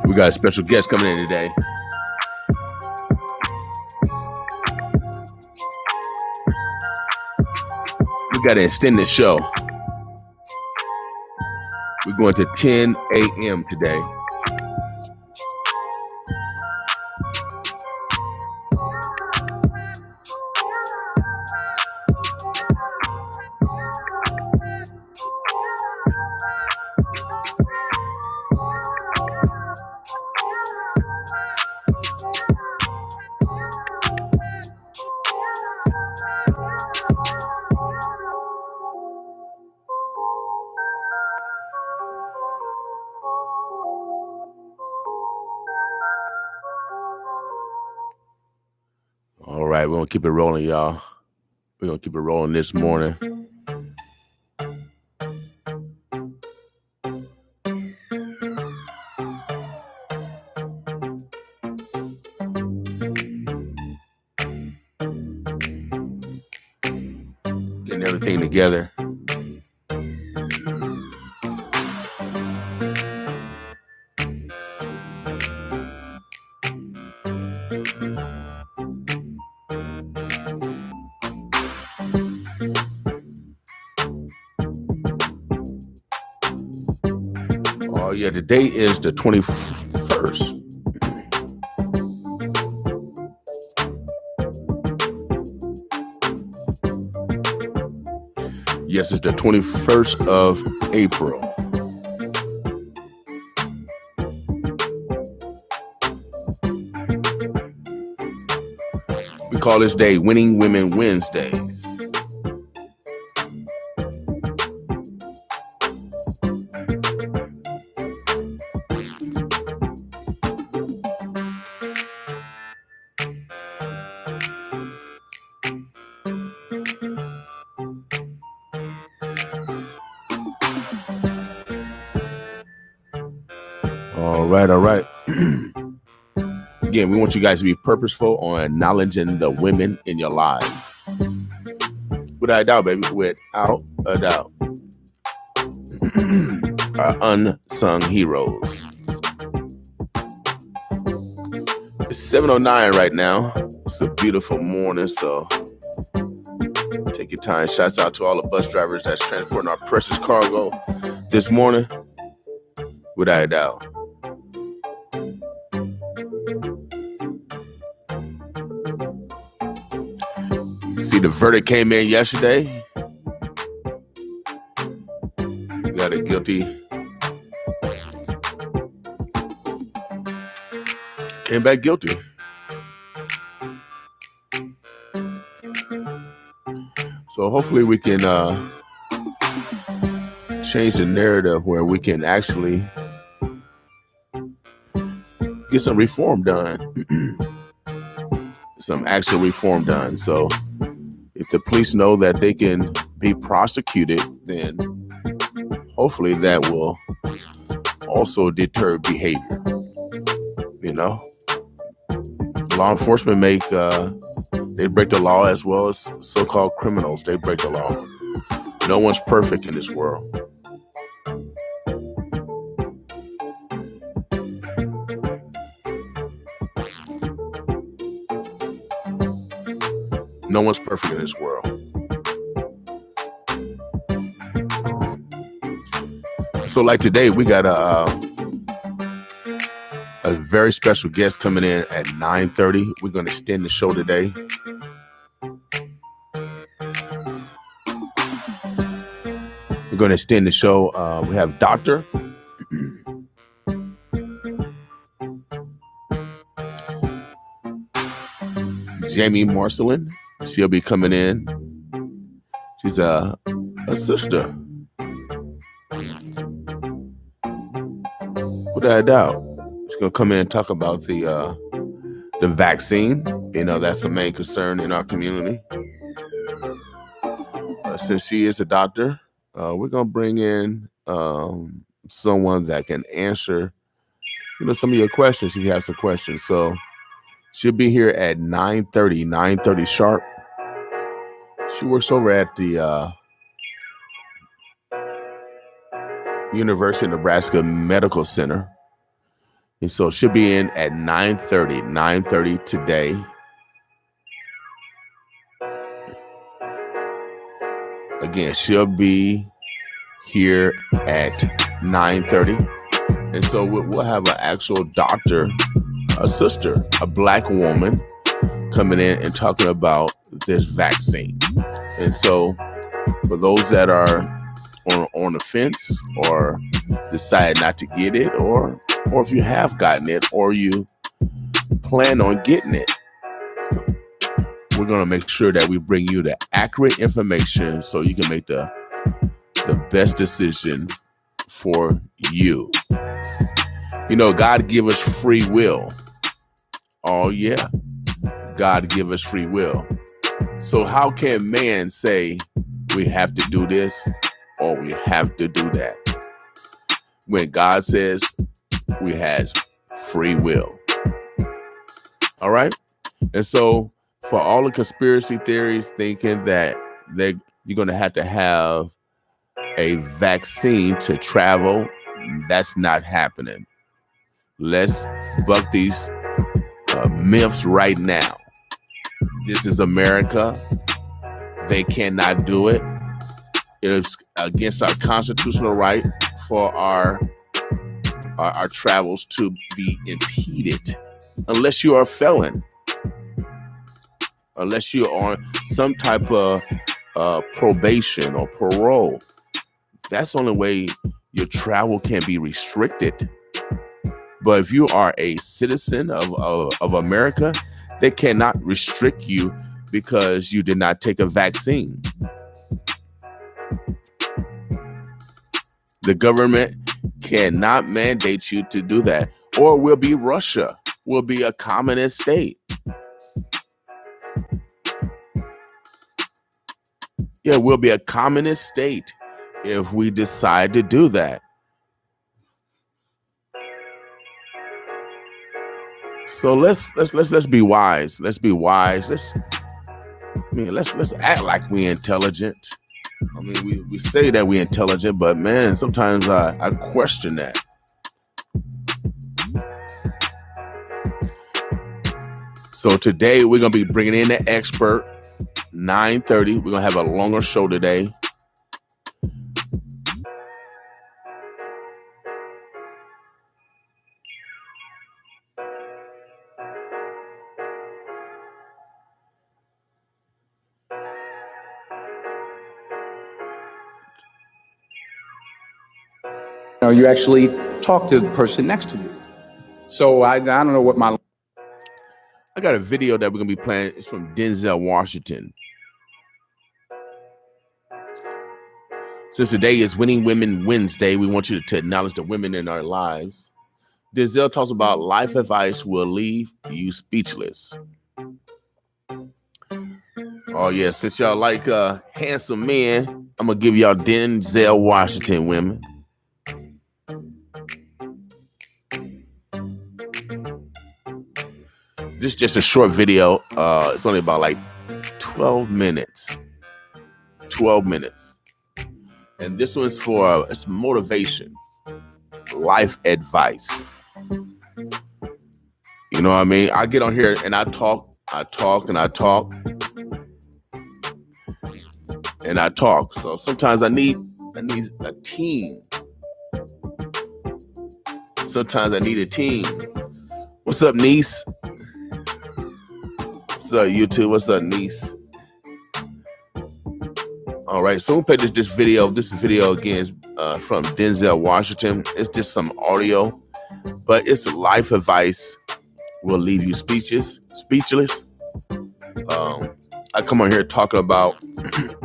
We got a special guest coming in today. We got to extend the show. We're going to 10 a.m. today. All right, we're going to keep it rolling, y'all. We're going to keep it rolling this morning. Getting everything together. Oh, yeah, today is the 21st. Yes, it's the 21st of April. We call this day Winning Women Wednesdays. All right. Again, we want you guys to be purposeful on acknowledging the women in your lives. Without a doubt, baby. Without a doubt. Our unsung heroes. It's 7:09 right now. It's a beautiful morning, so take your time. Shouts out to all the bus drivers that's transporting our precious cargo this morning. Without a doubt. See, the verdict came in yesterday. We got a guilty. Came back guilty. So hopefully we can change the narrative where we can actually get some reform done. Some actual reform done. So if the police know that they can be prosecuted, then hopefully that will also deter behavior. You know, law enforcement they break the law as well as so-called criminals. They break the law. No one's perfect in this world. No one's perfect in this world. So like today, we got a very special guest coming in at 9:30. We're going to extend the show today. We're going to extend the show. We have Dr. Jasmine Marcelin. She'll be coming in. She's a sister. Without a doubt. She's going to come in and talk about the vaccine. You know, that's the main concern in our community. Since she is a doctor, we're going to bring in someone that can answer, some of your questions if you have some questions. So she'll be here at 9:30 sharp. She works over at the University of Nebraska Medical Center. And so she'll be in at 9:30 today. Again, she'll be here at 9:30. And so we'll have an actual doctor, a sister, a Black woman coming in and talking about this vaccine. And so for those that are on the fence or decide not to get it, or if you have gotten it or you plan on getting it, we're going to make sure that we bring you the accurate information so you can make the best decision for you. You know, God give us free will. Oh, yeah. God give us free will. So how can man say we have to do this or we have to do that when God says we has free will? All right. And so for all the conspiracy theories thinking that you're going to have a vaccine to travel, that's not happening. Let's buck these myths right now. This is America. They cannot do it. It is against our constitutional right for our travels to be impeded, unless you are a felon, unless you're on some type of probation or parole. That's the only way your travel can be restricted. But if you are a citizen of America, they cannot restrict you because you did not take a vaccine. The government cannot mandate you to do that, or we'll be Russia. We'll be a communist state. Yeah, we'll be a communist state if we decide to do that. So let's be wise. Let's be wise. Let's act like we're intelligent. I mean, we say that we're intelligent, but man, sometimes I question that. So today we're gonna be bringing in an expert. 9:30. We're gonna have a longer show today. You actually talk to the person next to you. So I don't know what my... I got a video that we're going to be playing. It's from Denzel Washington. Since today is Winning Women Wednesday, we want you to acknowledge the women in our lives. Denzel talks about life advice will leave you speechless. Oh, yeah. Since y'all like handsome men, I'm going to give y'all Denzel Washington women. This is just a short video. It's only about like 12 minutes. 12 minutes. And this one's for it's motivation, life advice. You know what I mean? I get on here and I talk. So sometimes I need a team. Sometimes I need a team. What's up, niece? What's up, YouTube? What's up, niece? All right, so we'll play this video. This video again is from Denzel Washington. It's just some audio, but it's life advice will leave you speechless. I come on here talking about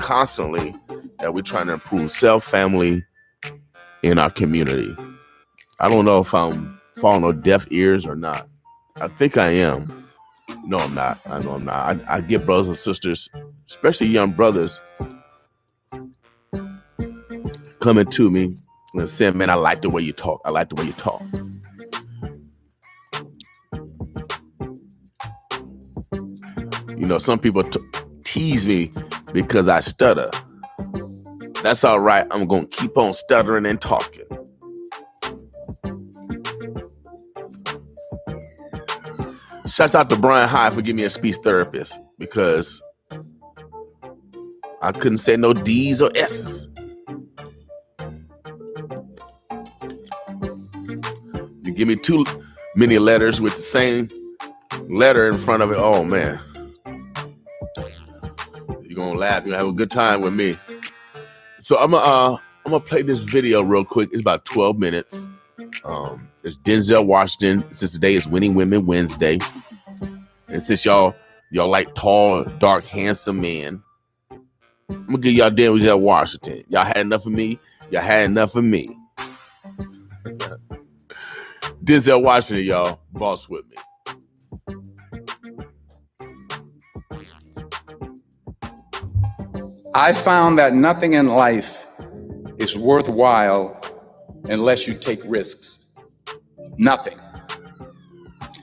constantly that we're trying to improve self, family, in our community. I don't know if I'm falling on deaf ears or not. I think I am. No, I'm not. I know I'm not. I get brothers and sisters, especially young brothers, coming to me and saying, man, I like the way you talk. I like the way you talk. You know, some people tease me because I stutter. That's all right. I'm going to keep on stuttering and talking. Shouts out to Brian Hyde for giving me a speech therapist because I couldn't say no D's or S's. You give me too many letters with the same letter in front of it. Oh man, you're gonna laugh. You're gonna have a good time with me. So I'm gonna play this video real quick. It's about 12 minutes. There's Denzel Washington. Since today is Winning Women Wednesday, and since y'all like tall, dark, handsome men, I'm gonna give y'all Denzel Washington. Y'all had enough of me. Y'all had enough of me. Denzel Washington, y'all, boss with me. I found that nothing in life is worthwhile unless you take risks. Nothing.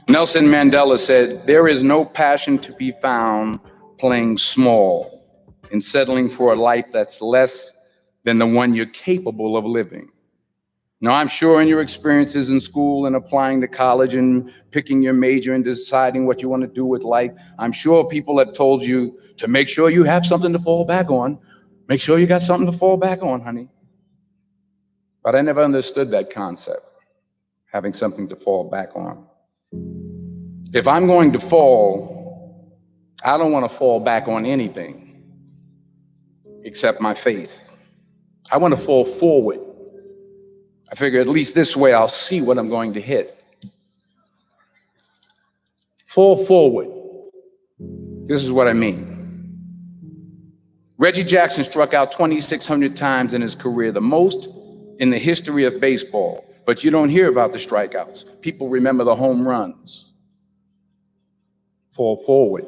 Nelson Mandela said, "There is no passion to be found playing small and settling for a life that's less than the one you're capable of living." Now, I'm sure in your experiences in school and applying to college and picking your major and deciding what you want to do with life, I'm sure people have told you to make sure you have something to fall back on. Make sure you got something to fall back on, honey. But I never understood that concept, having something to fall back on. If I'm going to fall, I don't want to fall back on anything except my faith. I want to fall forward. I figure at least this way I'll see what I'm going to hit. Fall forward. This is what I mean. Reggie Jackson struck out 2,600 times in his career, the most in the history of baseball. But you don't hear about the strikeouts. People remember the home runs. Fall forward.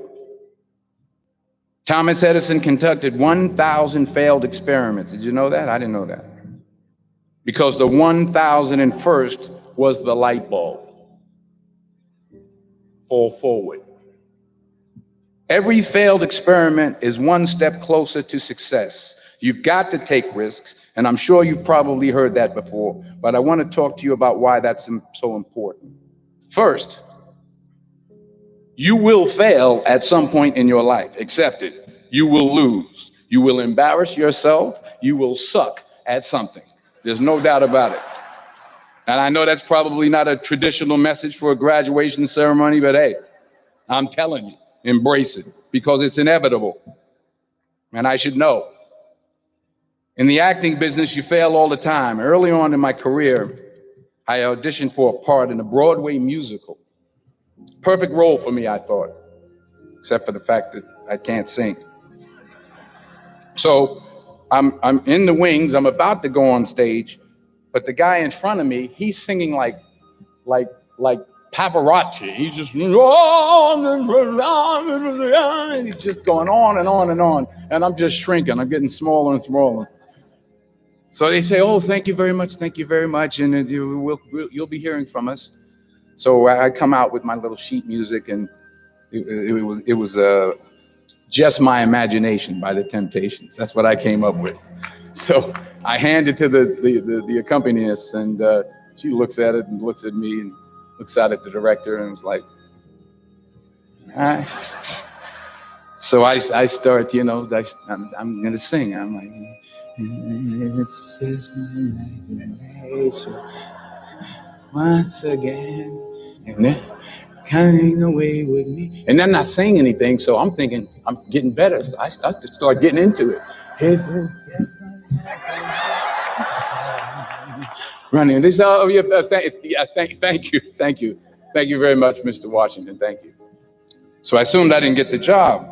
Thomas Edison conducted 1,000 failed experiments. Did you know that? I didn't know that. Because the 1,001st was the light bulb. Fall forward. Every failed experiment is one step closer to success. You've got to take risks, and I'm sure you've probably heard that before, but I want to talk to you about why that's so important. First, you will fail at some point in your life. Accept it. You will lose. You will embarrass yourself. You will suck at something. There's no doubt about it. And I know that's probably not a traditional message for a graduation ceremony, but hey, I'm telling you, embrace it because it's inevitable. And I should know. In the acting business, you fail all the time. Early on in my career, I auditioned for a part in a Broadway musical. Perfect role for me, I thought, except for the fact that I can't sing. So I'm in the wings. I'm about to go on stage, but the guy in front of me, he's singing like Pavarotti. He's just and he's just going on and on and on, and I'm just shrinking. I'm getting smaller and smaller. So they say, "Oh, thank you very much, and you'll be hearing from us." So I come out with my little sheet music, and it was Just My Imagination by the Temptations. That's what I came up with. So I hand it to the accompanist, and she looks at it and looks at me and looks out at the director and was like, "Nice." So I start, I'm going to sing. I'm like, "It's just my imagination once again, and then coming away with me." And I'm not saying anything, so I'm thinking I'm getting better. So I start getting into it. It was just running. This thank you very much, Mr. Washington. Thank you. So I assumed I didn't get the job.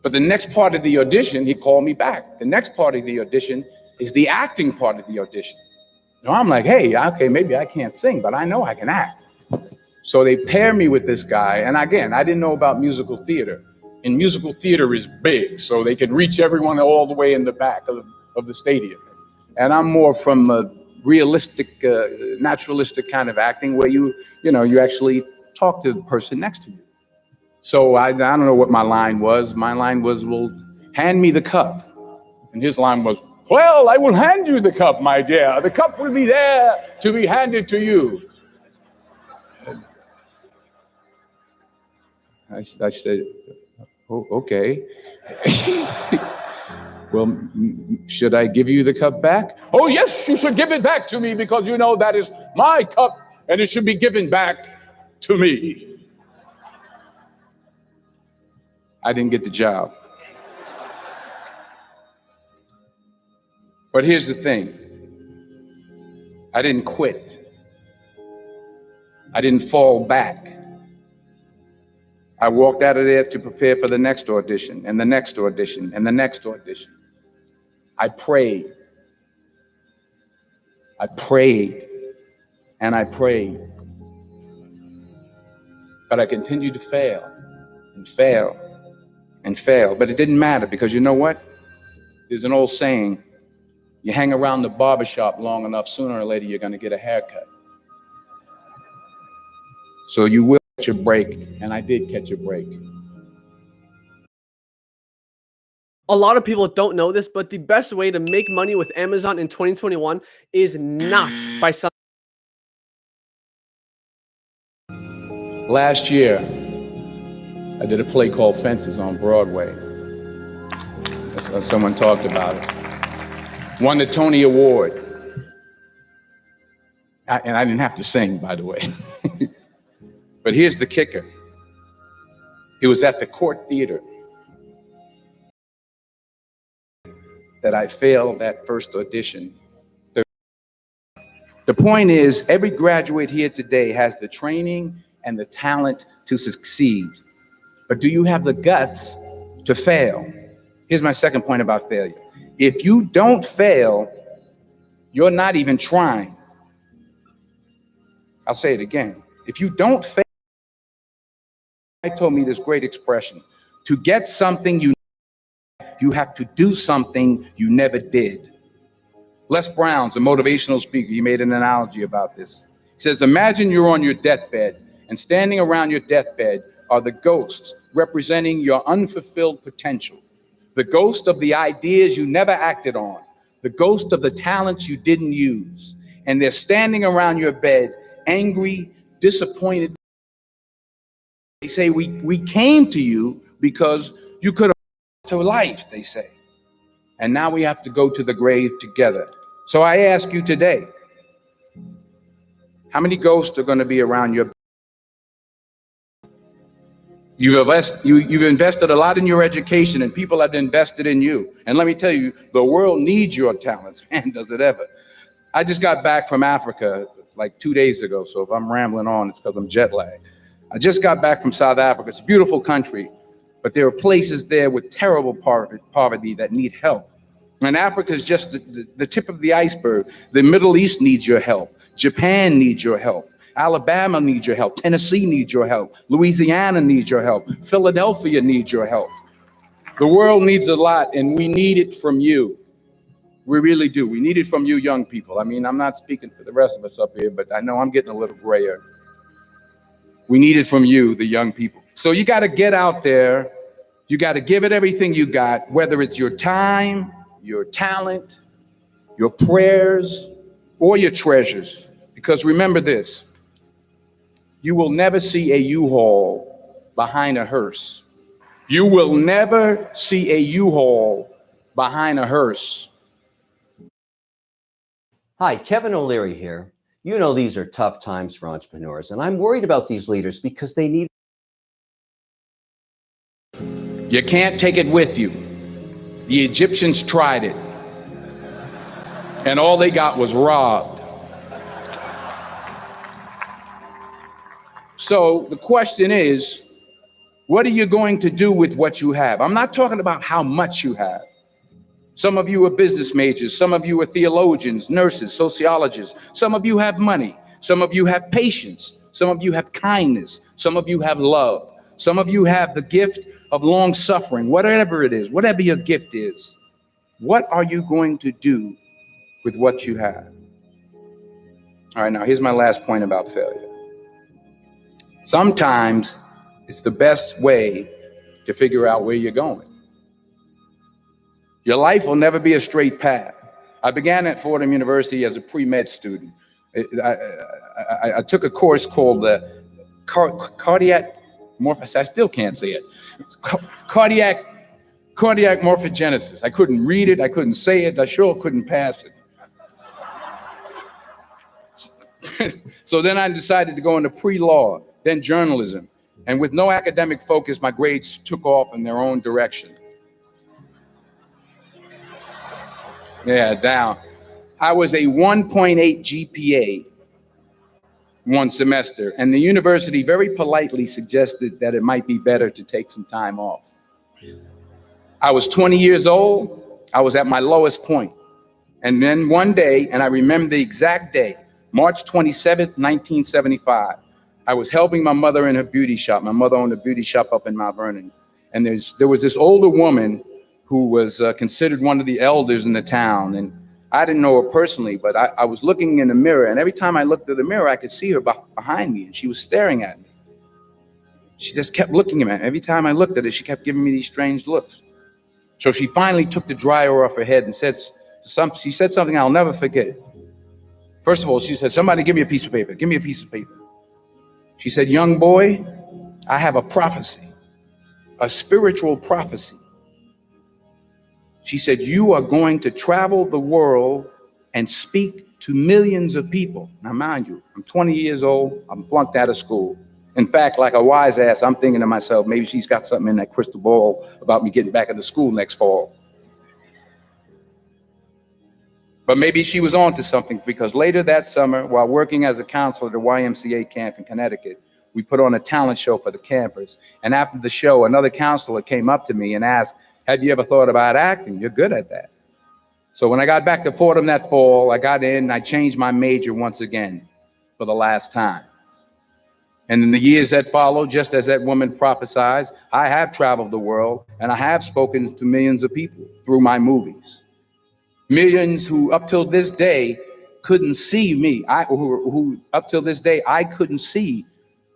But the next part of the audition, he called me back. The next part of the audition is the acting part of the audition. Now I'm like, hey, okay, maybe I can't sing, but I know I can act. So they pair me with this guy. And again, I didn't know about musical theater. And musical theater is big, so they can reach everyone all the way in the back of the stadium. And I'm more from a realistic, naturalistic kind of acting where you actually talk to the person next to you. So I don't know what my line was. My line was, "Well, hand me the cup." And his line was, "Well, I will hand you the cup, my dear. The cup will be there to be handed to you." I said, oh, okay. Well, should I give you the cup back? Oh, yes, you should give it back to me because you know that is my cup and it should be given back to me. I didn't get the job. But here's the thing. I didn't quit. I didn't fall back. I walked out of there to prepare for the next audition and the next audition and the next audition. I prayed. I prayed and I prayed. But I continued to fail and fail and fail. But it didn't matter because you know what? There's an old saying, you hang around the barbershop long enough, sooner or later you're going to get a haircut. So you will catch a break, and I did catch a break. A lot of people don't know this, but the best way to make money with Amazon in 2021 is not by selling. Last year, I did a play called Fences on Broadway. Someone talked about it. Won the Tony Award. And I didn't have to sing, by the way. But here's the kicker. It was at the Court Theater that I failed that first audition. The point is, every graduate here today has the training and the talent to succeed. But do you have the guts to fail? Here's my second point about failure. If you don't fail, you're not even trying. I'll say it again. If you don't fail, I told me this great expression, to get something you have to do something you never did. Les Brown's a motivational speaker. He made an analogy about this. He says, imagine you're on your deathbed and standing around your deathbed are the ghosts representing your unfulfilled potential. The ghost of the ideas you never acted on. The ghost of the talents you didn't use. And they're standing around your bed, angry, disappointed. They say, we came to you because you could have to life, they say. And now we have to go to the grave together. So I ask you today, how many ghosts are going to be around your bed? You've invested a lot in your education and people have invested in you. And let me tell you, the world needs your talents, man, does it ever. I just got back from Africa like 2 days ago. So if I'm rambling on, it's because I'm jet lagged. I just got back from South Africa. It's a beautiful country, but there are places there with terrible poverty that need help. And Africa is just the tip of the iceberg. The Middle East needs your help. Japan needs your help. Alabama needs your help. Tennessee needs your help. Louisiana needs your help. Philadelphia needs your help. The world needs a lot, and we need it from you. We really do. We need it from you young people. I mean, I'm not speaking for the rest of us up here, but I know I'm getting a little grayer. We need it from you, the young people. So you got to get out there. You got to give it everything you got, whether it's your time, your talent, your prayers, or your treasures. Because remember this, you will never see a U-Haul behind a hearse. You will never see a U-Haul behind a hearse. Hi, Kevin O'Leary here. You know these are tough times for entrepreneurs, and I'm worried about these leaders because they need. You can't take it with you. The Egyptians tried it, and all they got was robbed. So the question is, what are you going to do with what you have? I'm not talking about how much you have. Some of you are business majors. Some of you are theologians, nurses, sociologists. Some of you have money. Some of you have patience. Some of you have kindness. Some of you have love. Some of you have the gift of long suffering, whatever it is, whatever your gift is. What are you going to do with what you have? All right, now here's my last point about failure. Sometimes it's the best way to figure out where you're going. Your life will never be a straight path. I began at Fordham University as a pre-med student. I took a course called the cardiac I still can't say it. Cardiac morphogenesis. I couldn't read it. I couldn't say it. I sure couldn't pass it. So then I decided to go into pre-law, then journalism. And with no academic focus, my grades took off in their own direction. Yeah, down. I was a 1.8 GPA one semester, and the university very politely suggested that it might be better to take some time off. I was 20 years old. I was at my lowest point. And then one day, and I remember the exact day, March 27th, 1975, I was helping my mother in her beauty shop. My mother owned a beauty shop up in Mount Vernon. And there was this older woman who was considered one of the elders in the town. And I didn't know her personally, but I was looking in the mirror. And every time I looked at the mirror, I could see her behind me. And she was staring at me. She just kept looking at me. Every time I looked at her, she kept giving me these strange looks. So she finally took the dryer off her head and she said something I'll never forget. First of all, she said, "Somebody give me a piece of paper. Give me a piece of paper." She said, "Young boy, I have a prophecy, a spiritual prophecy." She said, "You are going to travel the world and speak to millions of people." Now, mind you, I'm 20 years old. I'm flunked out of school. In fact, like a wise ass, I'm thinking to myself, maybe she's got something in that crystal ball about me getting back into school next fall. But maybe she was on to something, because later that summer, while working as a counselor at the YMCA camp in Connecticut, we put on a talent show for the campers. And after the show, another counselor came up to me and asked, "Have you ever thought about acting? You're good at that." So when I got back to Fordham that fall, I got in and I changed my major once again for the last time. And in the years that followed, just as that woman prophesied, I have traveled the world and I have spoken to millions of people through my movies. Millions who up till this day couldn't see me, who up till this day I couldn't see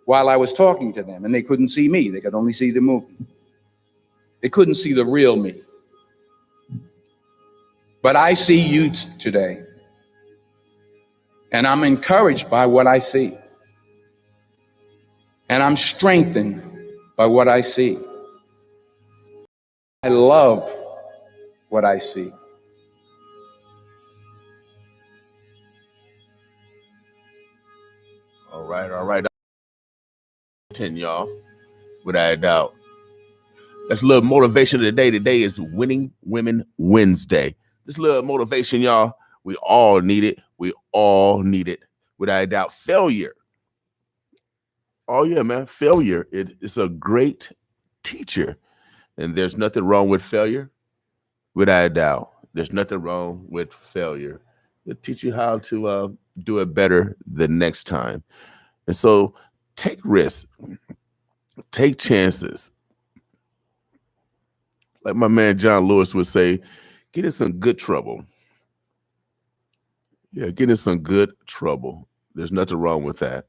while I was talking to them, and they couldn't see me. They could only see the movie. They couldn't see the real me. But I see you today, and I'm encouraged by what I see. And I'm strengthened by what I see. I love what I see. All right. 10, y'all, without a doubt. That's a little motivation of the day. Today is Winning Women Wednesday. This little motivation, y'all, we all need it. We all need it. Without a doubt. Failure. Oh, yeah, man. Failure. It's a great teacher. And there's nothing wrong with failure. Without a doubt. There's nothing wrong with failure. It'll teach you how to do it better the next time. And so take risks. Take chances. Like my man John Lewis would say, get in some good trouble. Yeah, get in some good trouble. There's nothing wrong with that.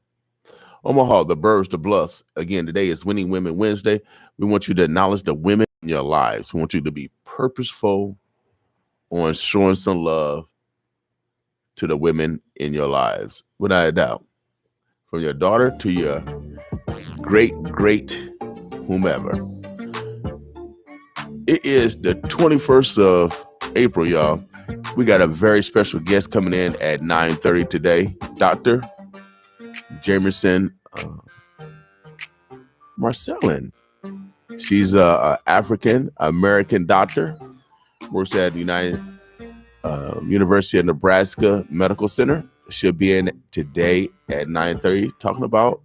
Omaha, the Burbs, the Bluffs. Again, today is Winning Women Wednesday. We want you to acknowledge the women in your lives. We want you to be purposeful on showing some love to the women in your lives, without a doubt. From your daughter to your great whomever. It is the 21st of April, y'all. We got a very special guest coming in at 9:30 today, Dr. Jasmine Marcelin. She's an African-American doctor, works at the University of Nebraska Medical Center. She'll be in today at 9:30 talking about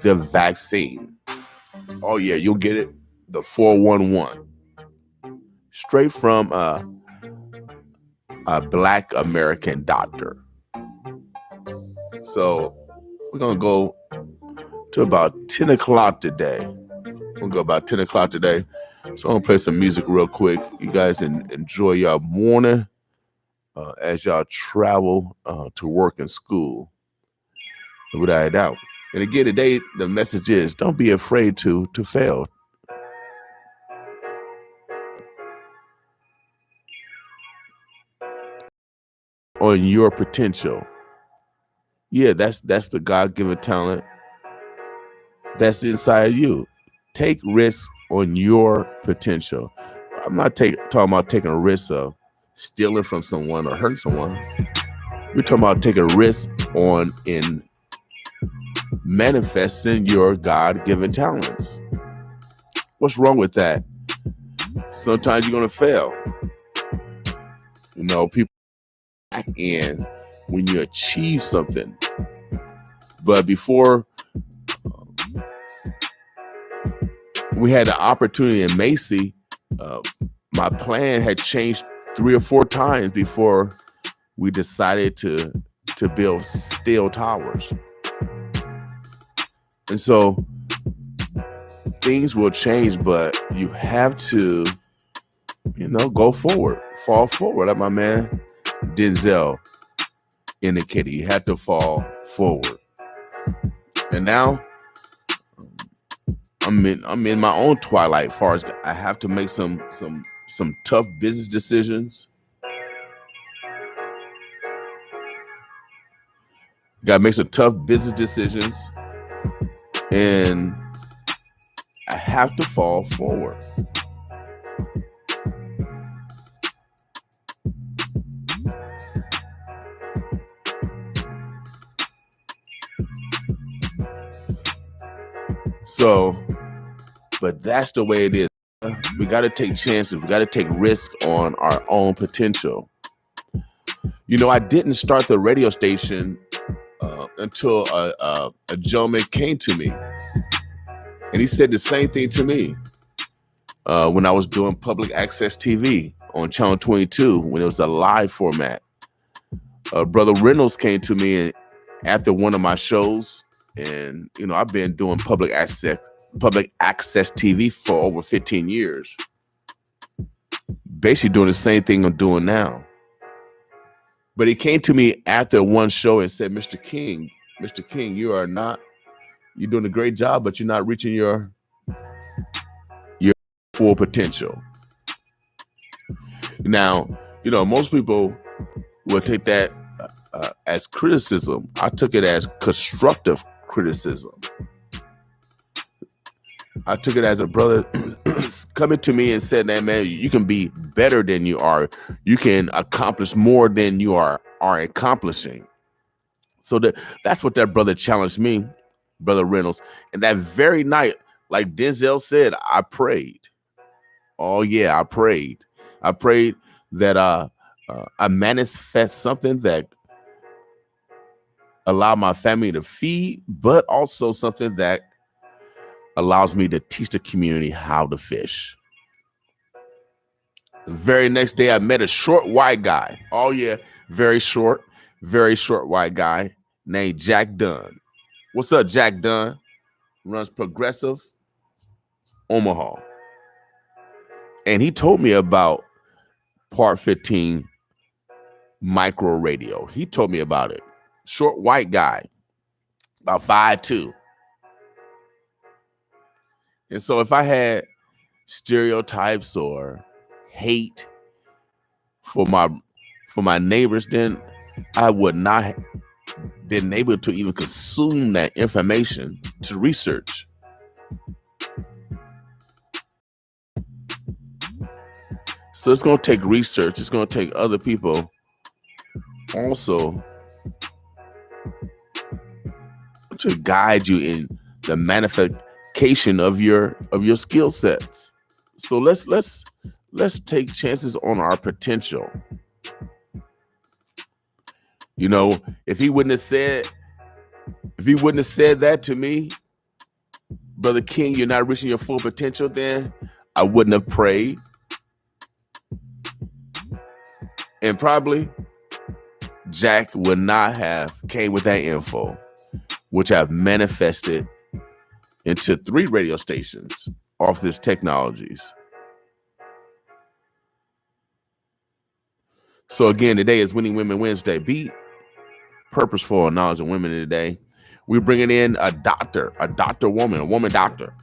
the vaccine. Oh, yeah, you'll get it. The 411. Straight from a Black American doctor. So we're going to go to about 10 o'clock today. We'll go about 10 o'clock today. So I'm going to play some music real quick. You guys enjoy your morning as y'all travel to work and school. Without a doubt. And again, today, the message is don't be afraid to fail. On your potential. Yeah, that's the God-given talent that's inside you. Take risks on your potential. I'm not talking about taking a risk of stealing from someone or hurting someone. We're talking about taking a risk in manifesting your God-given talents. What's wrong with that? Sometimes you're going to fail. People back in when you achieve something. But before we had the opportunity in Macy, my plan had changed 3 or 4 times before we decided to build steel towers. And so things will change, but you have to, go forward, fall forward. Like my man Denzel indicated, you have to fall forward. And now I'm in my own twilight. As far as I have to make some tough business decisions. Got to make some tough business decisions, and I have to fall forward. So, but that's the way it is. We got to take chances. We got to take risks on our own potential. I didn't start the radio station until a gentleman came to me, and he said the same thing to me when I was doing public access TV on Channel 22 when it was a live format. Brother Reynolds came to me after one of my shows, and I've been doing public access TV for over 15 years, basically doing the same thing I'm doing now. But he came to me after one show and said, Mr. King, you're doing a great job, but you're not reaching your full potential. Now, most people will take that as criticism. I took it as constructive criticism. I took it as a brother coming to me and said, man, you can be better than you are. You can accomplish more than you are accomplishing. So that's what that brother challenged me, Brother Reynolds. And that very night, like Denzel said, I prayed. Oh, yeah, I prayed. I prayed that I manifest something that allowed my family to feed, but also something that allows me to teach the community how to fish. The very next day, I met a short white guy. Oh, yeah, very short white guy named Jack Dunn. What's up, Jack Dunn? Runs Progressive Omaha. And he told me about Part 15 micro radio. He told me about it. Short white guy, about 5'2". And so if I had stereotypes or hate for my neighbors, then I would not have been able to even consume that information to research. So it's going to take research. It's going to take other people also to guide you in the manifestation of your skill sets. So let's take chances on our potential. If he wouldn't have said that to me, Brother King, you're not reaching your full potential, then I wouldn't have prayed. And probably Jack would not have came with that info, which I've manifested into 3 radio stations off this technologies. So again, today is Winning Women Wednesday. Be purposeful and knowledge of women today. We're bringing in a woman doctor.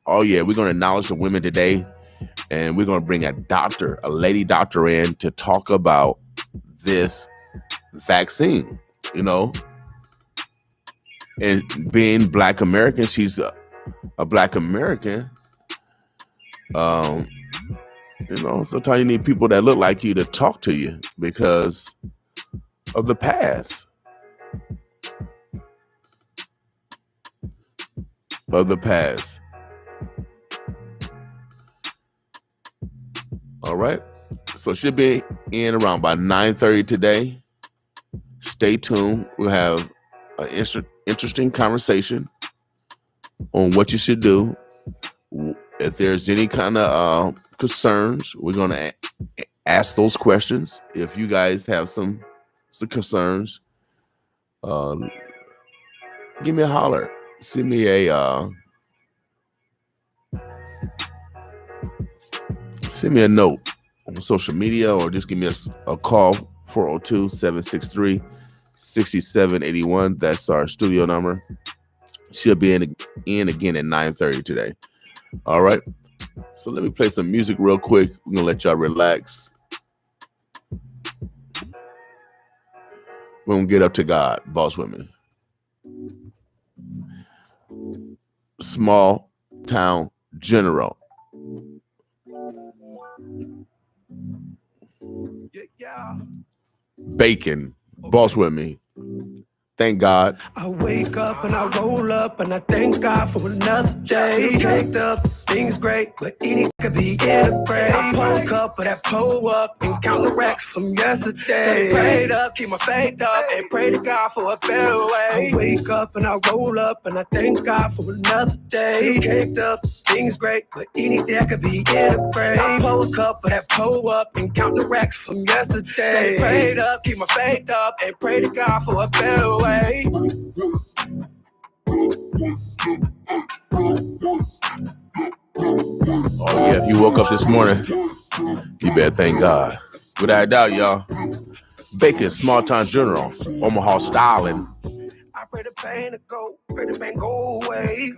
Oh yeah, we're going to acknowledge the women today. And we're going to bring a lady doctor in to talk about this vaccine, And being Black American, she's a Black American, sometimes you need people that look like you to talk to you because of the past. All right. So she'll be in around by 9:30 today. Stay tuned. We'll have an interesting conversation on what you should do. If there's any kind of concerns, we're going to ask those questions. If you guys have some concerns, give me a holler. Send me a note on social media, or just give me a call, 402-763-6781. That's our studio number. She'll be in again at 9:30 today. All right. So let me play some music real quick. We're going to let y'all relax. We're going to get up to God, Boss Women. Small Town General. Bacon, Boss with me. Thank God. I wake up and I roll up and I thank God for another day. Caked up, things great, but any could be in a gray. I poke up, but I pull up and count the racks from yesterday. Stay prayed up, keep my faith up, and pray to God for a better way. I wake up and I roll up and I thank God for another day. Caked up, things great, but any day could be in a gray. I poke up, but I pull up and count the racks from yesterday. Stay prayed up, keep my faith up, and pray to God for a better way. Oh yeah, if you woke up this morning, you better thank God. Without a doubt, y'all. Bacon, Small Town General, Omaha styling. I pray the pain to go, pray the pain go away.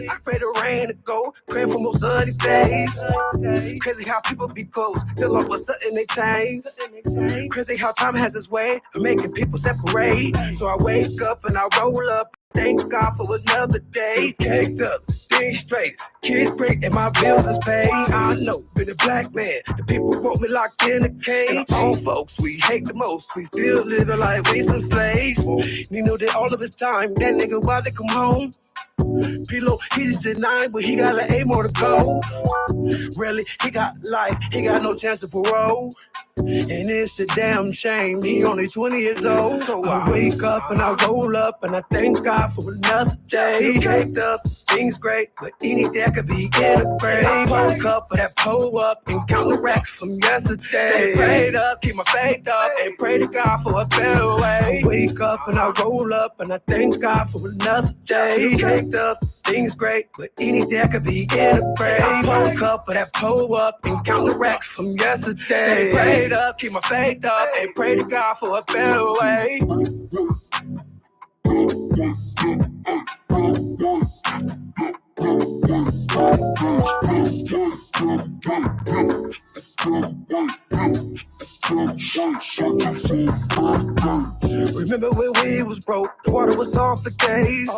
I pray the rain to go, pray for more sunny days. Crazy how people be close, till all of a sudden they change. Crazy how time has its way of making people separate. So I wake up and I roll up. Thank God for another day. Caked up, things straight, kids great, and my bills is paid. I know, been a black man, the people want me locked in a cage. And our own folks, we hate the most, we still living like we some slaves. You know that all of his time, that nigga, why they come home? P-Lo, he just denied, but he got like 8 more to go. Really, he got life, he got no chance of parole. And it's a damn shame, he only 20 years old. So I wake up and I roll up and I thank God for another day. Caked up, things great, but any day I could be in a grave. I woke up but I pull up and count the racks from yesterday. Stay prayed up, keep my faith up, and pray to God for a better way. I wake up and I roll up and I thank God for another day. Caked up, things great, but any day I could be in a grave. I woke up but I pull up and count the racks from yesterday. Stay prayed up, keep my faith up, and pray to God for a better way. Remember when we was broke, the water was off for days.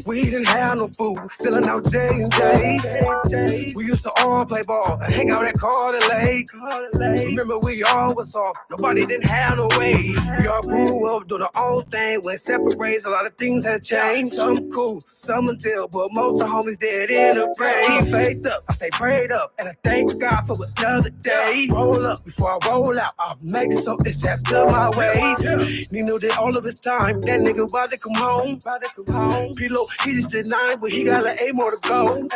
We didn't have no food, selling out J&J's. We used to all play ball and hang out at Carter Lake. Remember we all was off, nobody didn't have no way. We all grew up doing our own thing. When separates, a lot of things had changed. Some cool, some until, but most of homies dead in the grave. Keep faith up, I stay prayed up, and I thank God for another day. Roll up before I roll out, I'll make so it's strapped to my waist. You know that all of his time, that nigga about to come home. P-Lo, he just denied, but he got like 8 more to go.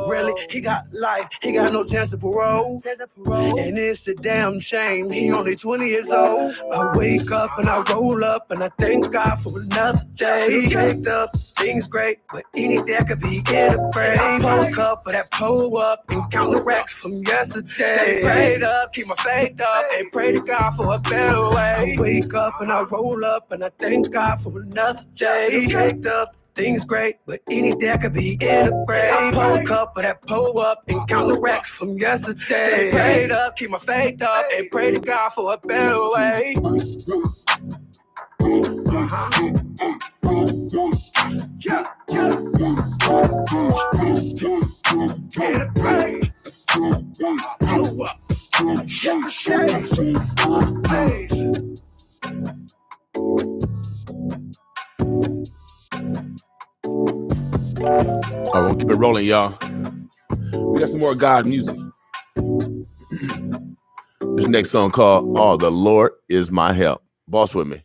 Really, he got life, he got no chance of parole. And it's a damn shame, he only 20 years old. I wake up and I roll up and I thank God for another day. Caked up, things great, but any day I could be in a grave. I woke up but I pull up and count the racks from yesterday. Stay prayed up, keep my faith up, and pray to God for a better way. I wake up and I roll up and I thank God for another day. Caked up, things great, but any day I could be in a grave. I woke up but I pull up and count the racks from yesterday. Stay prayed up, keep my faith up, and pray to God for a better way. Yeah, yeah. Get it right. Oh, just a shade. Hey. I won't keep it rolling, y'all. We got some more God music. This next song called "Oh, the Lord Is My Help." Boss with me.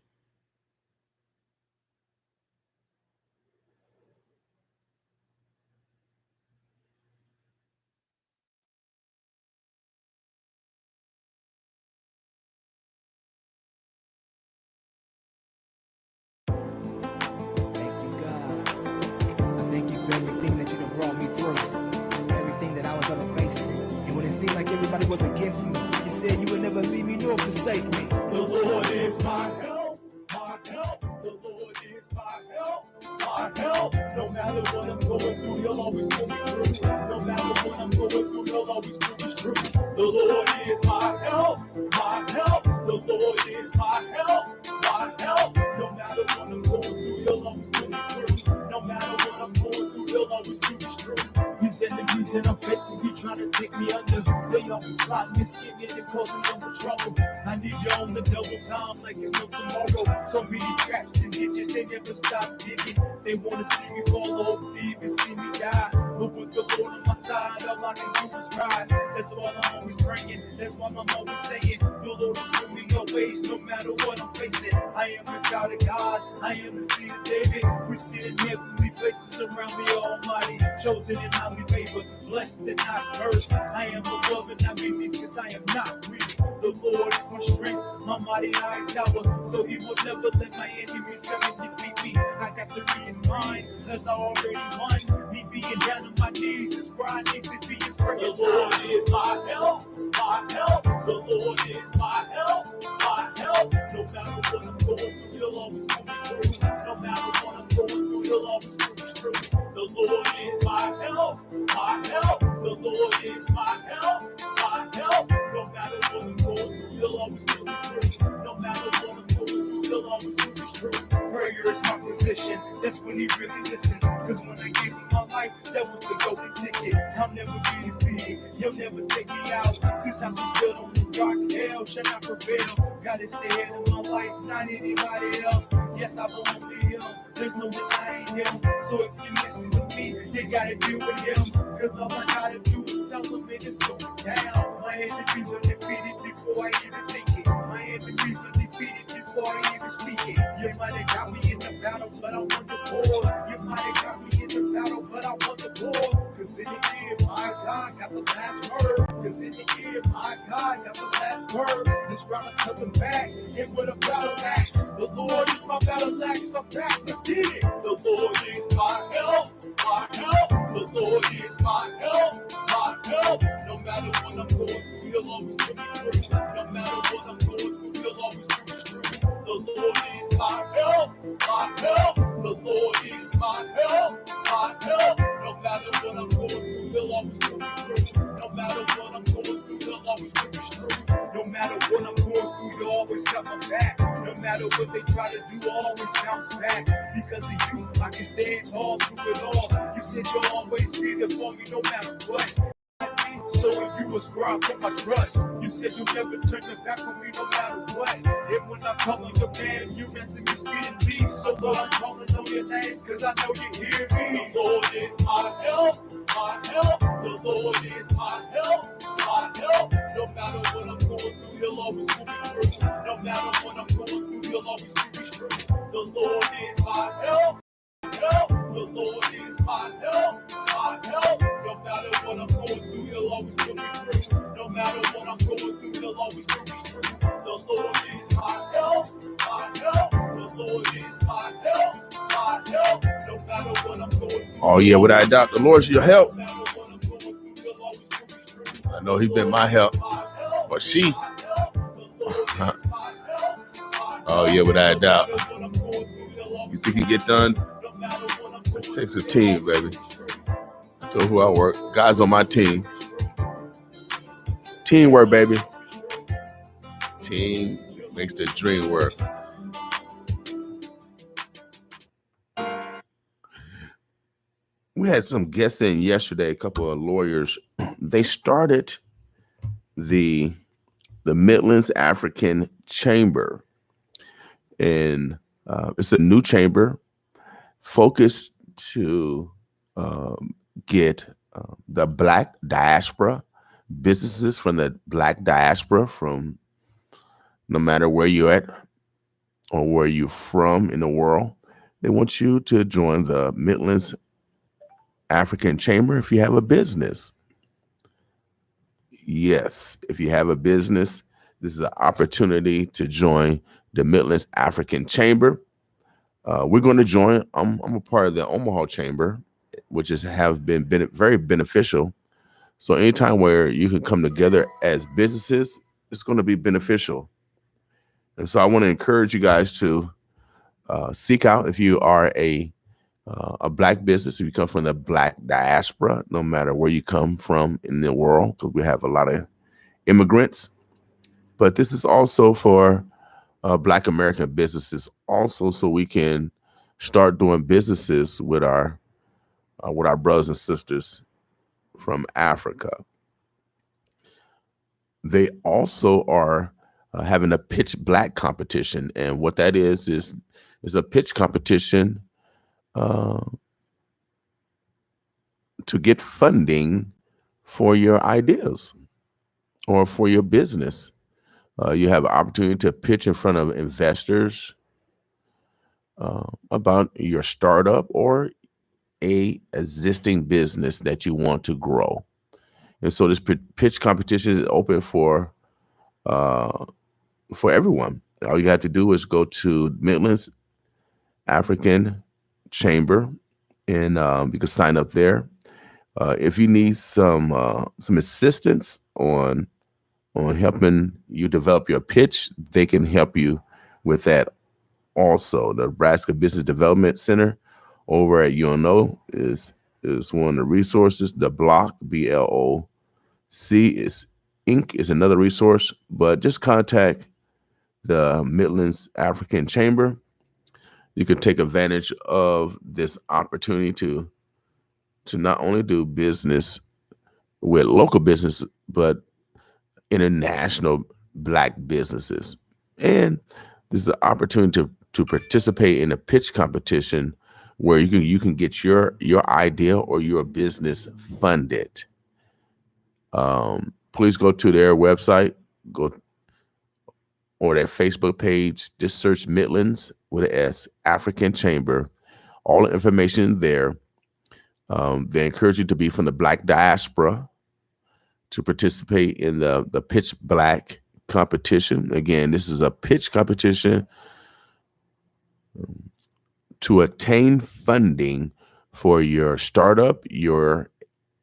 Thank you, God. I thank you for everything that you done brought me through, everything that I was ever facing. And when it seemed like everybody was against me, you said you would never leave me nor forsake me. The Lord is my help, my help. The Lord is my help, my help. No matter what I'm going through, He'll always pull me through. No matter what I'm going through, He'll always pull me through. The Lord is my help, my help. The Lord is my help, my help. No matter what I'm going through, He'll always pull me through. No matter what I'm going through, He'll always pull me through. These enemies that I'm facing, you trying to take me under. They always plotting and scheming and causing them trouble. I need you on the double time like it's no tomorrow. So many traps and ditches, they never stop digging. They want to see me fall off, they even see me die. But with the Lord on my side, all I can do is rise. That's why I'm always praying, that's why I'm always saying, the Lord is moving your ways no matter what I'm facing. I am a child of God, I am the seed of David. We sit in heavenly places around the Almighty, chosen and highly favored, blessed and not cursed. I am above and not beneath, because I am not weak. The Lord is my strength, my mighty high tower, so He will never let my enemies come and defeat me. I got the reason mine, cause I already won. Me being down on my knees is where I need to be. The Lord is my help, my help. The Lord is my help, my help. No matter what I'm going through, He'll always pull me through. No matter what I'm going through, He'll always pull me through. The Lord is my help, my help. The Lord is my help, my help. No matter what I'm going through, He'll always pull me through. No matter what I'm going through, He'll always pull me through. Prayer is my position, that's when He really listens. Cause when I gave Him my life, that was the golden ticket. I'll never be defeated, He'll never take me out. This house is built on the rock, hell shall not prevail. God is the head of my life, not anybody else. Yes, I belong to Him, there's no denying Him. So if you're messing with me, you gotta deal with Him. Cause all I gotta do is tell Him it is going down. My enemies are defeated before I even think it. My enemies are defeated before I even speak it. You might have got me in the battle, but I won the war. You might have got me in the battle, but I won the war. Cause in the end, my God got the last word. Cause in the end, my God got the last word. This round I'm coming back, and with a battle axe. The Lord is my battle axe, I'm back, let's get it. The Lord is my help, my help. The Lord is my help, my help. No matter what I'm going through, He'll always pull me through. No matter what I'm going through, He'll always pull me through. The Lord is my help, my help. The Lord is my help, my help. No matter what I'm going through, He'll always pull me through. No matter what I'm going through, He'll always pull me through. No matter what I'm going through, you always got my back. No matter what they try to do, I always bounce back. Because of you, I can stand tall through it all. You said you'll always be there for me no matter what. So in you was where I put my trust. You said you'll never turn your back on me no matter what. And when I call on your name, you answer me speedily. So Lord, I'm calling on your name, cause I know you hear me. The Lord is my help, my help. The Lord is my help, my help. No matter what I'm going through, He'll always pull me through. No matter what I'm going through, He'll always pull me through. The Lord is my help, help. The Lord is my help, my help. No matter what I'm going through, He'll always pull me through. No matter what I'm going through, He'll always pull me through. The Lord is my help, my help. The Lord is my help, my help. No matter what I'm going through. Oh yeah, without a doubt, the Lord's your help. I know He's been my help, but she. Oh yeah, without a doubt. You think you get done? It takes a team, baby. I told who I work. Guys on my team. Teamwork, baby. Team makes the dream work. we had some guests in yesterday, a couple of lawyers. They started the Midlands African Chamber, and it's a new chamber focused to get the Black diaspora, businesses from the Black diaspora, from no matter where you're at or where you're from in the world. They want you to join the Midlands African Chamber if you have a business. Yes, if you have a business, this is an opportunity to join the Midlands African Chamber. We're going to join. I'm a part of the Omaha Chamber, which have been very beneficial. So anytime where you can come together as businesses, it's going to be beneficial. And so I want to encourage you guys to seek out, if you are a Black business, if you come from the Black diaspora, no matter where you come from in the world, because we have a lot of immigrants. But this is also for Black American businesses, also, so we can start doing businesses with our brothers and sisters from Africa. They also are having a pitch Black competition, and what that is a pitch competition to get funding for your ideas or for your business. You have an opportunity to pitch in front of investors about your startup or a existing business that you want to grow. And so this pitch competition is open for everyone. All you have to do is go to Midlands African Chamber, and you can sign up there. If you need some assistance on helping you develop your pitch, they can help you with that. Also, the Nebraska Business Development Center over at UNO is one of the resources. The Block, BLOC, is Inc. is another resource. But just contact the Midlands African Chamber. You can take advantage of this opportunity to not only do business with local business, but international Black businesses. And this is an opportunity to participate in a pitch competition where you can get your idea or your business funded. Please go to their website, or their Facebook page. Just search Midlands with an S, African Chamber. All the information there. They encourage you to be from the Black diaspora to participate in the Pitch Black competition. Again, this is a pitch competition to obtain funding for your startup,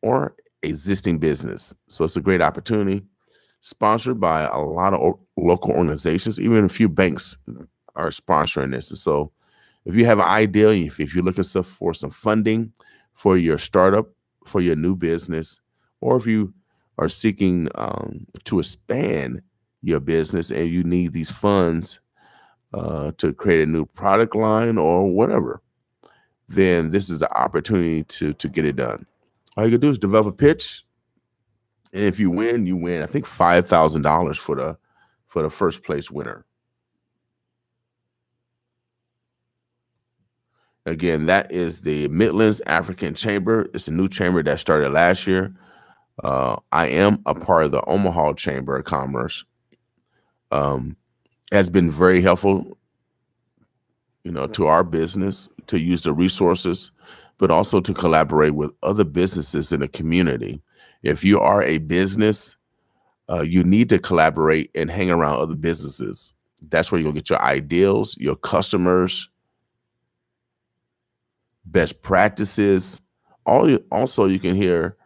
or existing business. So it's a great opportunity, sponsored by a lot of local organizations. Even a few banks are sponsoring this. And so if you have an idea, if you're looking for some funding for your startup, for your new business, or if you are seeking to expand your business and you need these funds to create a new product line or whatever, then this is the opportunity to get it done. All you can do is develop a pitch, and if you win, you win. I think $5,000 for the first place winner. Again, that is the Midlands African Chamber. It's a new chamber that started last year. I am a part of the Omaha Chamber of Commerce. Has been very helpful, to our business, to use the resources, but also to collaborate with other businesses in the community. If you are a business, you need to collaborate and hang around other businesses. That's where you'll get your ideals, your customers, best practices. Also, you can hear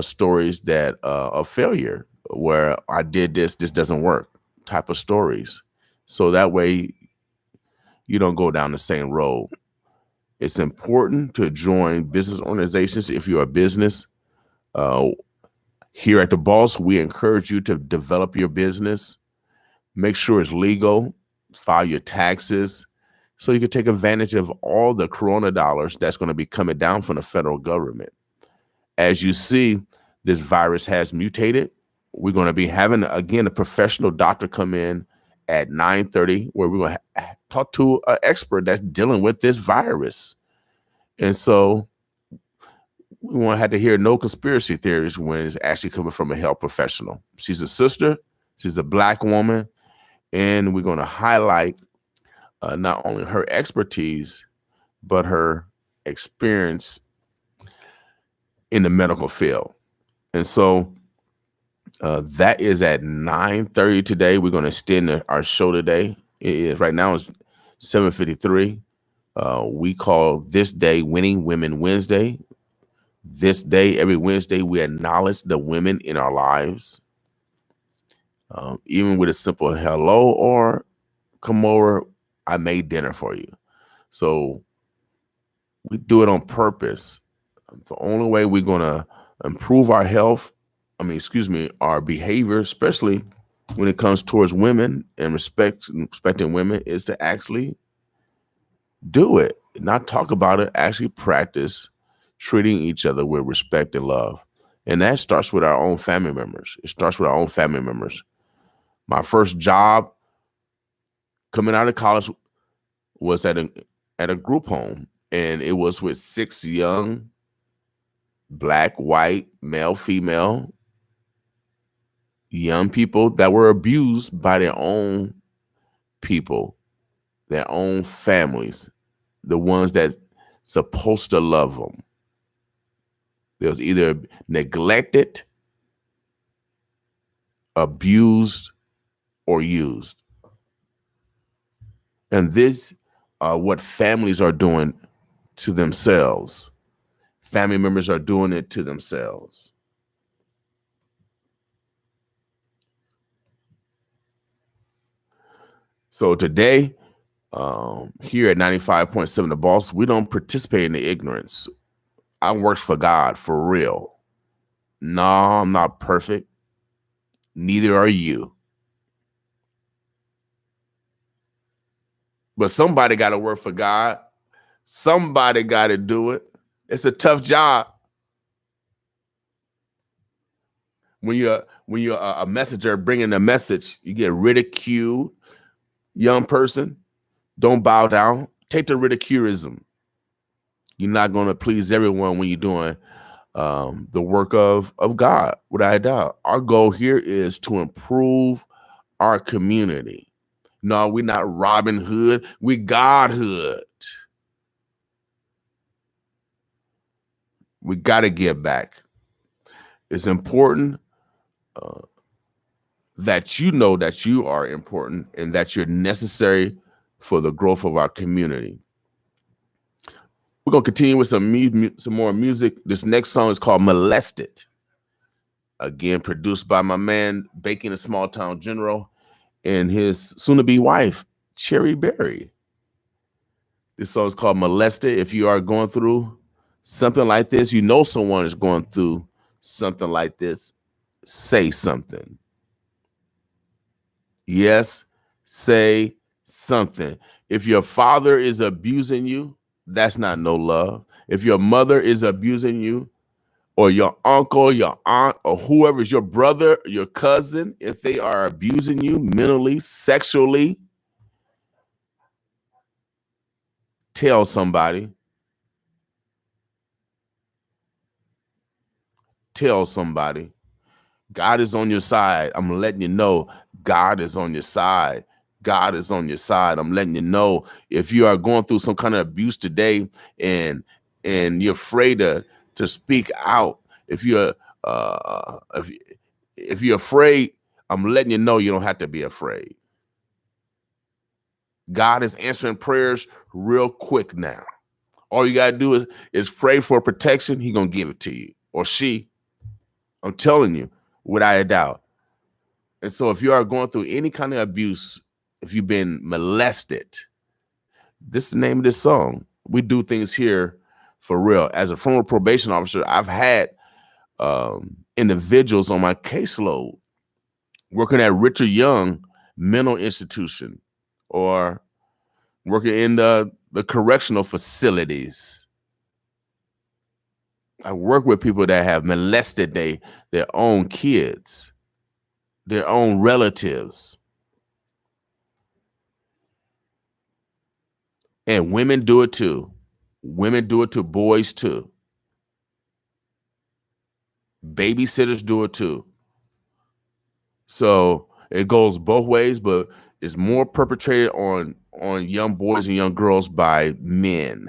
stories that of failure, where I did this doesn't work, type of stories. So that way you don't go down the same road. It's important to join business organizations if you're a business. Here at The Boss, we encourage you to develop your business. Make sure it's legal. File your taxes. so you can take advantage of all the corona dollars that's going to be coming down from the federal government. As you see, this virus has mutated. We're going to be having, again, a professional doctor come in at 9:30, where we're going to talk to an expert that's dealing with this virus. And so we won't have to hear no conspiracy theories when it's actually coming from a health professional. She's a sister, she's a Black woman, and we're going to highlight not only her expertise, but her experience in the medical field. And so that is at 9:30 today. We're going to extend our show today. Right now it's 7:53. We call this day Winning Women Wednesday. This day, every Wednesday, we acknowledge the women in our lives, even with a simple hello or come over, I made dinner for you. So we do it on purpose. The only way we're going to improve our health, our behavior, especially when it comes towards women and respecting women, is to actually do it, not talk about it, actually practice treating each other with respect and love. And that starts with our own family members. It starts with our own family members. My first job coming out of college was at a group home, and it was with 6 young Black, white, male, female, young people that were abused by their own people, their own families, the ones that supposed to love them. They was either neglected, abused, or used. And this what families are doing to themselves. Family members are doing it to themselves. So today, here at 95.7 The Boss, we don't participate in the ignorance. I work for God, for real. No, I'm not perfect. Neither are you. But somebody got to work for God. Somebody got to do it. It's a tough job. When you're a messenger bringing a message, you get ridiculed. Young person, don't bow down. Take the ridiculism. You're not going to please everyone when you're doing the work of God, without a doubt. Our goal here is to improve our community. No, we're not Robin Hood. We Godhood. We got to give back. It's important that you know that you are important and that you're necessary for the growth of our community. We're going to continue with some more music. This next song is called Molested. Again, produced by my man, Baking a Small Town General, and his soon-to-be wife, Cherry Berry. This song is called Molested. If you are going through something like this, you know someone is going through something like this, say something. Yes, say something. If your father is abusing you, that's not no love. If your mother is abusing you, or your uncle, your aunt, or whoever's your brother, your cousin, if they are abusing you mentally, sexually, tell somebody. Tell somebody. God is on your side. I'm letting you know God is on your side. God is on your side. I'm letting you know if you are going through some kind of abuse today and you're afraid to speak out. If you're afraid, I'm letting you know you don't have to be afraid. God is answering prayers real quick now. All you gotta do is pray for protection. He's gonna give it to you, or she. I'm telling you, without a doubt. And so if you are going through any kind of abuse, if you've been molested, this is the name of this song. We do things here for real. As a former probation officer, I've had individuals on my caseload working at Richard Young Mental Institution or working in the correctional facilities. I work with people that have molested their own kids, their own relatives. And women do it too. Women do it to boys too. Babysitters do it too. So it goes both ways, but it's more perpetrated on young boys and young girls by men.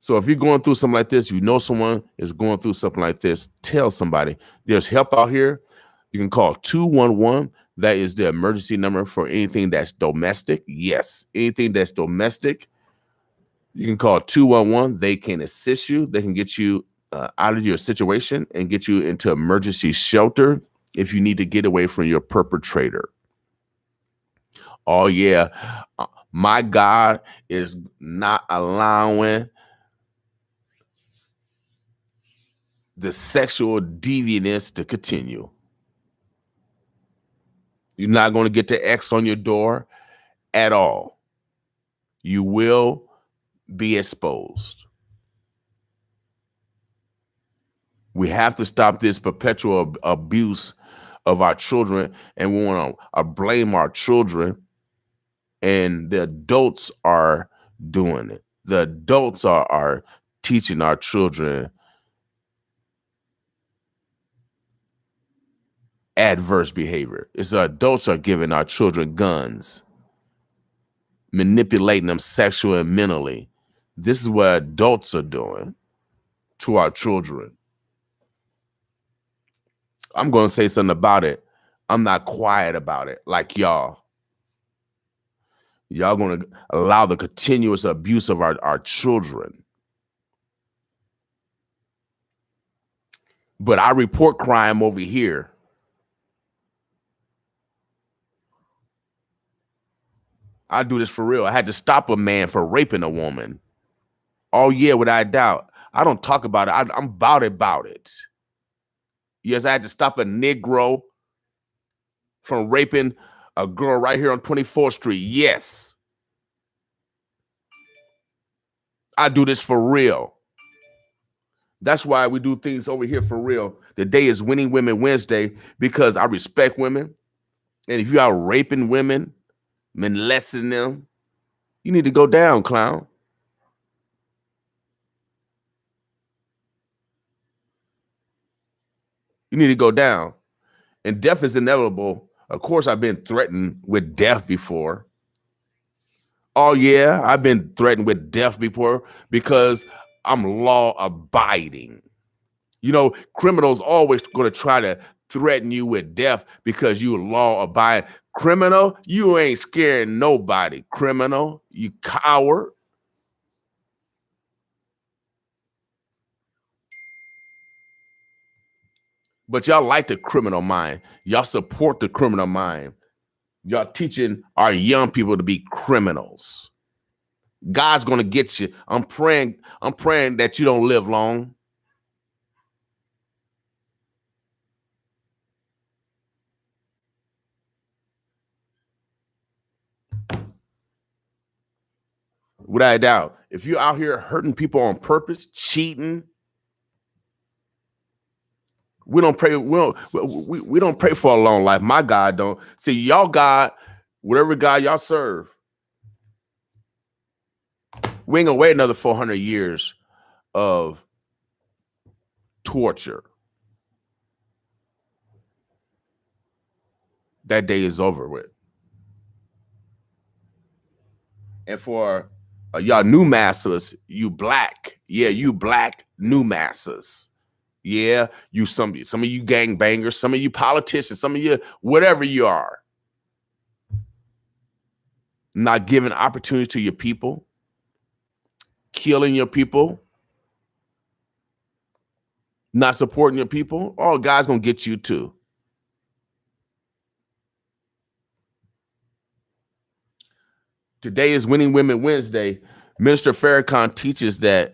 So if you're going through something like this, you know someone is going through something like this, tell somebody. There's help out here. You can call 211. That is the emergency number for anything that's domestic. Yes, anything that's domestic. You can call 211. They can assist you. They can get you out of your situation and get you into emergency shelter if you need to get away from your perpetrator. Oh, yeah. My God is not allowing the sexual deviance to continue. You're not going to get the X on your door at all. You will be exposed. We have to stop this perpetual abuse of our children, and we want to blame our children, and the adults are doing it. The adults are teaching our children adverse behavior. It's the adults are giving our children guns, manipulating them sexually and mentally. This is what adults are doing to our children. I'm going to say something about it. I'm not quiet about it like y'all. Y'all going to allow the continuous abuse of our children. But I report crime over here. I do this for real. I had to stop a man for raping a woman. Oh, yeah, without a doubt. I don't talk about it. I'm about it. Yes, I had to stop a Negro from raping a girl right here on 24th Street. Yes. I do this for real. That's why we do things over here for real. The day is Winning Women Wednesday because I respect women. And if you are raping women, molesting them, you need to go down, clown. You need to go down. And death is inevitable. Of course, I've been threatened with death before. Oh, yeah, I've been threatened with death before because I'm law abiding. You know, criminals always going to try to threaten you with death because you law abiding. Criminal, you ain't scaring nobody. Criminal, you coward. But y'all like the criminal mind. Y'all support the criminal mind. Y'all teaching our young people to be criminals. God's going to get you. I'm praying that you don't live long. Without a doubt, if you're out here hurting people on purpose, cheating, we don't pray. We don't pray for a long life. My God don't. See, y'all God, whatever God y'all serve, we ain't gonna wait another 400 years of torture. That day is over with. And for y'all new masters, you black, you black new masters. Yeah, you some of you gangbangers, some of you politicians, some of you whatever you are. Not giving opportunities to your people, killing your people, not supporting your people. Oh, God's gonna get you too. Today is Winning Women Wednesday. Minister Farrakhan teaches that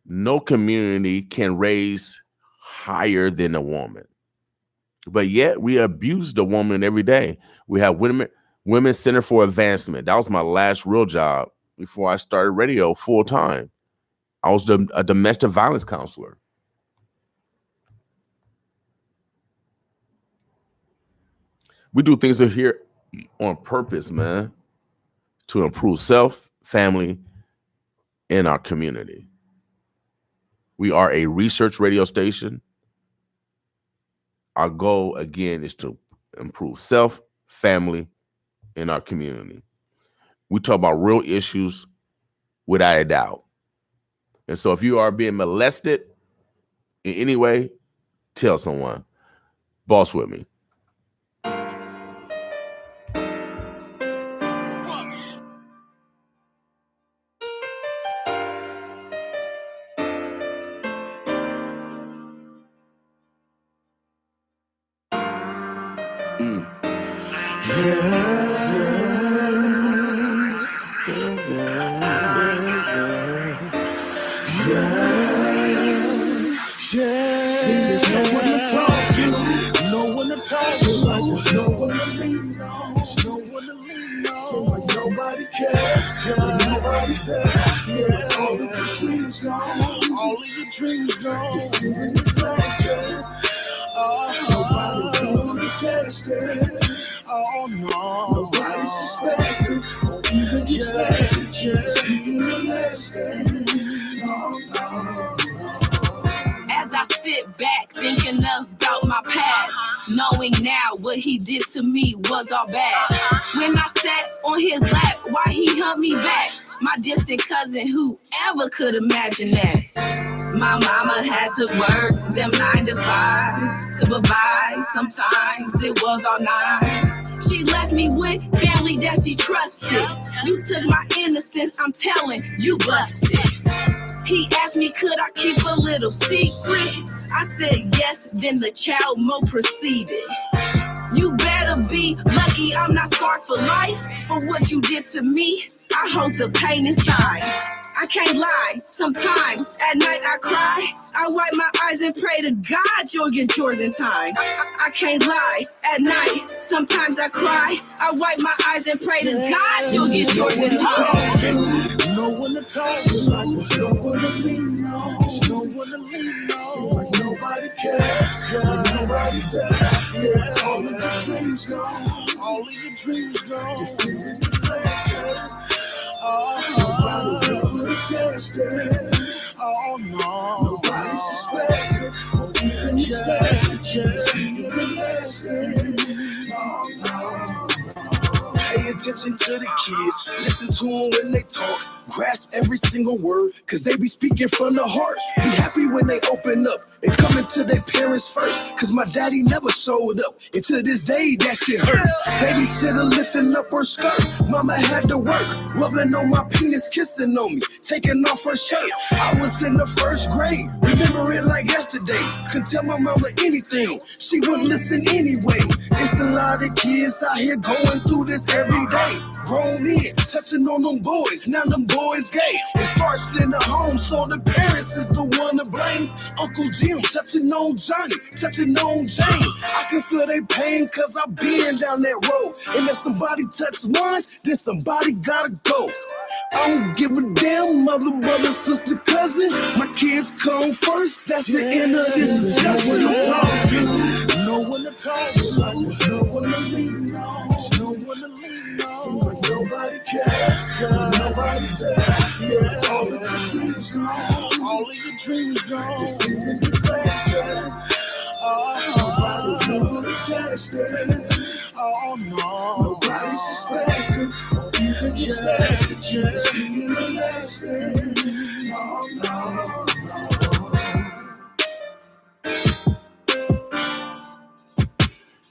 no community can raise higher than a woman. But yet we abuse the woman every day. We have women Women's Center for Advancement. That was my last real job before I started radio full time. I was a domestic violence counselor. We do things here on purpose, man, to improve self, family, and our community. We are a research radio station. Our goal, again, is to improve self, family, and our community. We talk about real issues without a doubt. And so if you are being molested in any way, tell someone. Boss with me. Nobody cares, nobody's there. Yeah, all of your dreams gone, all of your dreams gone. You're feeling neglected. Nobody really cares there. Oh no, nobody suspected or even expected. Just being molested. No. As I sit back thinking about my past, knowing now what he did to me was all bad. When I sat on his lap, why he humped me back? My distant cousin, whoever could imagine that? My mama had to work them 9 to 5 to provide. Sometimes it was all night. She left me with family that she trusted. You took my innocence, I'm telling you busted. He asked me, could I keep a little secret? I said yes, then the child mode proceeded. You better be lucky I'm not scarred for life. For what you did to me, I hold the pain inside. I can't lie, sometimes at night I cry. I wipe my eyes and pray to God you'll get yours in time. I can't lie, at night, sometimes I cry. I wipe my eyes and pray to God you'll get yours in time. No one to talk to, there's no one to lean on. There's no one to lean on. Seems like nobody cares, nobody's there. Yeah, all of your dreams gone, all of your dreams gone. You're feeling neglected. Nobody really cares there. Oh no, nobody suspected or even expected. Just being molested. Oh no. Pay attention to the kids, listen to them when they talk, grasp every single word, cause they be speaking from the heart. Be happy when they open up and come into their parents first, cause my daddy never showed up, and to this day that shit hurt. Babysitter lifting up her skirt, mama had to work, rubbing on my penis, kissing on me, taking off her shirt. I was in the first grade, remember it like yesterday, couldn't tell my mama anything, she wouldn't listen anyway. It's a lot of kids out here going through this every day. Grown men touching on them boys, now them boys gay. It starts in the home, so the parents is the one to blame. Uncle Jim touching on Johnny, touching on Jane. I can feel their pain cause I've been down that road. And if somebody touch once, then somebody gotta go. I don't give a damn, mother, brother, sister, cousin. My kids come first, that's the end of this discussion. No one to talk to, there's no one to lean on. There's no one to lean on. Seems like nobody cares, nobody's there. Yeah, all of your dreams gone, all of your dreams gone. You're feeling neglected. Nobody really cares there. Oh no, nobody suspected or even expected. Just being molested. Oh no.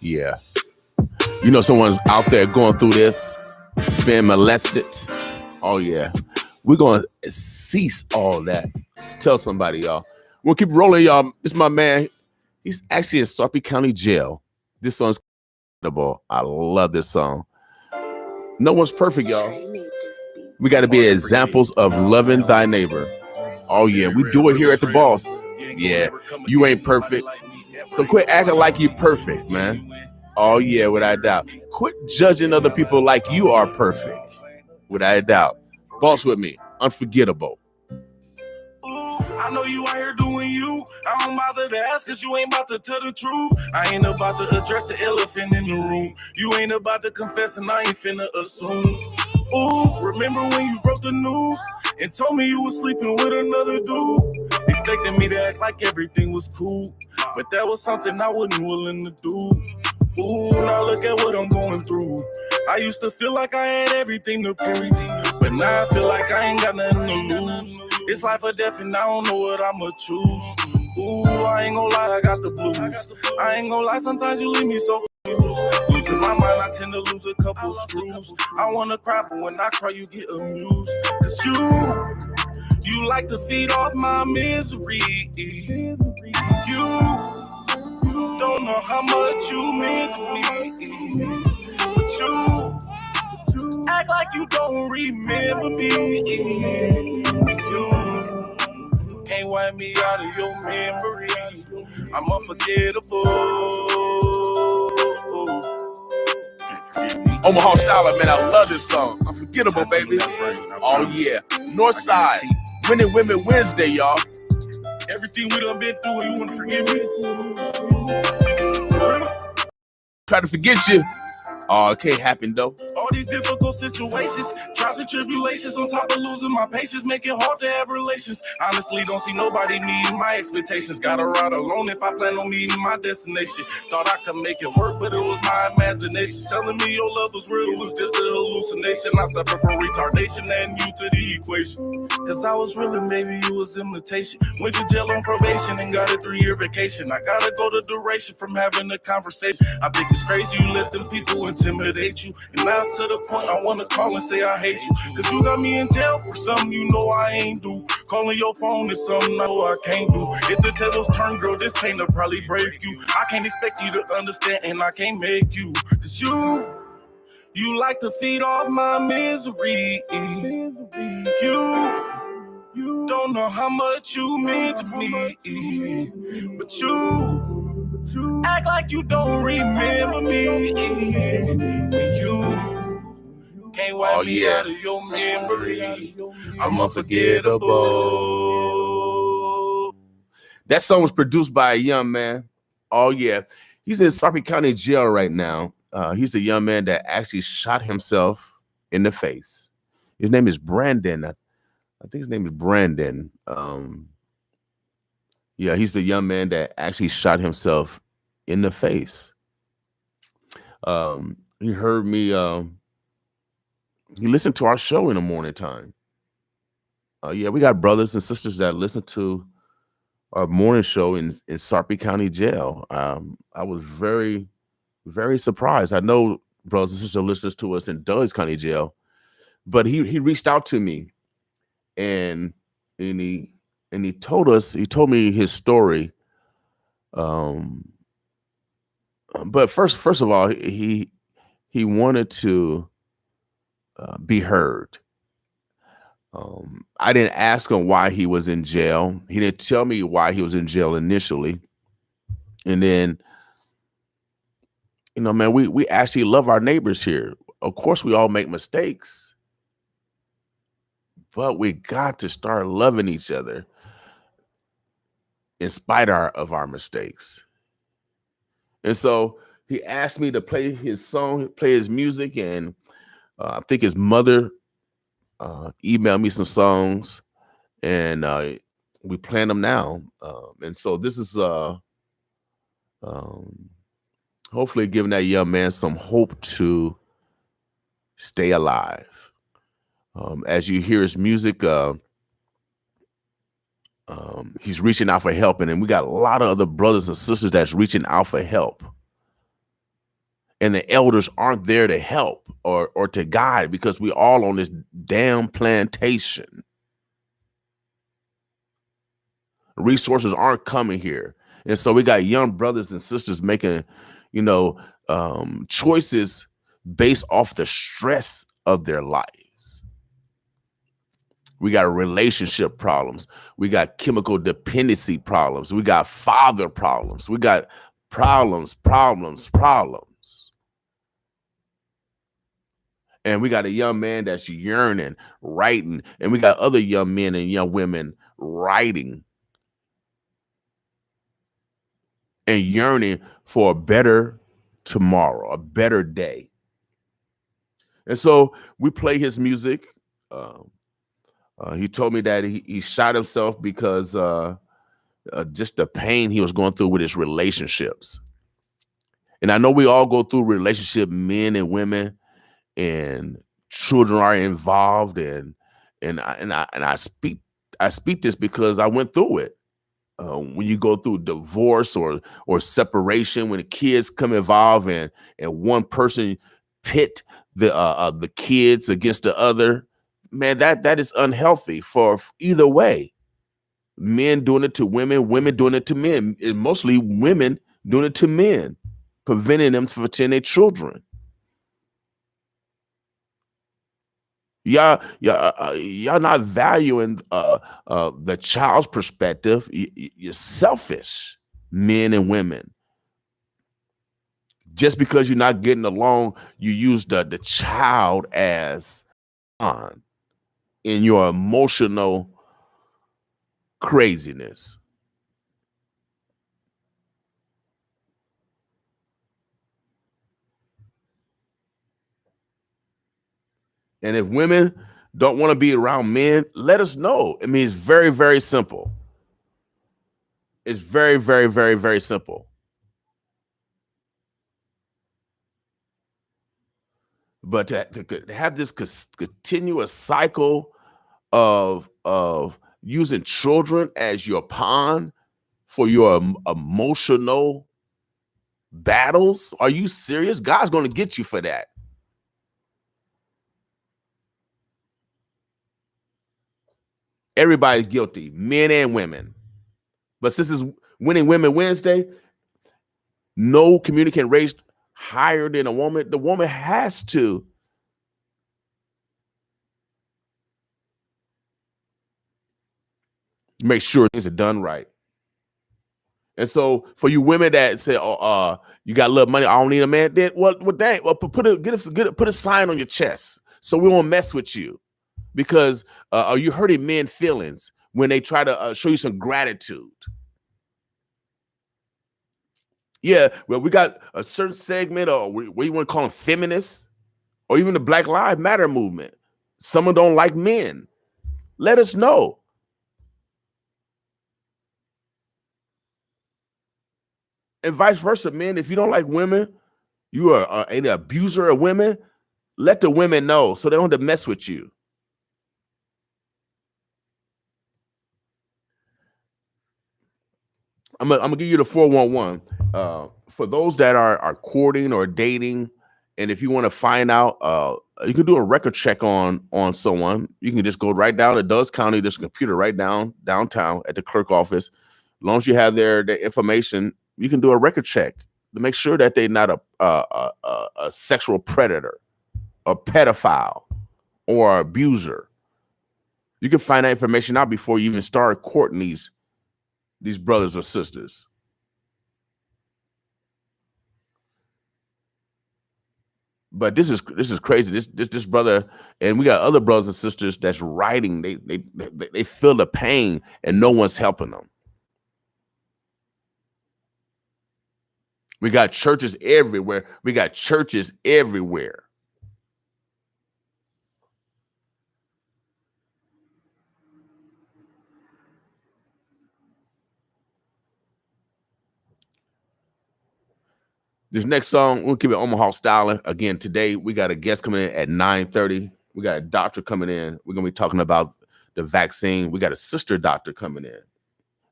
Yeah. You know someone's out there going through this, being molested. Oh yeah. We're going to cease all that. Tell somebody, y'all. We'll keep rolling, y'all. This is my man. He's actually in Sarpy County Jail. This song's incredible. I love this song. No one's perfect, y'all. We got to be examples of loving thy neighbor. Oh yeah, we do it here at the Boss. Yeah, you ain't perfect. So quit acting like you're perfect, man. Oh yeah, without a doubt. Quit judging other people like you are perfect. Without a doubt. Boss with me. Unforgettable. Ooh, I know you out here doing you. I don't bother to ask cause you ain't about to tell the truth. I ain't about to address the elephant in the room. You ain't about to confess and I ain't finna assume. Ooh, remember when you broke the news and told me you was sleeping with another dude? Expecting me to act like everything was cool, but that was something I wasn't willing to do. Ooh, now look at what I'm going through. I used to feel like I had everything to prove, but now I feel like I ain't got nothing to lose. It's life or death and I don't know what I'ma choose. Ooh, I ain't gonna lie, I got the blues. I ain't gonna lie, sometimes you leave me so confused. Losing my mind, I tend to lose a couple screws. I wanna cry, but when I cry, you get amused. Cause you like to feed off my misery. You don't know how much you mean to me, but you act like you don't remember me. You can't wipe me out of your memory. I'm unforgettable. Omaha Styler, man, I love this song. Unforgettable, baby. Oh yeah. Northside. Winning Women Wednesday, y'all. Everything we done been through, you wanna forgive me? For real? Try to forget you. Oh, it can't happen though. All these difficult situations, trials and tribulations, on top of losing my patience, make it hard to have relations. Honestly, don't see nobody meeting my expectations. Gotta ride alone if I plan on meeting my destination. Thought I could make it work, but it was my imagination. Telling me your love was real, it was just a hallucination. I suffer from retardation, adding you to the equation. Cause I was real and maybe you was imitation. Went to jail on probation and got a 3-year vacation. I gotta go to duration from having a conversation. I think it's crazy you let them people intimidate you. And now it's to the point I wanna call and say I hate you. Cause you got me in jail for something you know I ain't do. Calling your phone is something I know I can't do. If the tables turn, girl, this pain will probably break you. I can't expect you to understand and I can't make you. Cause you like to feed off my misery. You don't know how much you mean to me, but you act like you don't remember me. When you can't wipe me out of your memory, I'm unforgettable. That song was produced by a young man. Oh yeah, he's in Sarpy County Jail right now. He's a young man that actually shot himself in the face. His name is Brandon. I think his name is Brandon. Yeah, he's the young man that actually shot himself in the face. He heard me. He listened to our show in the morning time. Yeah, we got brothers and sisters that listen to our morning show in Sarpy County Jail. I was very, very surprised. I know brothers and sisters listens to us in Dulles County Jail, but he reached out to me and he told me his story. But first of all, he wanted to be heard. I didn't ask him why he was in jail. He didn't tell me why he was in jail initially. And then, man, we actually love our neighbors here. Of course, we all make mistakes, but we got to start loving each other in spite of our mistakes. And so he asked me to play his song, play his music, and I think his mother emailed me some songs, and we plan them now. And so this is hopefully giving that young man some hope to stay alive. As you hear his music, he's reaching out for help, and we got a lot of other brothers and sisters that's reaching out for help. And the elders aren't there to help or to guide because we all on this damn plantation. Resources aren't coming here. And so we got young brothers and sisters making, choices based off the stress of their lives. We got relationship problems. We got chemical dependency problems. We got father problems. We got problems. And we got a young man that's yearning, writing, and we got other young men and young women writing and yearning for a better tomorrow, a better day. And so we play his music. He told me that he shot himself because just the pain he was going through with his relationships. And I know we all go through relationship, men and women, and children are involved. And I speak this because I went through it. When you go through divorce or separation, when the kids come involved and one person pit the kids against the other, man, that is unhealthy for either way. Men doing it to women, women doing it to men, and mostly women doing it to men, preventing them from attending their children. Y'all not valuing the child's perspective. You're selfish, men and women. Just because you're not getting along, you use the child as on in your emotional craziness. And if women don't want to be around men, let us know. I mean, it's very, very simple. It's very, very, very, very simple. But to have this continuous cycle of using children as your pawn for your emotional battles, are you serious? God's going to get you for that. Everybody's guilty, men and women. But since it's Winning Women Wednesday, no communicant raised higher than a woman. The woman has to make sure things are done right. And so for you women that say, "Oh, you got a little money, I don't need a man," then put a sign on your chest so we won't mess with you, because are you hurting men's feelings when they try to show you some gratitude? Yeah, well, we got a certain segment, or what you want to call them, feminists, or even the Black Lives Matter movement. Someone don't like men. Let us know. And vice versa, men. If you don't like women, you are an abuser of women, let the women know so they don't have to mess with you. I'm gonna give you the 411. For those that are courting or dating, and if you want to find out, you can do a record check on someone. You can just go right down to Dulles County. There's a computer right downtown at the clerk office. As long as you have their information, you can do a record check to make sure that they're not a sexual predator, a pedophile, or abuser. You can find that information out before you even start courting these brothers or sisters. But this is crazy. This brother, and we got other brothers and sisters that's writing. They feel the pain, and no one's helping them. We got churches everywhere. This next song, we'll keep it Omaha style. Again, today we got a guest coming in at 9:30. We got a doctor coming in. We're gonna be talking about the vaccine. We got a sister doctor coming in,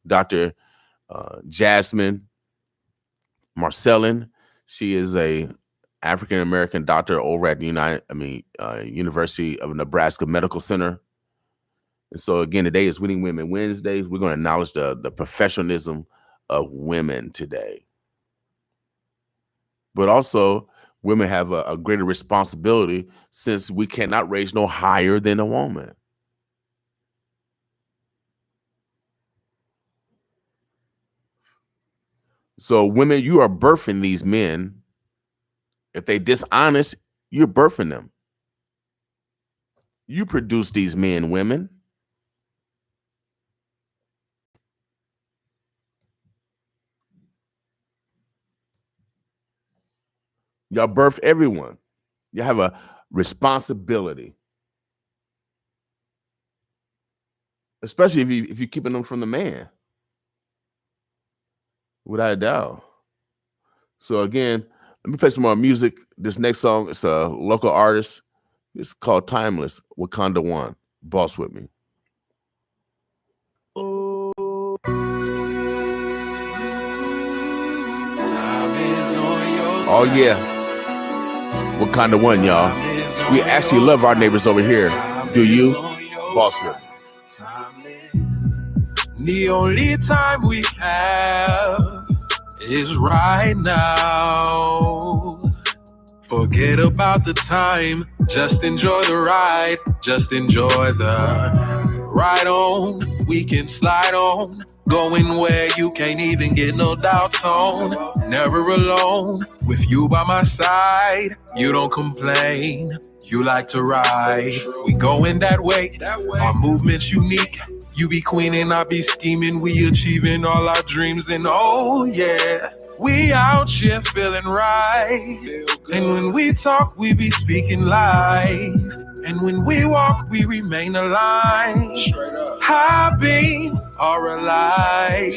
Dr. Jasmine Marcelin. She is a African American doctor over at the University of Nebraska Medical Center. And so again, today is Winning Women Wednesdays. We're going to acknowledge the professionalism of women today. But also, women have a greater responsibility, since we cannot raise no higher than a woman. So women, you are birthing these men. If they dishonest, you're birthing them. You produce these men, women. Y'all birthed everyone. You have a responsibility, especially if you're keeping them from the man, without a doubt. So again, let me play some more music. This next song is a local artist. It's called Timeless, Wakanda One. Boss with me. Oh yeah, Wakanda One, y'all. We actually love our neighbors over here. Do you? Boss with me. The only time we have is right now. Forget about the time, just enjoy the ride, just enjoy the ride on. We can slide on, going where you can't even get no doubts on. Never alone, with you by my side, you don't complain, you like to ride. We going that way, our movement's unique. You be queening, I be scheming, we achieving all our dreams, and oh yeah, we out here feeling right. And when we talk, we be speaking life. And when we walk, we remain aligned. Happy or alive,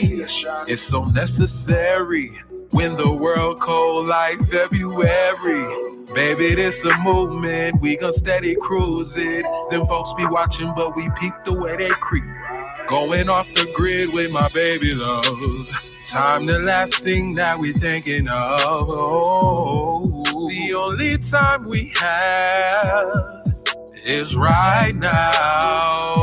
it's so necessary when the world cold like February. Baby, this a movement, we gon' steady cruise it. Them folks be watching, but we peep the way they creep. Going off the grid with my baby love. Time the last thing that we thinking of. Oh, the only time we have is right now.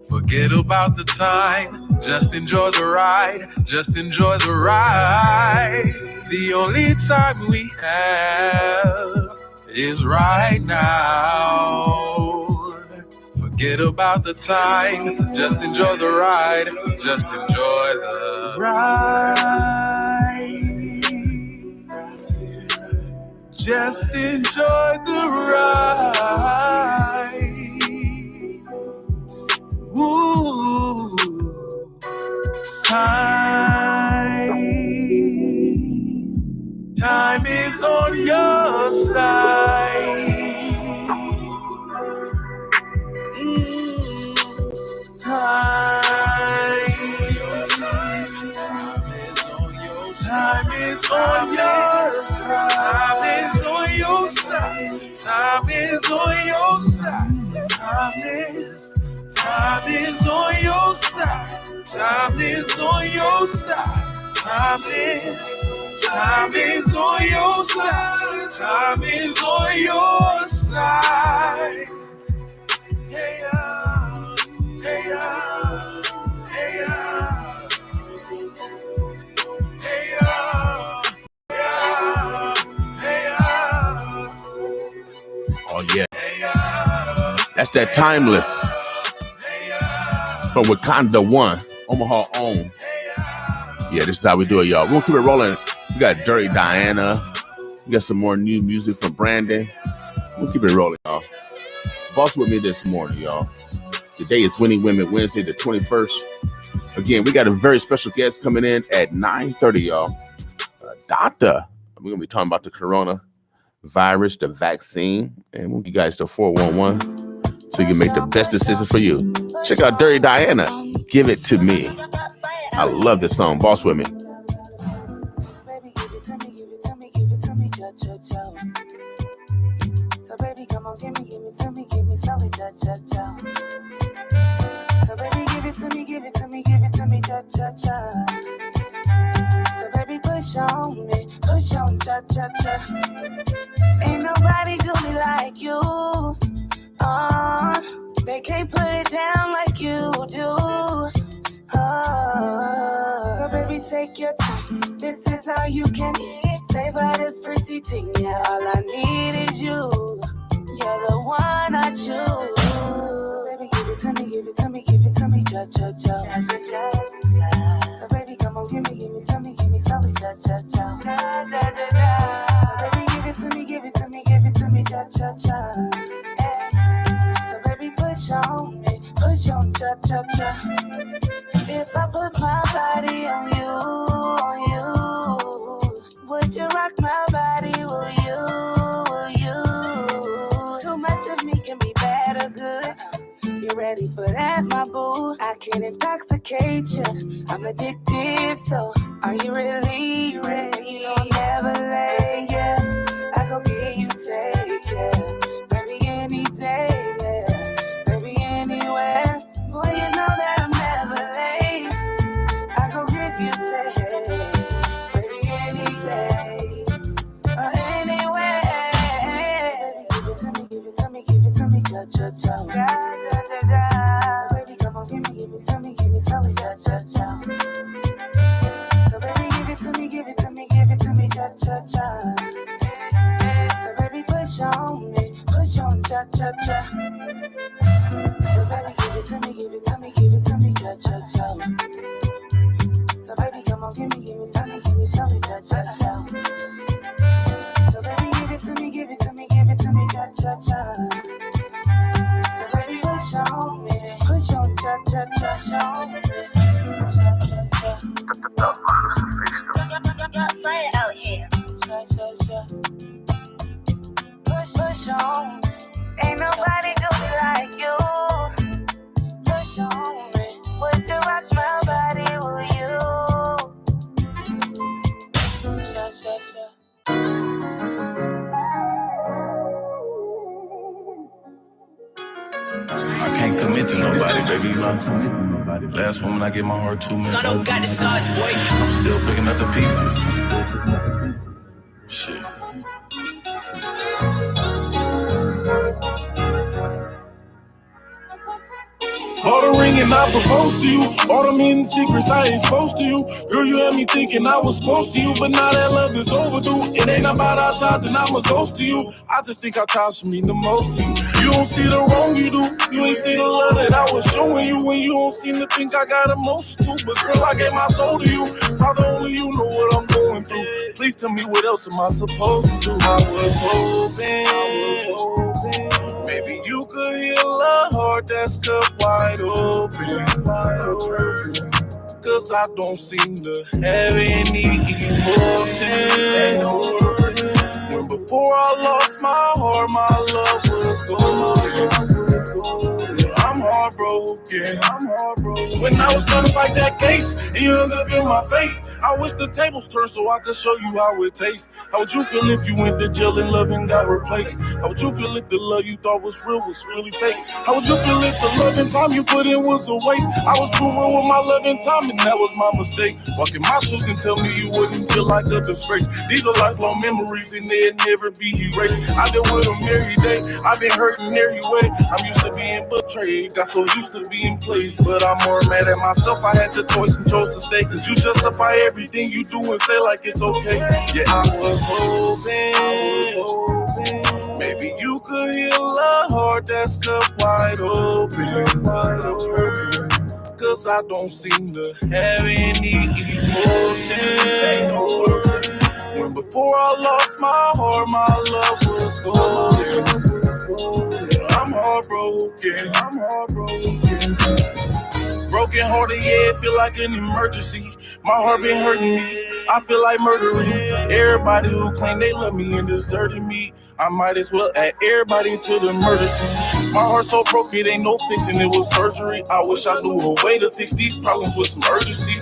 Forget about the time, just enjoy the ride, just enjoy the ride. The only time we have is right now. Forget about the time, just enjoy the ride, just enjoy the ride. Just enjoy the ride. Ooh, time is on your side. Time is on your side. Time is on your side. Time is on your side. Time is on your side. Time is on your side. Time is on your side. Time is on your side. Hey, hey, hey, Oh yeah, that's that Timeless from Wakanda One, Omaha own. Yeah, this is how we do it, y'all. We're gonna keep it rolling. We got Dirty Diana. We got some more new music from Brandon. We'll keep it rolling, y'all. Boss with me this morning, y'all. Today is Winning Women Wednesday, the 21st. Again, we got a very special guest coming in at 9:30, y'all. Doctor, we're gonna be talking about the coronavirus, the vaccine, and we'll give you guys the 411 so you can make the best decision for you. Check out Dirty Diana. Give it to me. I love this song. Boss with me. Baby, give it to me, give it to me, give it to me, cha cha cha. So baby, come on, give me solid, cha cha cha. So baby, give it to me, give it to me, give it to me, cha cha cha. So baby, push on, cha cha cha. Ain't nobody do me like you. They can't put it down like you do. So baby, take your time. This is how you can savor this pretty thing. Yeah, all I need is you. You're the one I choose. Baby, give it to me, give it to me, give it to me, cha cha cha. So baby, come on, give me solid, cha cha cha. So baby, give it to me, give it to me, give it to me, cha cha cha. cha-cha-cha. If I put my body on you, would you rock my body? Will you? Too much of me can be bad or good. You ready for that, my boo? I can intoxicate you. I'm addictive, so are you really ready? I'll never lay, yeah. I go get you, take, yeah. Baby, any day, yeah. Baby, anywhere. Boy, you know that I'm never late. I go give you, take, baby, any day or anywhere. Baby, give it to me, cha-cha-cha. Cha-cha-cha-cha. Baby, come on, give me slowly, cha-cha-cha. So baby, give it to me, cha-cha-cha. So baby, push on me, cha-cha-cha. So baby, give it to me, cha-cha-cha. So baby, come on, give me slowly, cha-cha-cha. So baby, give it to me, cha-cha-cha. So baby, push on me, cha-cha-cha. Cha-cha-cha. Fire out here. Cha-cha-cha. Push on me. Ain't nobody do me like you. Push on me. Would you rock my body? Will you? Cha-cha-cha. I can't commit to nobody, baby. Last woman I get my heart to, man. Son of got the sauce, boy. I'm still picking up the pieces. Shit. Bought a ring and I proposed to you. Bought them in secrets I ain't supposed to you. Girl, you had me thinking I was close to you, but now that love is overdue. It ain't about our time, then I'm a ghost to you. I just think our time should mean the most to you. You don't see the wrong you do. You ain't see the love that I was showing you. And you don't seem to think I got emotions too. But girl, I gave my soul to you. Probably only you know what I'm going through. Please tell me what else am I supposed to do. I was hoping maybe you could heal a heart that's cut wide open. Cause I don't seem to have any emotion. When before I lost my heart, my love was golden. I'm heartbroken. When I was trying to fight that case, and you hung up in my face, I wish the tables turned so I could show you how it tastes. How would you feel if you went to jail and love and got replaced? How would you feel if the love you thought was real was really fake? How would you feel if the love and time you put in was a waste? I was cruel with my love and time, and that was my mistake. Walk in my shoes and tell me you wouldn't feel like a disgrace. These are lifelong memories and they'll never be erased. I deal with them every day. I've been hurting every way. I'm used to being betrayed. Got so used to being played. But I'm more mad at myself. I had the choice and chose to stay. Cause you justify everything you do and say like it's okay. Yeah, I was hoping maybe you could heal a heart that's cut wide open. Cause I don't seem to have any emotion. When before I lost my heart, my love was golden. I'm heartbroken. Broken hearted, yeah, it feel like an emergency. My heart been hurting me. I feel like murdering everybody who claim they love me and deserted me. I might as well add everybody to the murder scene. My heart so broke, it ain't no fixing, it was surgery. I wish I knew a way to fix these problems with some urgency.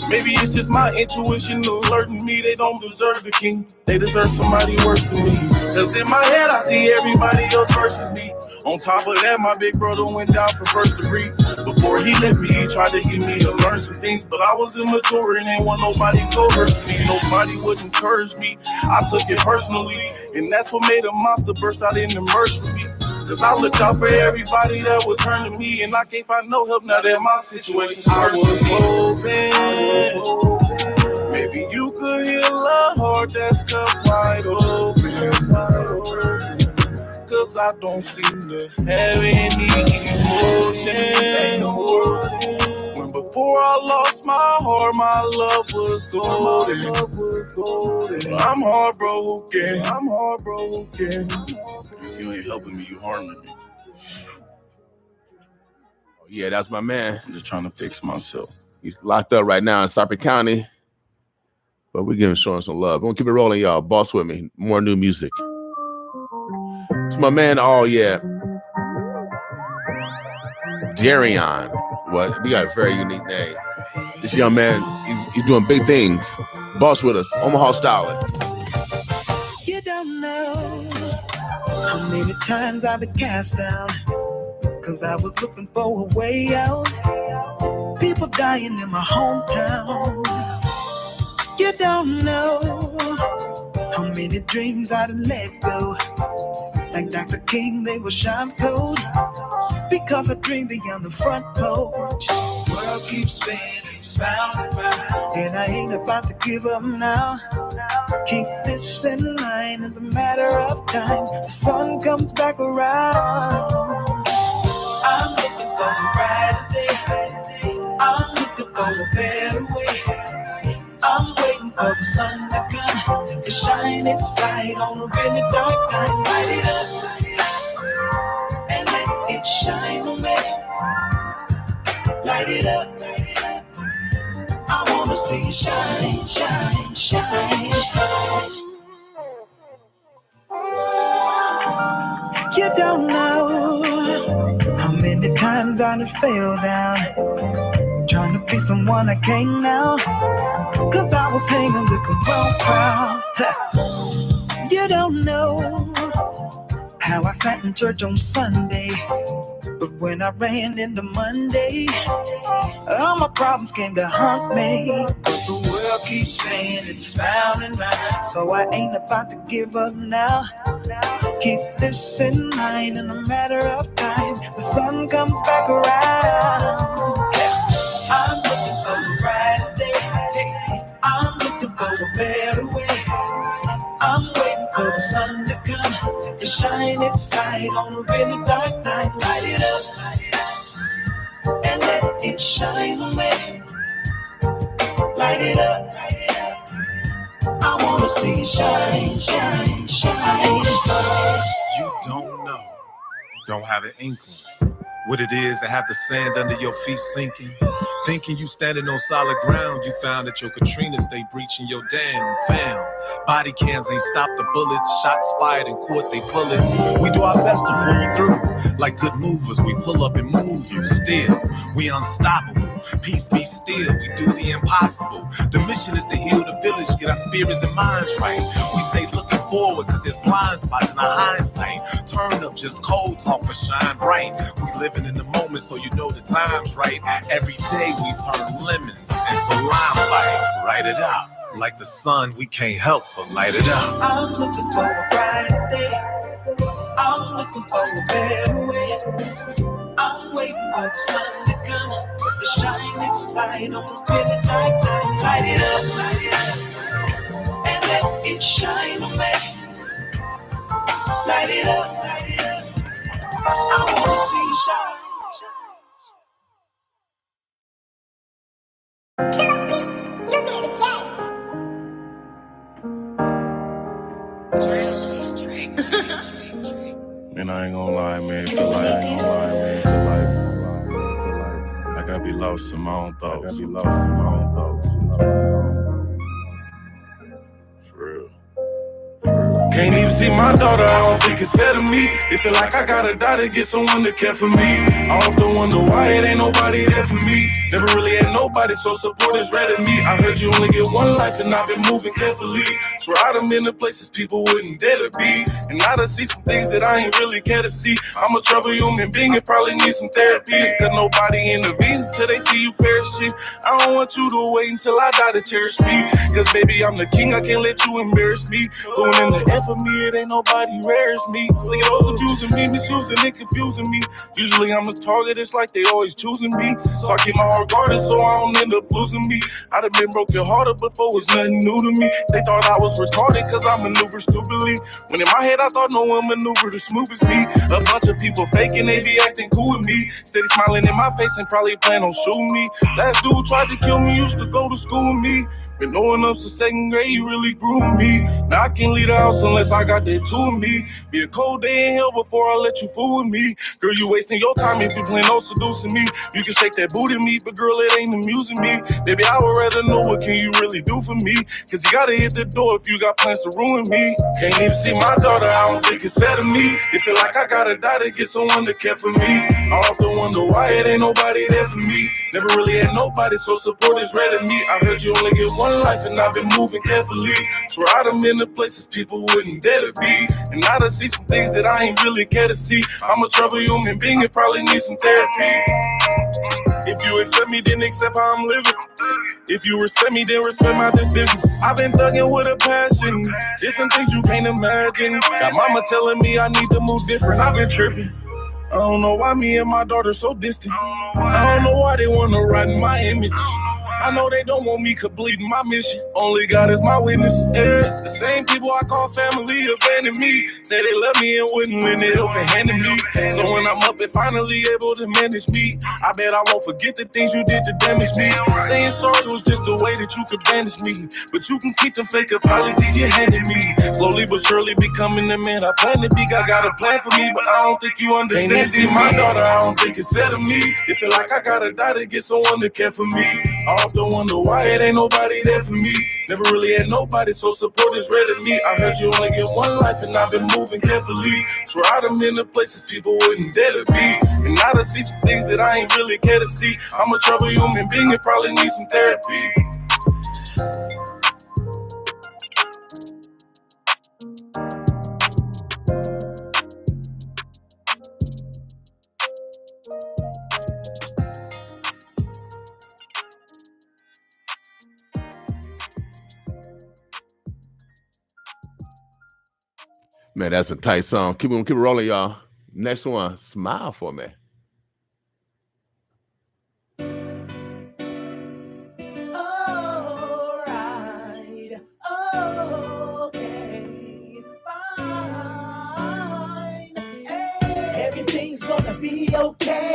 Maybe it's just my intuition alerting me they don't deserve the king. They deserve somebody worse than me. Cause in my head I see everybody else versus me. On top of that, my big brother went down from first degree. Before he left me, he tried to get me to learn some things, but I was immature and ain't want nobody coerce me. Nobody would encourage me. I took it personally, and that's what made a monster burst out in the merge for me. Cause I looked out for everybody that would turn to me, and I can't find no help now that my situation's worse. I was hoping maybe you could heal a heart that's cut wide open. Cause I don't seem to have any emotion. When before I lost my heart, my love was golden. I'm heartbroken. If you ain't helping me, you harming me. Yeah, that's my man. I'm just trying to fix myself. He's locked up right now in Suffolk County, but we're giving showing some love. We're gonna keep it rolling, y'all. Boss with me. More new music. It's my man. Oh yeah, Darion. What? He got a very unique name. This young man, he's doing big things. Boss with us, Omaha Styling. You don't know how many times I've been cast down, cause I was looking for a way out. People dying in my hometown. You don't know how many dreams I done let go. Like Dr. King, they were shot cold, because I dream beyond the front porch. World keeps spinning, round and round, and I ain't about to give up now. Keep this in mind, it's a matter of time. The sun comes back around. I'm looking for a brighter day. I'm looking for a better way. I'm waiting for the sun to come to shine its light on a really dark night. Light it up and let it shine on me. Light it up. I wanna see it shine, shine, shine. You don't know how many times I done fell down, trying to be someone I can't now, cause I was hanging with the wrong crowd. You don't know how I sat in church on Sunday, but when I ran into Monday, all my problems came to haunt me. But the world keeps spinning, smiling round, so I ain't about to give up now. Keep this in mind, in a matter of time, the sun comes back around. I'm looking for a brighter day. I'm looking for a better way. I'm waiting for the sun to come to shine its light on a really dark night. Light it up and let it shine on me. Light it up. I wanna see it shine, shine, shine. You don't have an inkling what it is to have the sand under your feet sinking. Thinking you standing on solid ground, you found that your Katrina stay breaching your dam. Found body cams ain't stopped the bullets, shots fired in court they pull it. We do our best to pull through, like good movers. We pull up and move you. Still, we unstoppable. Peace be still. We do the impossible. The mission is to heal the village, get our spirits and minds right. We stay looking forward, cause there's blind spots in our hindsight. Turn up just cold talk for shine bright. We living in the moment, so you know the time's right. Every day we turn lemons into limelight. Light it up. Like the sun, we can't help but light it up. I'm looking for a brighter day. I'm looking for a better way. I'm waiting for the sun to come to shine its light on a really dark night. Light it up and let it shine on me. Light it up. I wanna see it shine. Killer beats, you need to get. Man, I ain't gonna lie, man. Feel like I be lost in my own thoughts. For real. Can't even see my daughter, I don't think it's fair to me. It feel like I gotta die to get someone to care for me. I often wonder why it ain't nobody there for me. Never really had nobody, so support is rare to me. I heard you only get one life and I've been moving carefully. Swear I done been to places people wouldn't dare to be. And I done see some things that I ain't really care to see. I'm a troubled human being and probably need some therapy. It's cause nobody intervenes until they see you perishing. I don't want you to wait until I die to cherish me. Cause baby, I'm the king, I can't let you embarrass me. Going in the F for me, it ain't nobody rare as me. See those abusing me, misusing and confusing me. Usually I'm the target, it's like they always choosing me. So I keep my heart guarded so I don't end up losing me. I done been broken hearted before, it's nothing new to me. They thought I was retarded cause I maneuver stupidly. When in my head I thought no one maneuvered as smooth as me. A bunch of people faking, they be acting cool with me. Steady smiling in my face and probably plan on shooting me. Last dude tried to kill me, used to go to school with me. Been knowing up since second grade, you really grew me. Now I can't leave the house unless I got that two in me. Be a cold day in hell before I let you fool with me. Girl, you wasting your time if you plan on seducing me. You can shake that booty meat, but girl, it ain't amusing me. Baby, I would rather know what can you really do for me. Cause you gotta hit the door if you got plans to ruin me. Can't even see my daughter, I don't think it's fair to me. It feel like I gotta die to get someone to care for me. I often wonder why it ain't nobody there for me. Never really had nobody, so support is rare to me. I heard you only get one life and I've been moving carefully. Swear I done been to places people wouldn't dare to be. And I done see some things that I ain't really care to see. I'm a troubled human being and probably need some therapy. If you accept me, then accept how I'm living. If you respect me, then respect my decisions. I've been thugging with a passion. There's some things you can't imagine. Got mama telling me I need to move different. I've been tripping. I don't know why me and my daughter so distant. I don't know why they wanna ride in my image. I know they don't want me completing my mission. Only God is my witness. Yeah. The same people I call family abandoned me. Say they love me and wouldn't lend a helping hand to me. So when I'm up and finally able to manage me, I bet I won't forget the things you did to damage me. Saying sorry was just a way that you could banish me. But you can keep them fake apologies you handed me. Slowly but surely becoming the man I plan to be. I got a plan for me, but I don't think you understand. Can't see my daughter, I don't think it's fair to me. It feel like I gotta die to get someone to care for me. I often wonder why it ain't nobody there for me. Never really had nobody, so support is rare to me. I heard you only get one life and I've been moving carefully. Swear I done been to places people wouldn't dare to be. And I done see some things that I ain't really care to see. I'm a troubled human being and probably need some therapy. Man, that's a tight song. Keep it rolling, y'all. Next one, Smile for Me. Alright, okay, fine. Hey, everything's gonna be okay.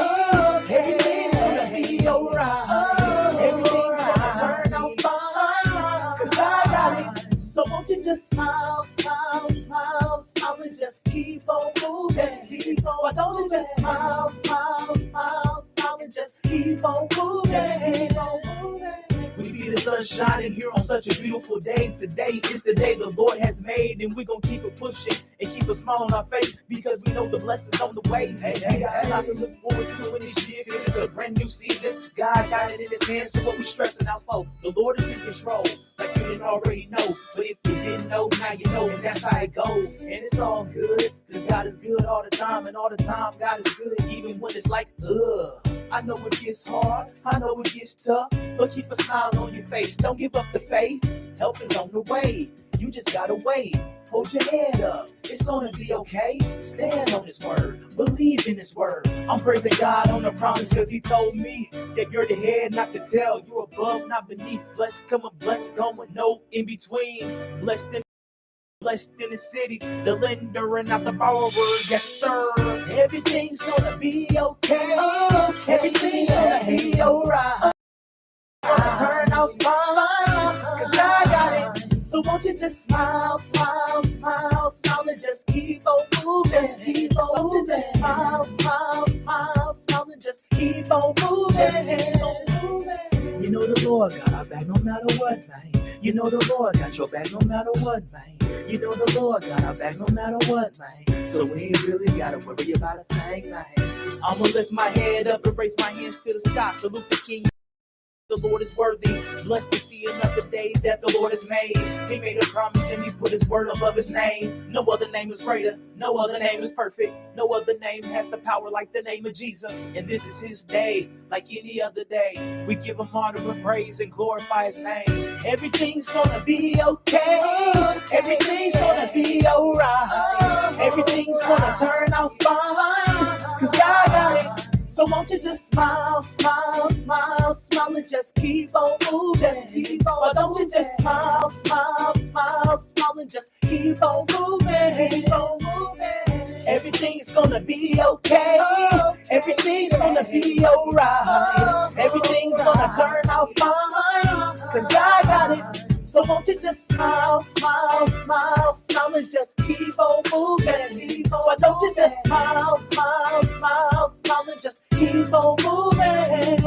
Everything's gonna be alright. Everything's gonna turn out fine. Cause I got it. So won't you just smile, smile, smile, smile, and just keep on moving. Just keep on. Why don't you just smile, smile, smile, smile, and just keep on moving. Just keep on moving. We see the sun shining here on such a beautiful day. Today is the day the Lord has made, and we're gonna keep it pushing and keep a smile on our face because we know the blessings on the way. Hey, we got a lot to look forward to in this year because it's a brand new season. God got it in his hands, so what we stressing out for? The Lord is in control, like you didn't already know. But if you didn't know, now you know, and that's how it goes. And it's all good, because God is good all the time, and all the time God is good, even when it's like, ugh. I know it gets hard, I know it gets tough, but keep a smile on your face. Don't give up the faith. Help is on the way. You just gotta wait. Hold your head up. It's gonna be okay. Stand on his word. Believe in his word. I'm praising God on the promise because he told me that you're the head, not the tail. You're above, not beneath. Blessed coming, blessed going, no in between. Blessed in the city, the lender and not the borrower. Yes, sir. Everything's gonna be okay. Everything's gonna be alright. Turn out fine, cause I got it. So won't you just smile, smile, smile, smile, and just keep on moving. Just keep on moving. Won't you just smile, smile, smile, smile, and just keep on moving. Just keep on moving. You know the Lord got our back no matter what, man. You know the Lord got your back no matter what, man. You know the Lord got our back no matter what, man. So we ain't really gotta worry about a thing, man. I'ma lift my head up and raise my hands to the sky. Salute the King. The Lord is worthy, blessed to see another day that the Lord has made. He made a promise and he put his word above his name. No other name is greater, no other name is perfect. No other name has the power like the name of Jesus. And this is his day, like any other day. We give him honor and praise and glorify his name. Everything's gonna be okay. Everything's gonna be alright. Everything's gonna turn out fine. Cause God got it. So won't you just smile, smile, smile, smile, and just keep on moving. Just keep on. Why don't you just smile, smile, smile, smile, and just keep on moving. Keep on moving. Everything's gonna be okay. Everything's gonna be alright. Everything's gonna turn out fine. Cause I got it. So won't you just smile, smile, smile, smile, and just keep on moving. Why don't you just smile, smile, smile, smile, and just keep on moving.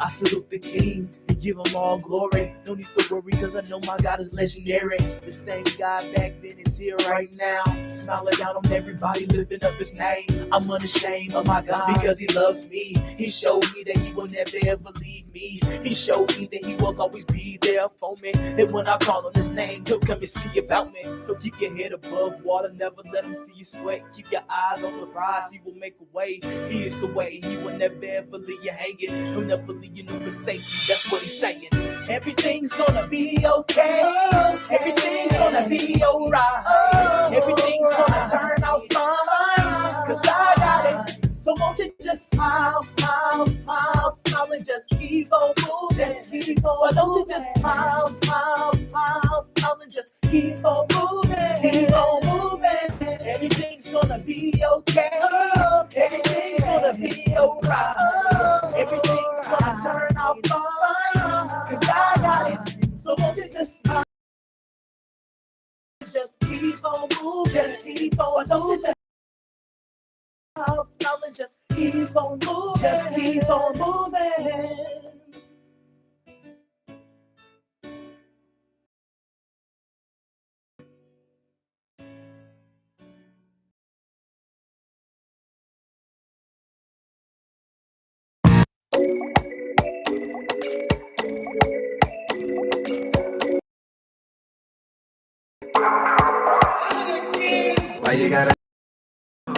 I salute the king and give him all glory. No need to worry, cause I know my God is legendary. The same God back then is here right now. Smiling down on everybody, lifting up his name. I'm unashamed of my God because he loves me. He showed me that he will never ever leave me. He showed me that he will always be there for me. And when I call on his name, he'll come and see about me. So keep your head above water, never let him see you sweat. Keep your eyes on the prize, he will make a way. He is the way, he will never ever leave you hanging. He'll never leave you nor forsake you, that's what he's saying. Everything's gonna be okay. Everything's gonna be alright. Everything's gonna turn out fine, cause I got it. So won't you just smile, smile, smile, smile, and just keep on moving. Just keep on. Why don't you just smile, smile, smile, smile, and just keep on moving. Keep on moving. Everything's gonna be okay. Everything's gonna be alright. Everything's gonna turn out fine, cause I got it. So won't you just smile, just keep on moving. Just keep on. Why don't you just smile and just keep on moving. Just keep on moving. Why you gotta?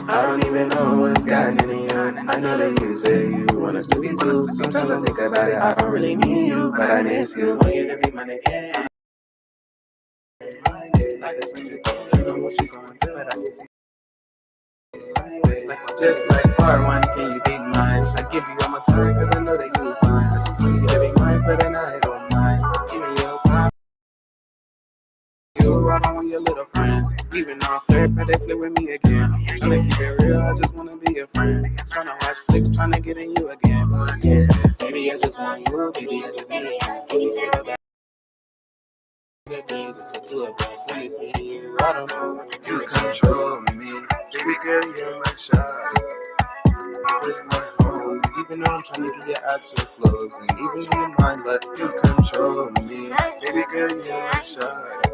I don't even know what's gotten in you. I know that you say you want us to be two. Sometimes I think about it, I don't really need you, but I miss you. Want you to be mine again. Like a stranger, you know what you gonna do, and I can see. Just like part one, can you be mine? I give you all my time, cause I know that you will find. I just want you to be mine for the night, don't mind. Give me your time. You, I don't want your little friends. Even though I'm flirt, but they flirt with me again. Tryna keep it real, I just wanna be a friend. Tryna watch flicks, tryna get in you again. But yeah, baby, I just want you, baby, I just need you. Can you say that? Just the two of us, when it's me and you, I don't know. You control me, baby girl, you're my shawty. With my homies, even though I'm trying to get you out your clothes, and even in your mind, but you control me, baby girl, you're my shawty.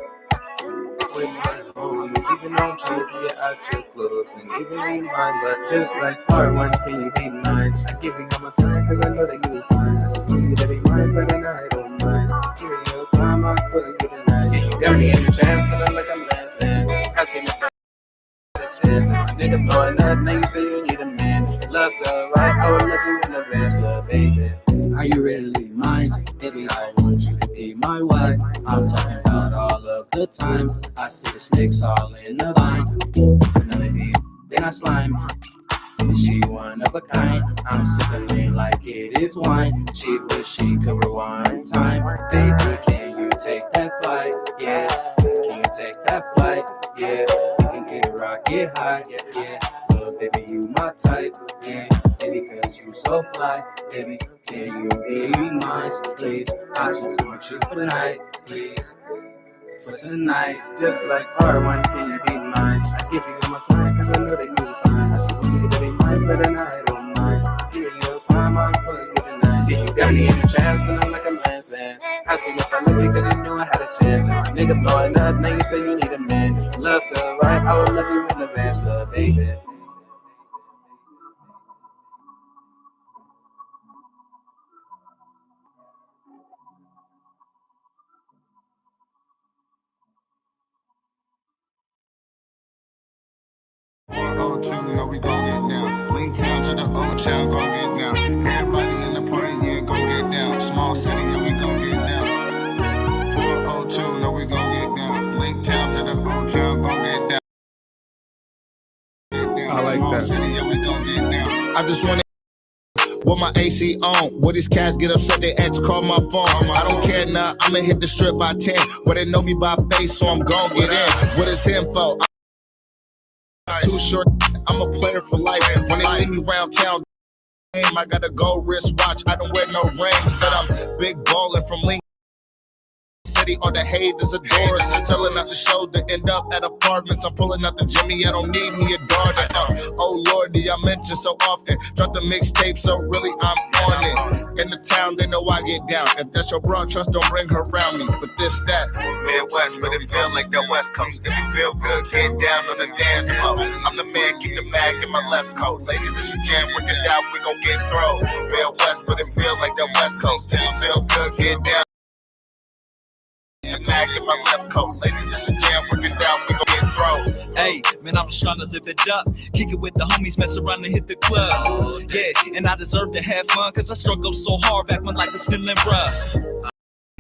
With my homies, even though I'm trying to get you out your clothes, and even in your mind, but just like part one, can you be mine? I give you all my time, cause I know that you will find. I just need you to be mine for the night, don't mind. Give me your time, I was putting you tonight. Yeah, you got me in the chance, feeling like I'm last man. Asking if I had a chance. My nigga blowing up, now you say you need a man. Love felt right, I would love you in advance, love, baby. Are you really mine? Baby, I want you to be my wife. I'm talking about all of the time. I see the snakes all in the vine. None of you, they not slime. She one of a kind. I'm sipping lean like it is wine. She wish she could rewind time. Baby, can you take that flight? Yeah. Can you take that flight? Yeah. We can get it rocket high. Yeah. Little baby, you my type. Yeah. Baby, cause you so fly. Baby, can you be mine, please? I just want you for tonight, please. For tonight, just like part one, can you be mine? I give you all my time, cause I know that you will find. I just want you to be mine for the night, don't mind. Give me your time, I'll put you tonight. Yeah, you got me in the chance, feeling like I'm last man. Asking if I love you, cause you knew I had a chance. Now my nigga blowing up, now you say you need a man. Love feel right, I would love you in advance, love, baby. O2, know we gon' get down. Link town to the old town, gon' get down. Everybody in the party, yeah, gon' get down. Small city, yeah, we gon' get down. 402, know we gon' get down. Link town to the old town, gon' get down. I like Small that. city, yeah, we gon' get down. I just wanna with my AC on, where these cats get upset, they ask to call my phone. I don't care now, I'ma hit the strip by 10. Where they know me by face, so I'm gon' get in. What is him for? I'm too short, I'm a player for life. When they see me round town, I got a gold wristwatch, I don't wear no rings, but I'm big ballin' from Lincoln. Everybody on the haters adore us. Telling out the show to end up at apartments. I'm pulling out the Jimmy, I don't need me a daughter. Oh Lord, I mention so often. Drop the mixtape, so really I'm on it. In the town, they know I get down. If that's your bro, trust, don't bring her around me. But this, that, Midwest, but it feel like the West Coast. If you feel good, get down on the dance floor. I'm the man, keep the bag in my left coast. Ladies, it's your jam, work it out, we gon' get thrown. Midwest, but it feel like the West Coast. If you feel good, get down. The bag in my left coast. Ladies, it's your jam, work it out, we gon' get thrown. Hey, man, I'm just trying to live it up. Kick it with the homies, mess around and hit the club. Yeah, and I deserve to have fun, cause I struggled so hard back when life was feeling rough.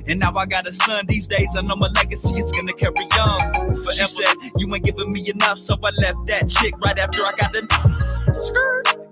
And now I got a son, these days I know my legacy is gonna carry on forever. She said, you ain't giving me enough, so I left that chick right after I got them.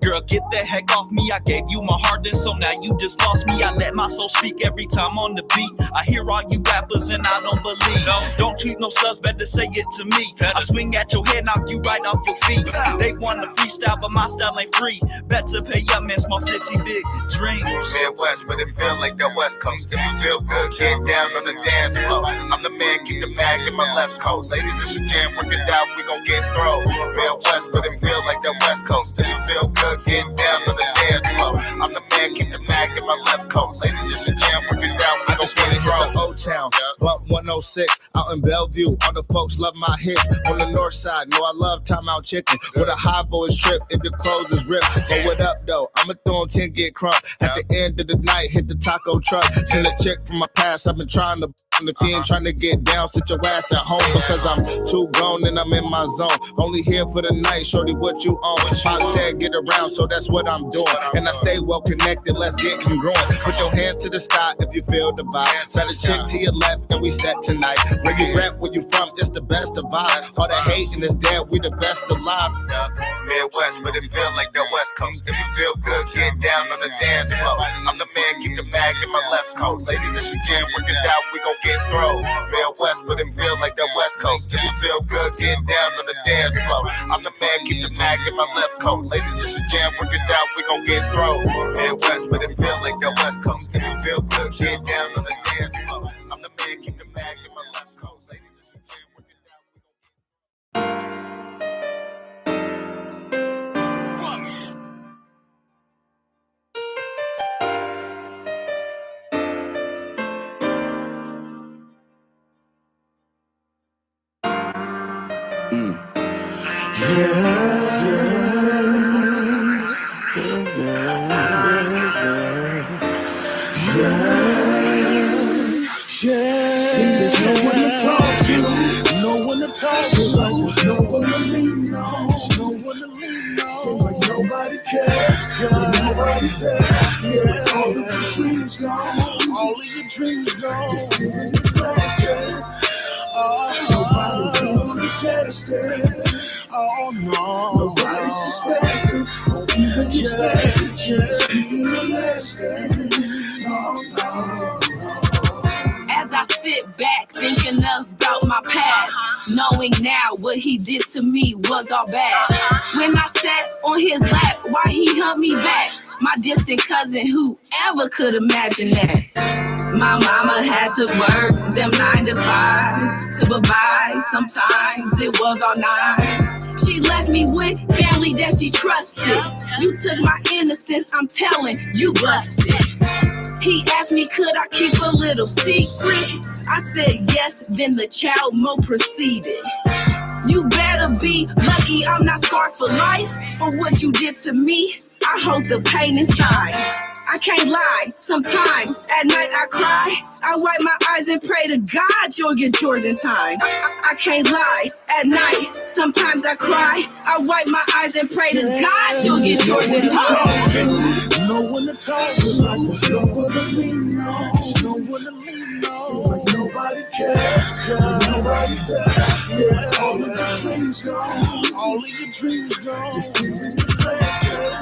Girl, get the heck off me, I gave you my heart and so now you just lost me. I let my soul speak every time on the beat. I hear all you rappers and I don't believe. Don't treat no subs, better say it to me. I swing at your head, knock you right off your feet. They want to freestyle, but my style ain't free. Better pay up, man, small city, big dreams. Midwest, but it feel like the West Coast. If you feel good, get down on the dance floor. I'm the man, keep the bag in my left coast. Ladies, it's your jam, work it out, we gon' get thrown. Midwest, but it feel like the West Coast. If you feel good, get down on the dance floor. I'm the man, keep the bag in my left coast. Ladies, it's your jam, work it out, we gon' get thrown. O-Town, Bump 106, out in Bellevue. All the folks love my hits. On the north side, know I love Timeout Chicken. With a high voice trip, if your clothes is ripped. But what up, though? I'ma throw on 10, get crump. At the end of the night, hit the taco truck. Send a chick from my past, I've been trying to. If you ain't trying to get down, sit your ass at home. Because I'm too grown and I'm in my zone. Only here for the night, shorty, what you own? Pop said get around, so that's what I'm doing. And I stay well connected, let's get congruent. Put your hand to the sky if you feel the vibe. Set a chick to your left and we set tonight. Where you rap, where you from, it's the best of vibes. All the hating is dead, we the best alive. Midwest, but it feel like the West Coast. If you feel good, get down on the dance floor. I'm the man, keep the bag in my left coast. Ladies, it's your jam, work it out, we gon' get thrown. Midwest, but it feel like the West Coast. If you feel good, get down on the dance floor. I'm the man, keep the bag in my left coast. Ladies, it's your jam, work it out, we gon' get thrown. Midwest, but it feel like the West Coast. If you feel good, get down on the dance floor. I'm the man, keep the bag in my left coast. Ladies, it's your jam, work it out, we gon' get thrown. There's no one to talk to, no one to talk to. There's no one to lean on, there's no one to lean on. Seems like nobody cares, nobody's there. Yeah, all of your dreams gone, all of your dreams gone. You're feeling neglected, nobody really gets it. Oh no, nobody's suspecting, don't even expect just being molested. Oh no. As I sit back thinking about my past, knowing now what he did to me was all bad. When I sat on his lap, why he humped me back? My distant cousin, whoever could imagine that? My mama had to work them 9 to 5 to provide. Sometimes it was all night. She left me with family that she trusted. You took my innocence, I'm telling you busted. He asked me, could I keep a little secret? I said yes, then the child mode proceeded. You better be lucky I'm not scarred for life. For what you did to me, I hold the pain inside. I can't lie, sometimes at night I cry. I wipe my eyes and pray to God you'll get yours in time. I can't lie, at night sometimes I cry. I wipe my eyes and pray to God you'll get yours in time. No one to talk to, there's no one to lean on, there's no one to lean on. Seems like nobody cares, nobody's there. Yeah, all of your dreams gone, all of your dreams gone. You're feeling neglected,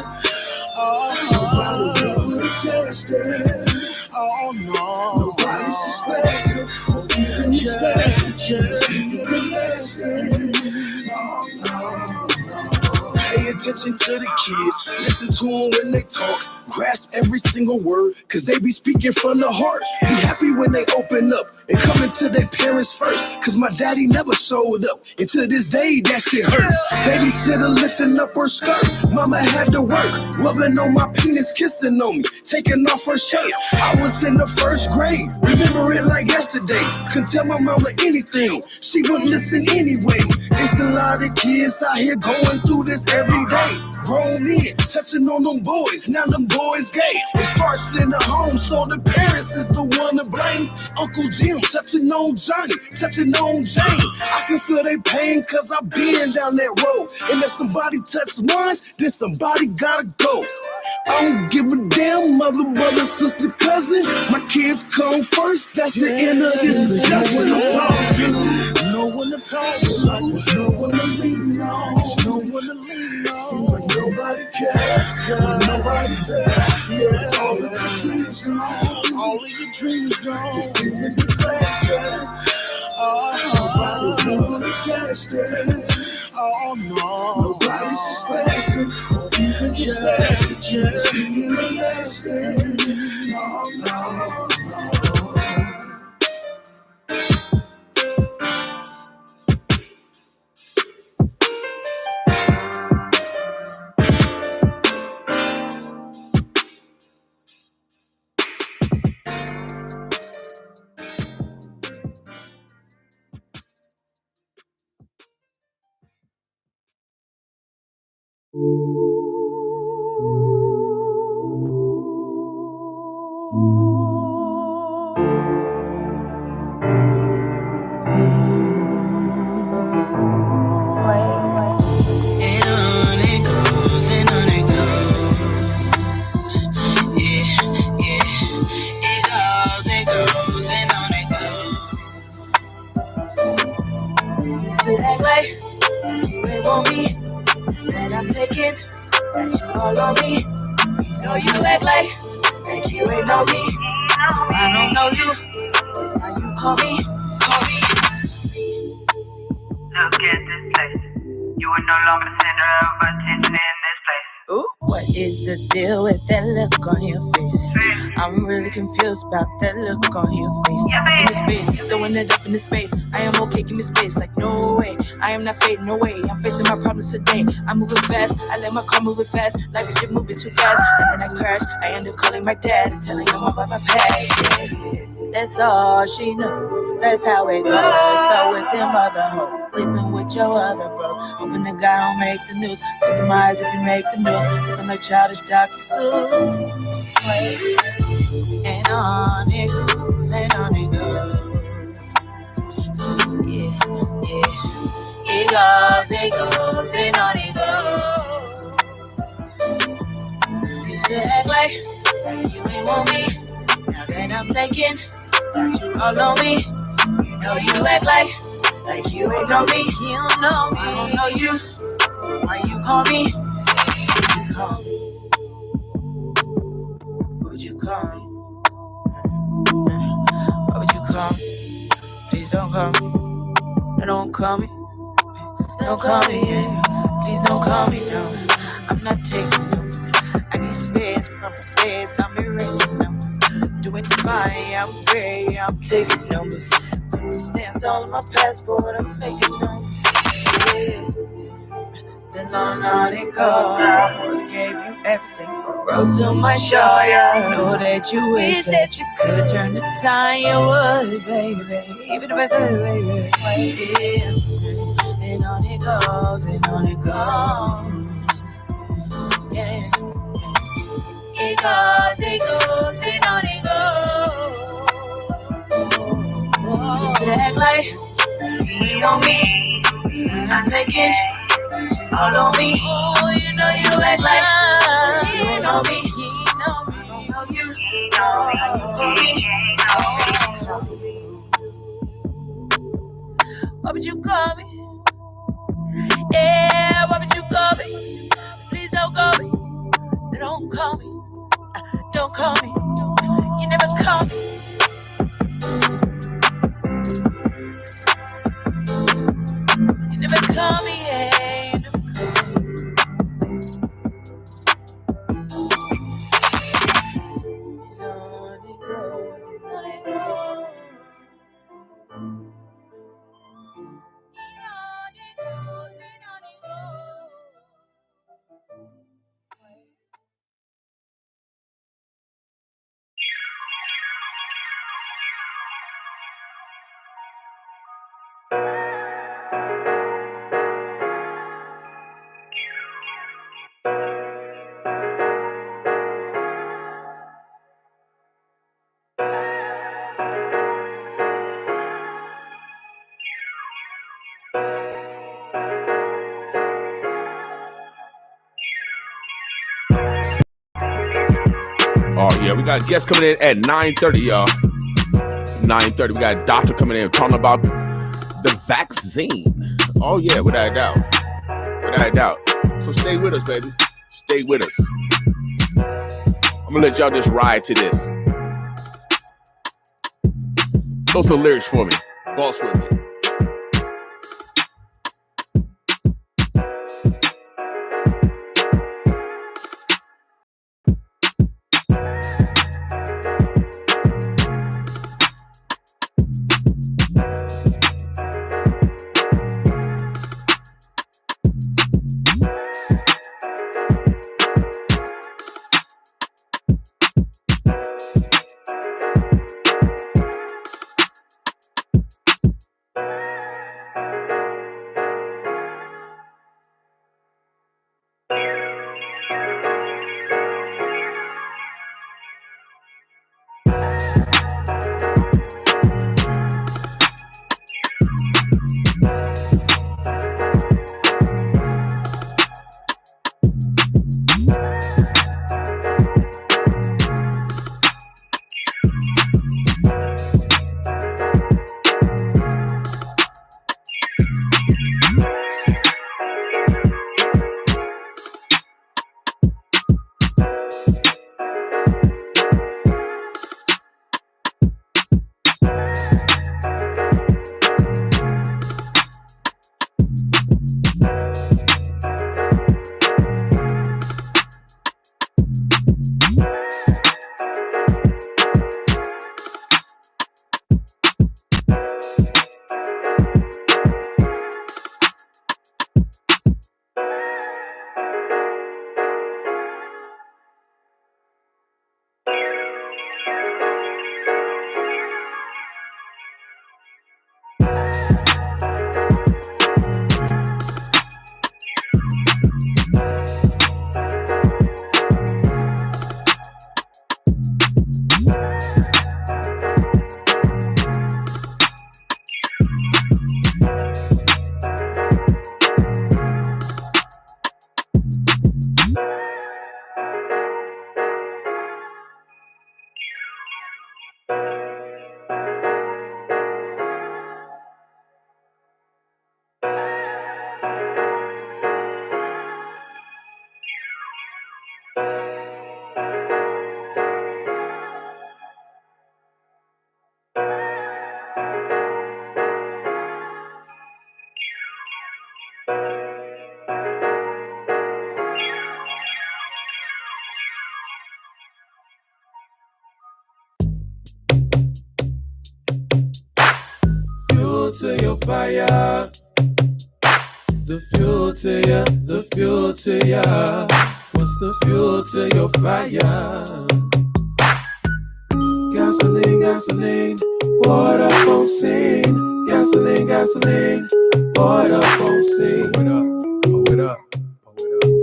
nobody really gets it. Oh no, nobody's suspecting, don't even expect it, just being molested. Oh no. Pay attention to the kids, listen to them when they talk, grasp every single word, cause they be speaking from the heart. Be happy when they open up, and coming to their parents first. Cause my daddy never showed up. And to this day, that shit hurt. Babysitter lifting up her skirt. Mama had to work, rubbing on my penis, kissing on me, taking off her shirt. I was in the first grade, remember it like yesterday. Couldn't tell my mama anything, she wouldn't listen anyway. It's a lot of kids out here going through this every day. Grown men touching on them boys, now them boys gay. It starts in the home, so the parents is the one to blame. Uncle Jim touching on Johnny, touching on Jane. I can feel their pain cause I've been down that road. And if somebody touch once, then somebody gotta go. I don't give a damn, mother, brother, sister, cousin. My kids come first, that's the end of this discussion. No one to talk to, no one to lean on, no one to lean on. Seems like nobody cares, nobody's there. Yeah, all of your dreams gone, all of your dreams gone. You're feeling neglected. Nobody wanna catch that. Oh no, nobody's suspecting, or even just being molested. Oh no. Deal with that look on your face. I'm really confused about that look on your face. Give me space, throwing it up in the space. I am okay, give me space. Like no way, I am not fading away. I'm facing my problems today. I'm moving fast, I let my car moving fast. Like a shit moving too fast, and then I crash. I end up calling my dad and telling him about my past. Yeah. That's all she knows. That's how it goes. Start with them other hoes, sleeping with your other bros. Hoping the guy don't make the news. Close my eyes if you make the news. Looking like childish Dr. Seuss. And on it goes, and on it goes. Yeah, yeah. It goes, and on it goes. Used to act like you ain't want me. Now that I'm taking, got you all on me. You know you act like you ain't know me. You don't know me, I don't know you. Why you call me? What would you call me? What would you call me? Please don't call me. No, don't call me. Don't call me, yeah. Please don't call me, no. I'm not taking notes. I need space from my face. I'm erasing numbers. Doing fine, I'm great. I'm taking numbers. Putting stamps all on my passport. I'm making numbers. Yeah. Still on it goes. I gave you everything for rose on my shoulder. Yeah. Know that you wish that you could turn the time. You would, baby. Even if I could, baby. Yeah. And on it goes, and on it goes. Yeah. It goes, and on it goes. Used to act like you ain't want me. I'm taking all on me. Oh, you know you act like you ain't know me. You know me, I don't know you. You know how you call me. What would you call me? Yeah, what would you call me? Please don't call me. Don't call me. Don't call me. You never call me. You never call me, yeah. You never call me. You know it goes, you know it goes. Oh yeah, we got guests coming in at 9:30, y'all. 9:30. We got a doctor coming in talking about the vaccine. Oh yeah, without a doubt. Without a doubt. So stay with us, baby. Stay with us. I'm gonna let y'all just ride to this. Throw some lyrics for me. Boss with me. Fuel to your fire. The fuel to ya, the fuel to ya. What's the fuel to your fire? Gasoline, gasoline, poured up on scene. Gasoline, gasoline, poured up on scene. Pour it up,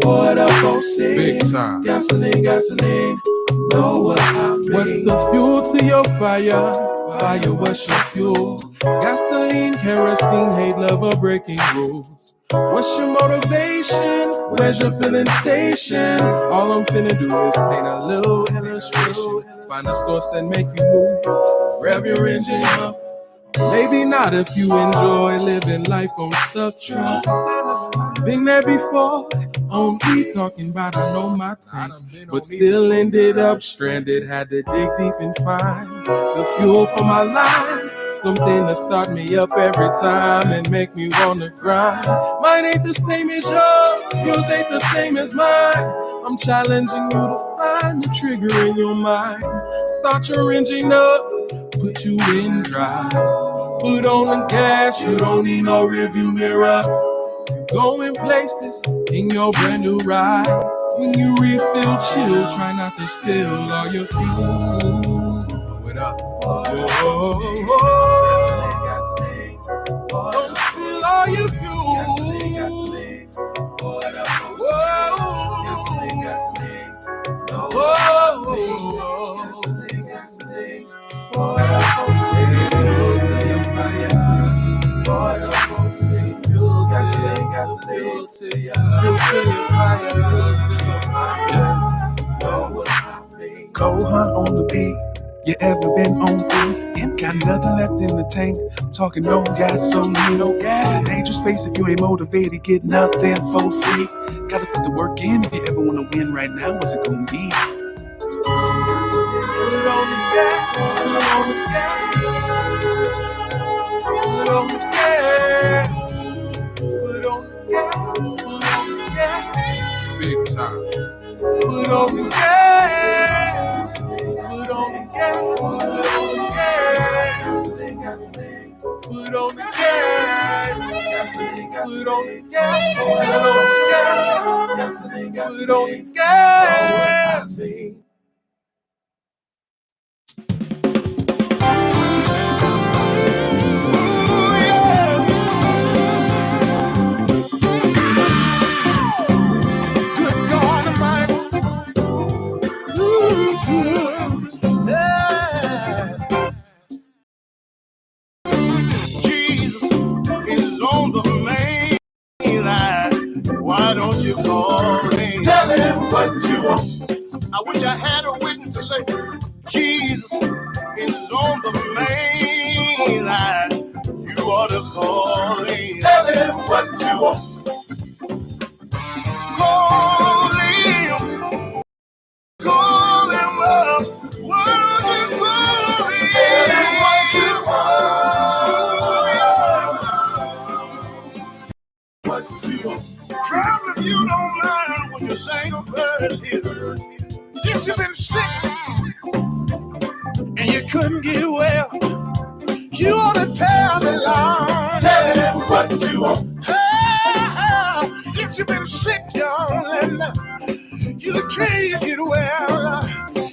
poured up on scene. Big time. Gasoline, gasoline, know what I mean. What's the fuel to your fire? Fire, what's your fuel? Gasoline, kerosene, hate, love, or breaking rules. What's your motivation? Where's your filling station? All I'm finna do is paint a little illustration. Find a source that make you move. Rev your engine up. Maybe not if you enjoy living life on stuck trust. I've been there before. On me talking about I know my tank, but still ended up stranded. Had to dig deep and find the fuel for my life. Something to start me up every time and make me wanna grind. Mine ain't the same as yours, yours ain't the same as mine. I'm challenging you to find the trigger in your mind. Start your engine up, put you in drive. Put on the gas, you don't need no review mirror. You going places in your brand new ride. When you refill, chill, try not to spill all your fuel. Blow it up. Don't spill all your fuel. Cold hunt on the beat. You ever been on beat? Got nothing left in the tank. I'm talking no gasoline, no gas. It's a dangerous space if you ain't motivated. Get nothing for free. Gotta put the work in if you ever wanna win right now. What's it gonna be? Put on the gas, put on the gas, put on the gas, put on the gas, put on the gas, big time. Put on the gas, put on the gas, put on the gas, put on the gas, put on the gas, put on the gas. On the main line, why don't you call me? Tell him what you want. I wish I had a witness to say, Jesus is on the main line. You ought to call him. Tell him what you want. Call him. Call him up. Why don't you call him? Tell him what you want. Travel if you don't mind when you sing a bird here. If you've been sick and you couldn't get well, you ought to tell the Lord. Tell him what you want. If you've been sick, y'all, and you can't get well,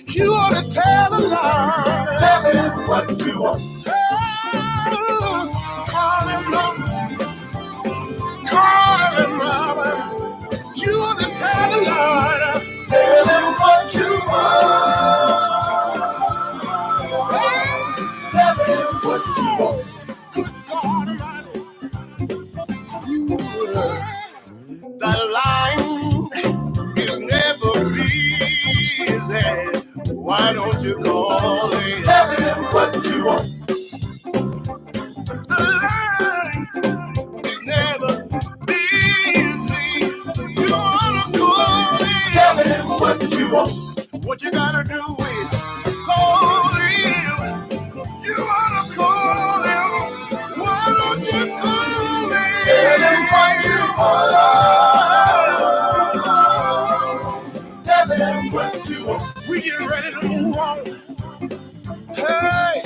you ought to tell the Lord. Tell him what you want. Call him up. Call him up. You ought to tell the Lord. Tell him what you want. Tell him what you want. Good God Almighty. The line is never easy. Why don't you call him? Tell him what you want. The line is never easy. You ought to call him. Tell him what you want. What you gotta do is call him. You ought to call him. Why don't you call him? Tell him what you want. Tell him what you want. We get ready to move on. Hey,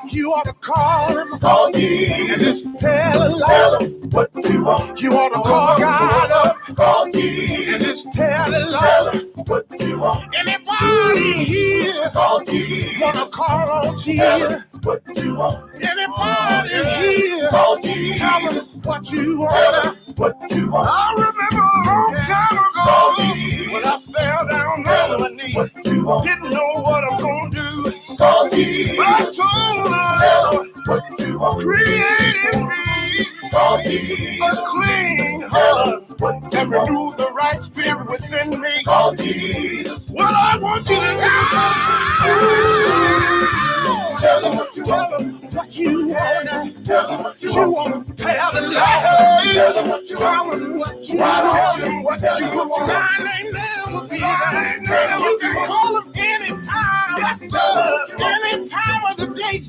you ought to call him. Call Jesus. And just tell him. Tell him what you want. You ought to call God up. Call Jesus. And just tell him. Tell him what you want. Anybody here Call Jesus. wanna call on Tell Jesus? him what you want. Anybody here Call Jesus. tell him what you Tell want? him what you want. I remember a long time Call ago Jesus. when I fell down Tell on my him knee. what you want. Didn't know what I'm gonna do. Call Jesus. But I told Tell her, him what you want. create in me Call Jesus. a clean Tell heart him what you and want. renew the right spirit within me. Call Jesus. What I want you to do. Tell him what you Tell want. him what you want. Tell him what you You want. want to tell the Lord. Tell him what you Tell want. him what you Why want. don't you What tell you him what you want. want? Mine ain't never be there. You can call him anytime. Any time of the day.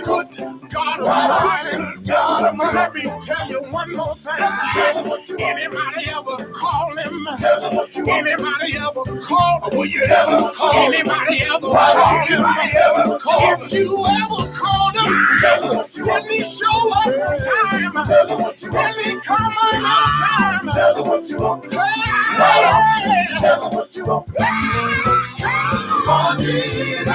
Good God Almighty. God Almighty. Let me tell you one more thing. Anybody ever call him? Anybody ever call? Will you ever call? Anybody ever call? Anybody ever call? If you ever called him, did he show up on time? Did he come on time? Tell him what you want. Hey, Tell him what you want. Call Jesus.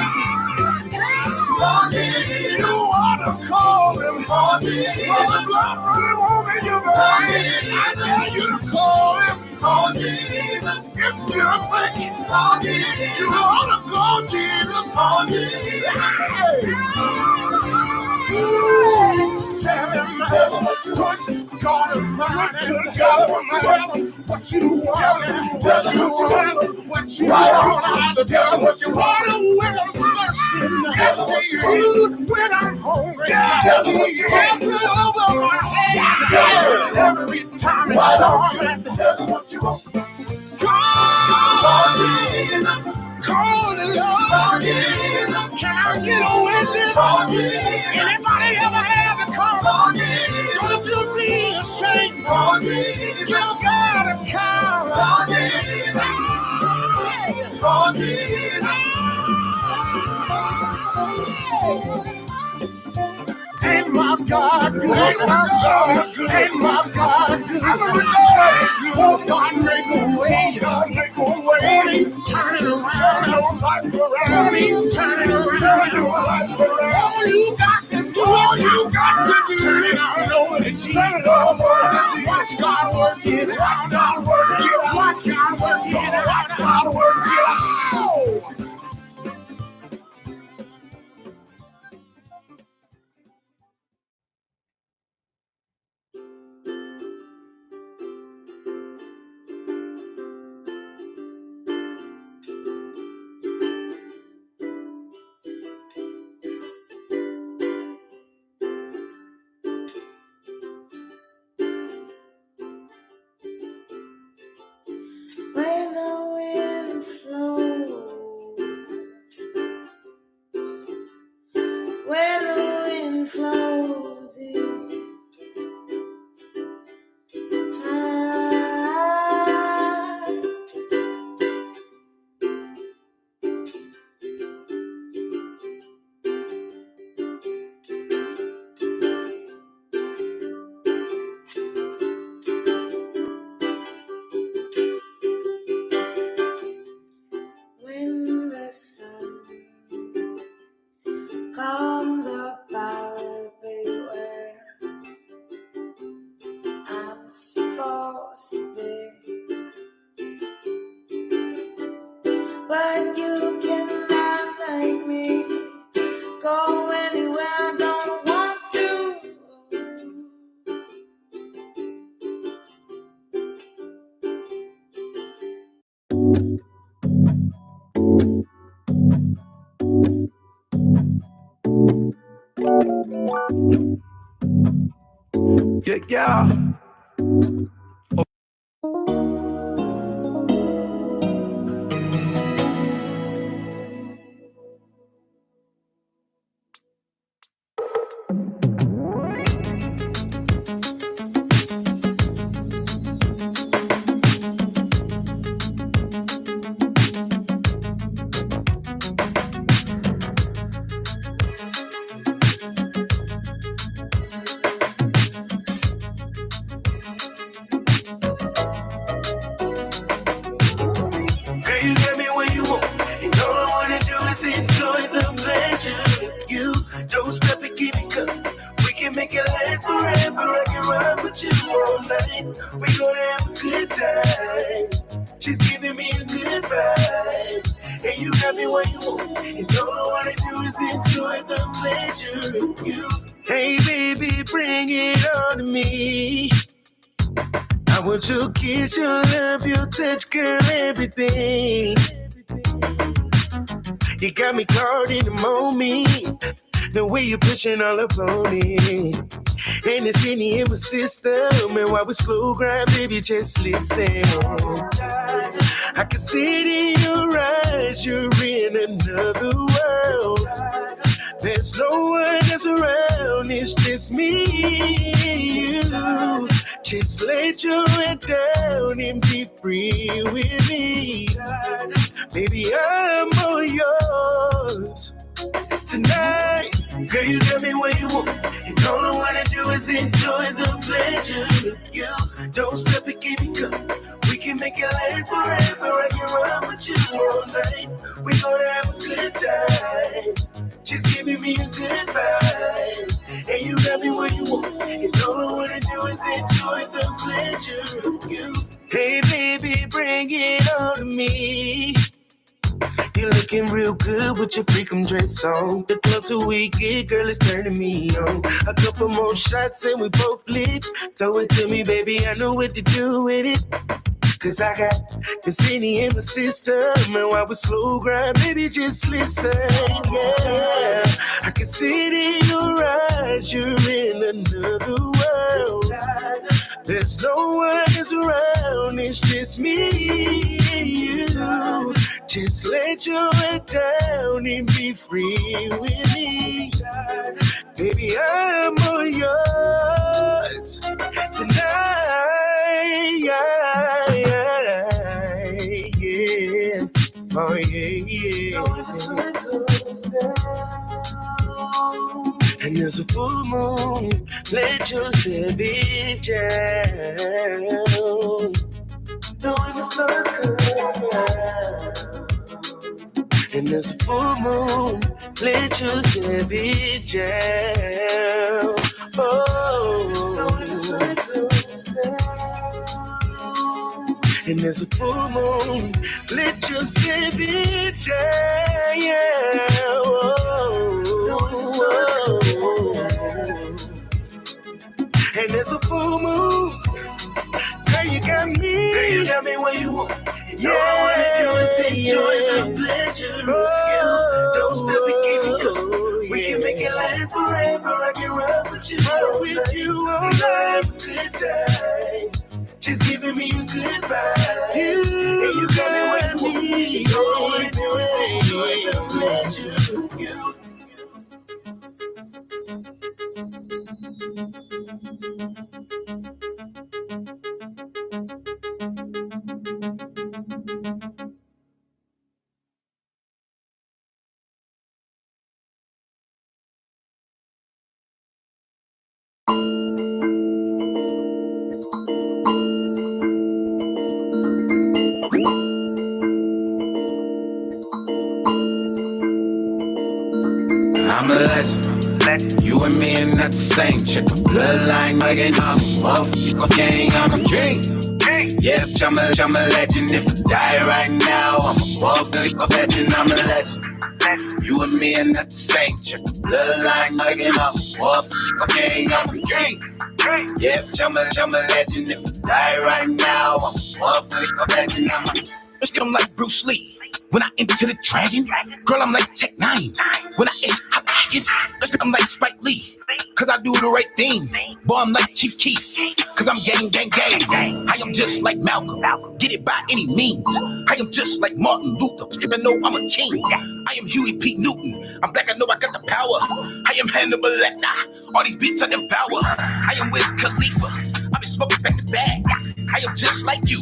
Call Jesus. you ought to call him. Call Jesus. When the blood running over your body, I dare you to call him. Call Jesus. If you're thinking, Call Jesus. you ought to call Jesus. Call Jesus. Tell him, Tell him what you want. good God Almighty, tell him what you want. Tell him what you Tell him what Right on, the devil what you want. When I'm thirsty, food when I'm hungry. Shampoo over my head. Every time it's storm, and the devil what you want. Cold and love. Can I get a witness? Anybody ever had a call? Don't you be ashamed. You gotta come. Ain't my God good? Ain't my God good? Ain't my God good? Oh, God make a way. God make a way. Turn it around, your life around. Turn it around, your life around. All you got to do is turn it out over to Jesus. Watch God work it out. Watch God work it out. Watch God work it out. When the wind flows, when the wind flows in, when the sun comes up, I will be where I'm supposed to be. But you cannot make me go anywhere I don't want to. Yeah. Girl, you get me when you want, and all I wanna do is enjoy the pleasure of you. Don't stop and keep it coming. We can make it last forever. I can ride with you all night. We gonna have a good time. She's giving me a good vibe, and you got me when you want, and all I wanna do is enjoy the pleasure of you. Hey baby, bring it on to me. I want your kiss, your love, your touch, girl, everything. You got me caught in the moment, the way you're pushing all up on it. And it's in my system, and while we slow grind, baby, just listen. I can see it in your eyes, you're in another world. There's no one else around, it's just me and you. Just let your head down and be free with me. Baby, I'm all yours tonight. Girl, you got me where you want, and all I wanna do is enjoy the pleasure of you. Don't stop and keep it coming. We can make it last forever. I can run with you all night. We gonna have a good time. She's giving me a good vibe, and you got me where you want, and all I wanna do is enjoy the pleasure of you. Hey baby, bring it on to me. You're looking real good with your freakum dress on. The closer we get, girl, it's turning me on. A couple more shots and we both lit. Throw it to me, baby, I know what to do with it. Cause I got this many in my system, and while we slow grind, baby, just listen, yeah. I can see it in your eyes, you're in another world. There's no one else around, it's just me and you. Just let your head down and be free with me. Baby, I'm all yours tonight. Yeah. Oh, yeah. And there's a full moon, let yourself be down. Knowing the stars come out. And there's a full moon, let yourself be down. Oh, and there's a full moon, let yourself be down. And there's a full moon, girl, you got me. Girl, you got me where you want. Yeah, all I wanna do is enjoy the pleasure of you. Don't stop and keep it going. We can make it last forever. I can ride with you, ride with you all night. Good time, just giving me a good vibe. And you got me where you need. All I wanna do is enjoy the pleasure of you. I'm a legend. You and me are not the same chick. Bloodline again, I'm off. Okay, I'm a king. Yeah, I'm a legend. If I die right now, I'm off. Legend, I'm a legend. You and me are not the same chick. Bloodline again, I'm off. Okay, I'm a king. Yeah, I'm a legend. If I die right now, I'm off. Legend, I'm like Bruce Lee. When I enter the dragon, girl, I'm like Tech 9. When I enter, I'm like Spike Lee, cause I do the right thing. Boy, I'm like Chief Keef, cause I'm gang. I am just like Malcolm, get it by any means. I am just like Martin Luther, even though I'm a king. I am Huey P. Newton, I'm black, I know I got the power. I am Hannibal Lecter, all these beats I devour. I am Wiz Khalifa, I've been smoking back to back. I am just like you,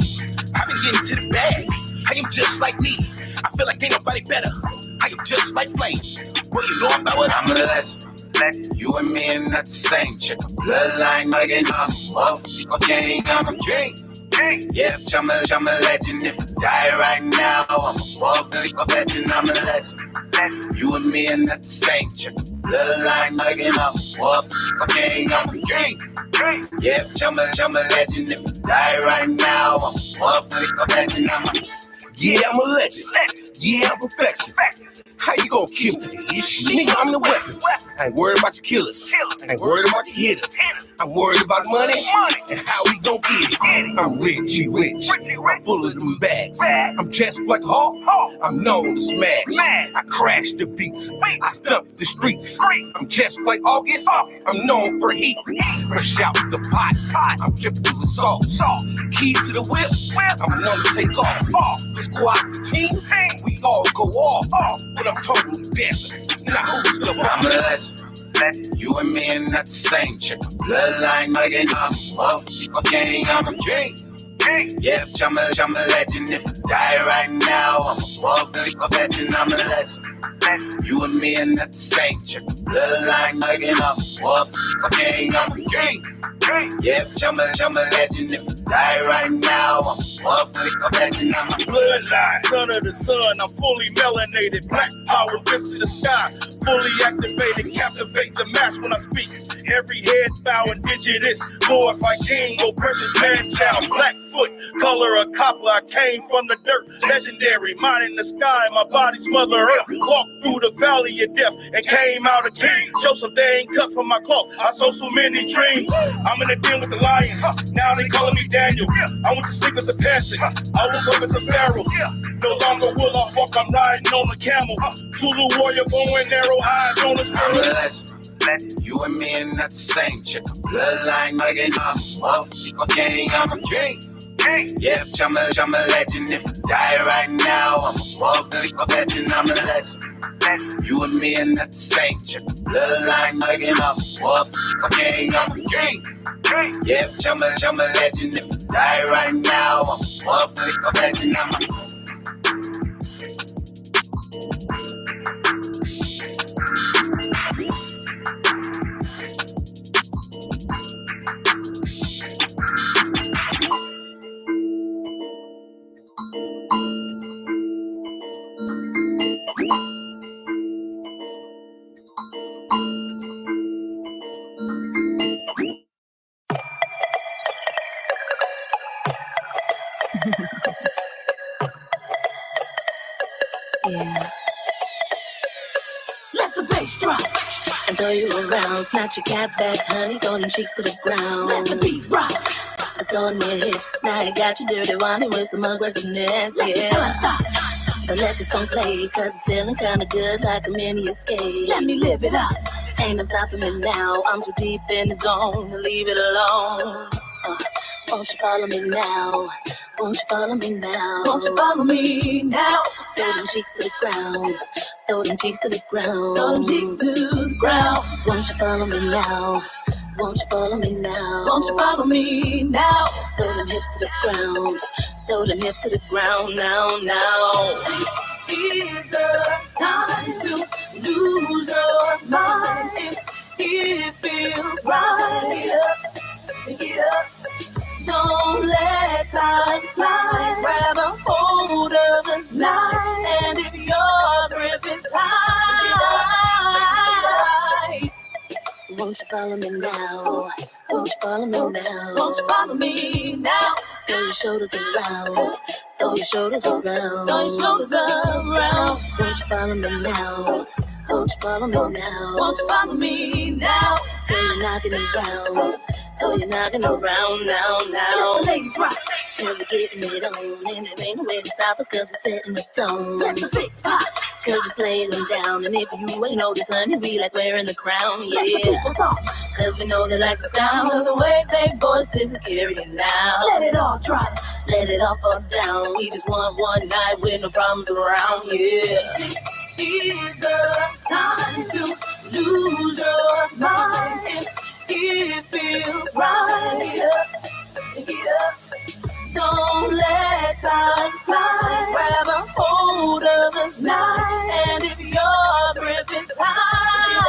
I've been getting to the bag. I am just like me, I feel like ain't nobody better. I am just like Flame. What you know about what I'm a legend. You and me are not the same chick. Bloodline again, I'm off. Okay, I'm a king. Yeah, I'm a legend. If I die right now, I'm off. Legend, I'm a legend. You and me are not the same chick. Bloodline again, I'm off. Okay, I'm a king. Yeah, I'm a legend. If I die right now, I'm off. Legend, I'm a Yeah, I'm a legend. Yeah, I'm perfection. How you gonna kill me? Nigga, I'm the weapon. I ain't worried about your killers. I ain't worried about your hitters. I'm worried about money and how we gon' get it. I'm rich. I'm full of them bags. I'm dressed like Hawk. I'm known to smash. I crash the beats. I stump the streets. I'm just like August. I'm known for heat. Fresh out the pot. I'm dripping through the salt. Key to the whip. I'm known to take off. Let's squad the team. We all go off. But I'm totally dancing. Now who's the bomb? I'm a legend. You and me are not the same chick. Bloodline again, I'm off. Okay, I'm a king. Yeah, I'm a legend. If I die right now, I'm off. Legend, I'm a legend. You and me are not the same chick. Bloodline again, I'm off. Okay, I'm a king. Yeah, I'm a legend. If I die right now, I'm off. Legend, I'm a bloodline, son of the sun. I'm fully melanated, black power, fist to the sky. Fully activated, captivate the mass when I speak. Every head bowing, digitous, glorified king, oh precious man child. Blackfoot, color of copper, I came from the dirt. Legendary, mine in the sky, my body's mother earth. Walked through the valley of death and came out a king. Joseph, they ain't cut from my cloth, I sold so many dreams. I'm in the den with the lions, now they calling me Daniel. I went to sleep as a peasant. I woke up as a pharaoh. No longer will I walk, I'm riding on a camel. Zulu warrior, bow and arrow, eyes on the I'm a spirit. legend. You and me are not the same chick. Bloodline again, I'm a motherfucker king. I'm a king. Yeah, I'm a legend. If I die right now, I'm a motherfucker legend. I'm a legend. You and me are not the same chick. Bloodline again, I'm a motherfucker king. I'm a king. Yeah, I'm a legend. If I die right now, I'm a motherfucker legend. I'm a Yeah. Let the bass drop and throw you around. Snatch your cat back, honey, throw them cheeks to the ground. Let the beat rock. I saw on your hips. Now you got your dirty whining with some aggressiveness. Let the time stop. But let this song play, cause it's feeling kinda good like a mini escape. Let me live it up. Ain't no stopping me now. I'm too deep in the zone to leave it alone. Won't you follow me now? Won't you follow me now? Won't you follow me now? Throw them cheeks to the ground. Throw them cheeks to the ground. Throw them cheeks to the ground. Won't you follow me now? Won't you follow me now? Won't you follow me now? Throw them hips to the ground. Throw them hips to the ground now, now. This is the time to lose your mind. If it feels right, get up. Don't let time fly. Grab a hold of the night. And if your grip is tight, won't you follow me now? Won't you follow me now? Won't you follow me now? Throw your shoulders around. Throw your shoulders around. Throw your shoulders around. Won't you follow me now? Won't you follow me now? Won't you follow me now? Though you're knocking around. Though you're knocking around now, now. Let the ladies rock. Cause we're getting it on. And there ain't no way to stop us cause we're setting the tone. Let the beats pop. Cause we're slaying them down. And if you ain't noticed, honey, we like wearing the crown, yeah. Let the people talk. Cause we know they like the sound of the way their voices is carrying now. Let it all drop. Let it all fall down. We just want one night with no problems around, yeah. This is the time to lose your mind. If it feels right, get up. Don't let time fly. Grab a hold of the night. And if your grip is tight,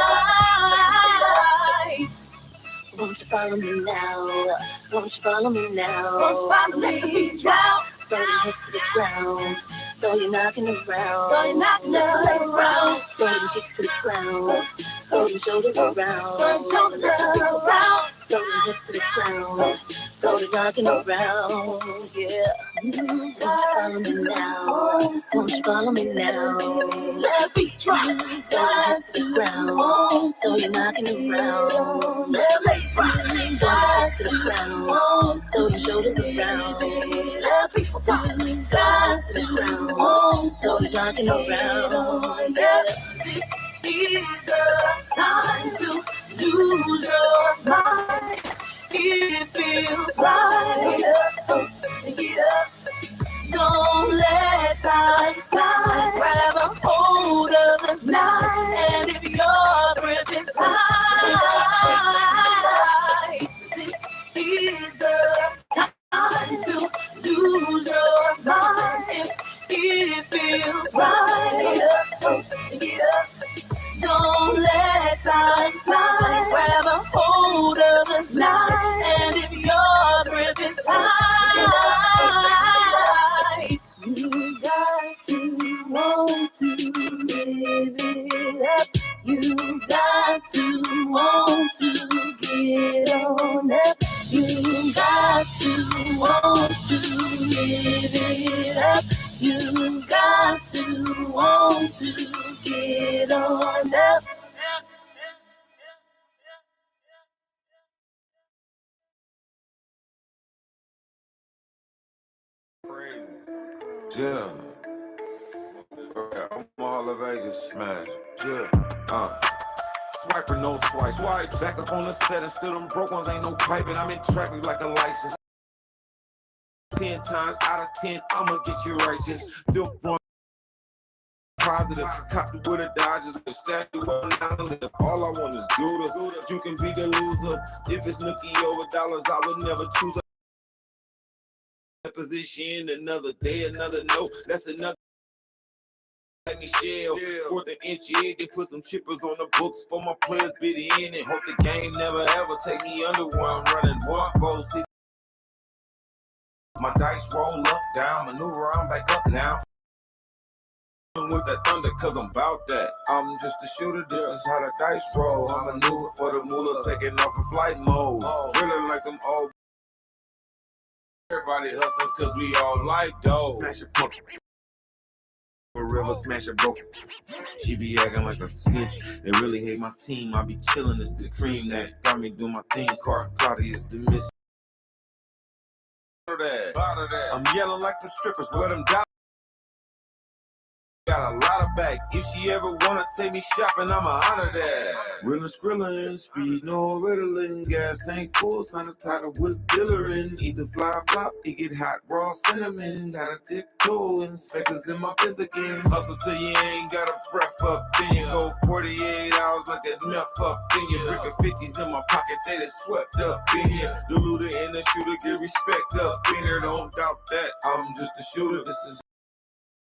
won't you follow me now? Won't you follow me now? Won't you follow me? Let the beat down. Throw your hips to the ground. Though you're knocking around. Though you're knocking around. Throw your cheeks to the ground. Throw your shoulders around. Throw your shoulders around. Throw your hips to the ground. Throw your knocking around. Yeah. Won't you follow me now? Won't you follow me now? Let the beat drop. Throw your hips to the ground. Throw your knocking around. Let the lace rock. Throw your chest to the ground. Throw your shoulders around. Let the people talk. Guys to the ground. Throw your knocking around. Yeah. This is the time to lose your mind. It feels right. Get up. Don't let time fly. Grab a hold of the night. And if your grip is tight, this is the time to lose your mind. If it feels right, get up. Don't let time fly. Grab a hold of the night. And if your grip is tight, you got to want to give it up. You got to want to get on up. You got to want to give it up. You got to want to get on up. Yeah. I'm all of Vegas, smash. Yeah. Swiper, no swipe. Swipe. Back up on the set and still them broke ones ain't no piping. I'm in traffic like a license. 10 times out of 10, I'ma get you righteous. Still front positive. Cop with a Dodgers, a statue of an all I want is Gouda. You can be the loser. If it's nookie over dollars, I would never choose a position. Another day, another note. That's another. Let me shell. Fourth and inch egg, they put some chippers on the books for my players bid in and hope the game never ever take me under where I'm running 1, 4, 6. My dice roll up, down, maneuver, I'm back up now. With that thunder, cause I'm about that. I'm just a shooter, this is how the dice roll. I maneuver for the moolah, taking off in flight mode. Feeling like I'm all. Everybody hustling, cause we all like dough. Smash a pump. A river, smash a broke. She be acting like a snitch. They really hate my team. I be chillin', it's the cream that got me doing my thing. Car cloudy is the miss. I'm yelling like the strippers, where them dollars. Got a lot of back. If she ever wanna take me shopping, I'ma honor that. Reelin' skrillin', speed no riddling. Gas tank full, sign a title with dillerin'. Either fly flop, it get hot, raw cinnamon. Gotta tiptoe, inspectors in my biz again. Hustle till you ain't got a breath up. Then you go 48 hours like that meth up. Then you brickin' 50s in my pocket, they done swept up in here. The looter and the shooter get respect up in here. Don't doubt that, I'm just a shooter. This is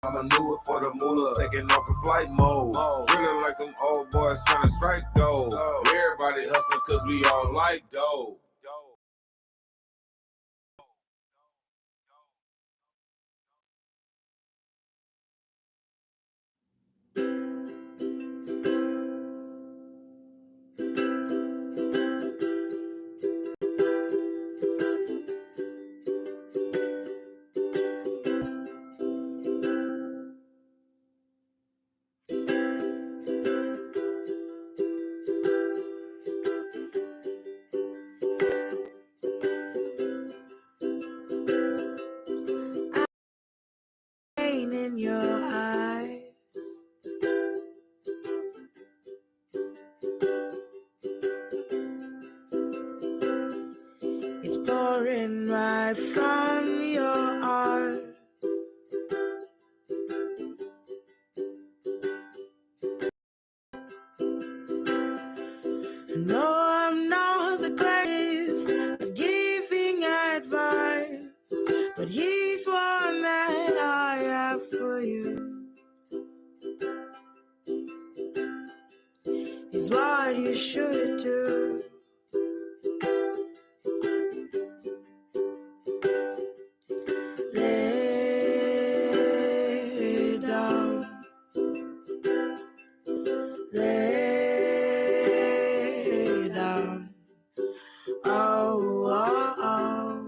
I maneuver for the moolah, taking off in flight mode. Feeling like them old boys trying to strike gold. Everybody hustling cause we all like dough. In your eyes, it's pouring right from your heart. No, I'm not the greatest at giving advice, but he's one that I have for you. Is what you should do. Lay down. Lay down. Oh, oh, oh.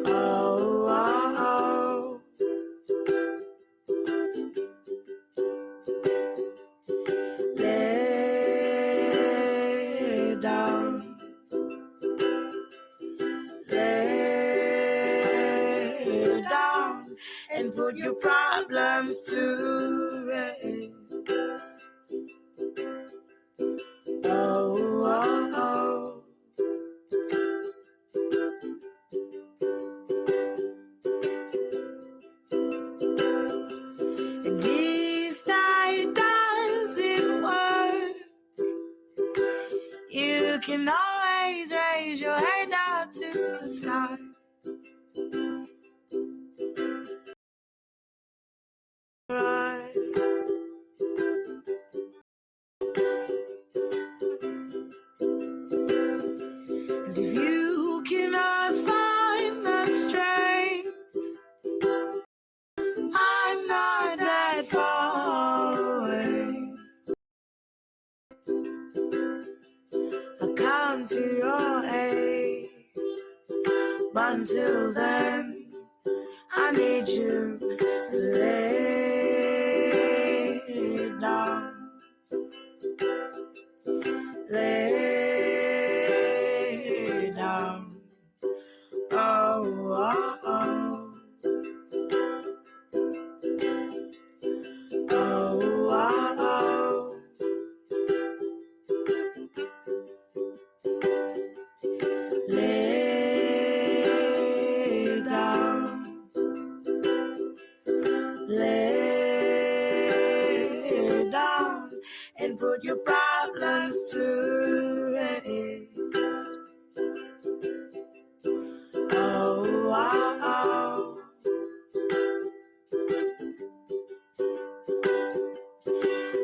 Oh, oh, oh. Lay down. Lay down and put your problems to rest. Oh, oh, oh. And if that doesn't work, you can always raise your hand up to the sky. Right. And if you cannot find the strength, I'm not that far away. I'll come to your aid, but until then, I need you to lay down. Lay down. Oh, oh, and put your problems to rest. Oh, oh, oh.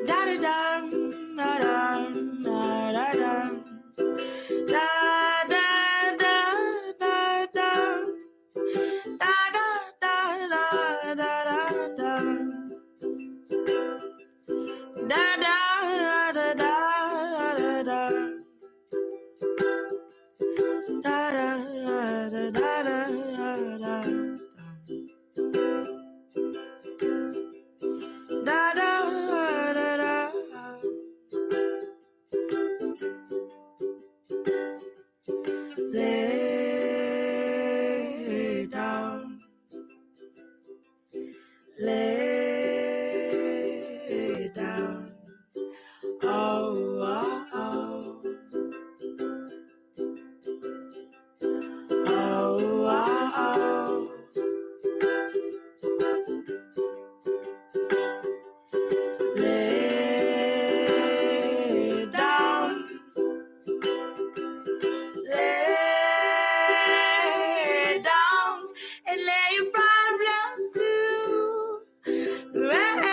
Da-da-dum, da-dum, da-da-dum. Da da da da da da da da da da da da Lay down, lay down. Oh, oh, oh. Oh, oh, oh. Lay down, lay down, and lay your problems to rest.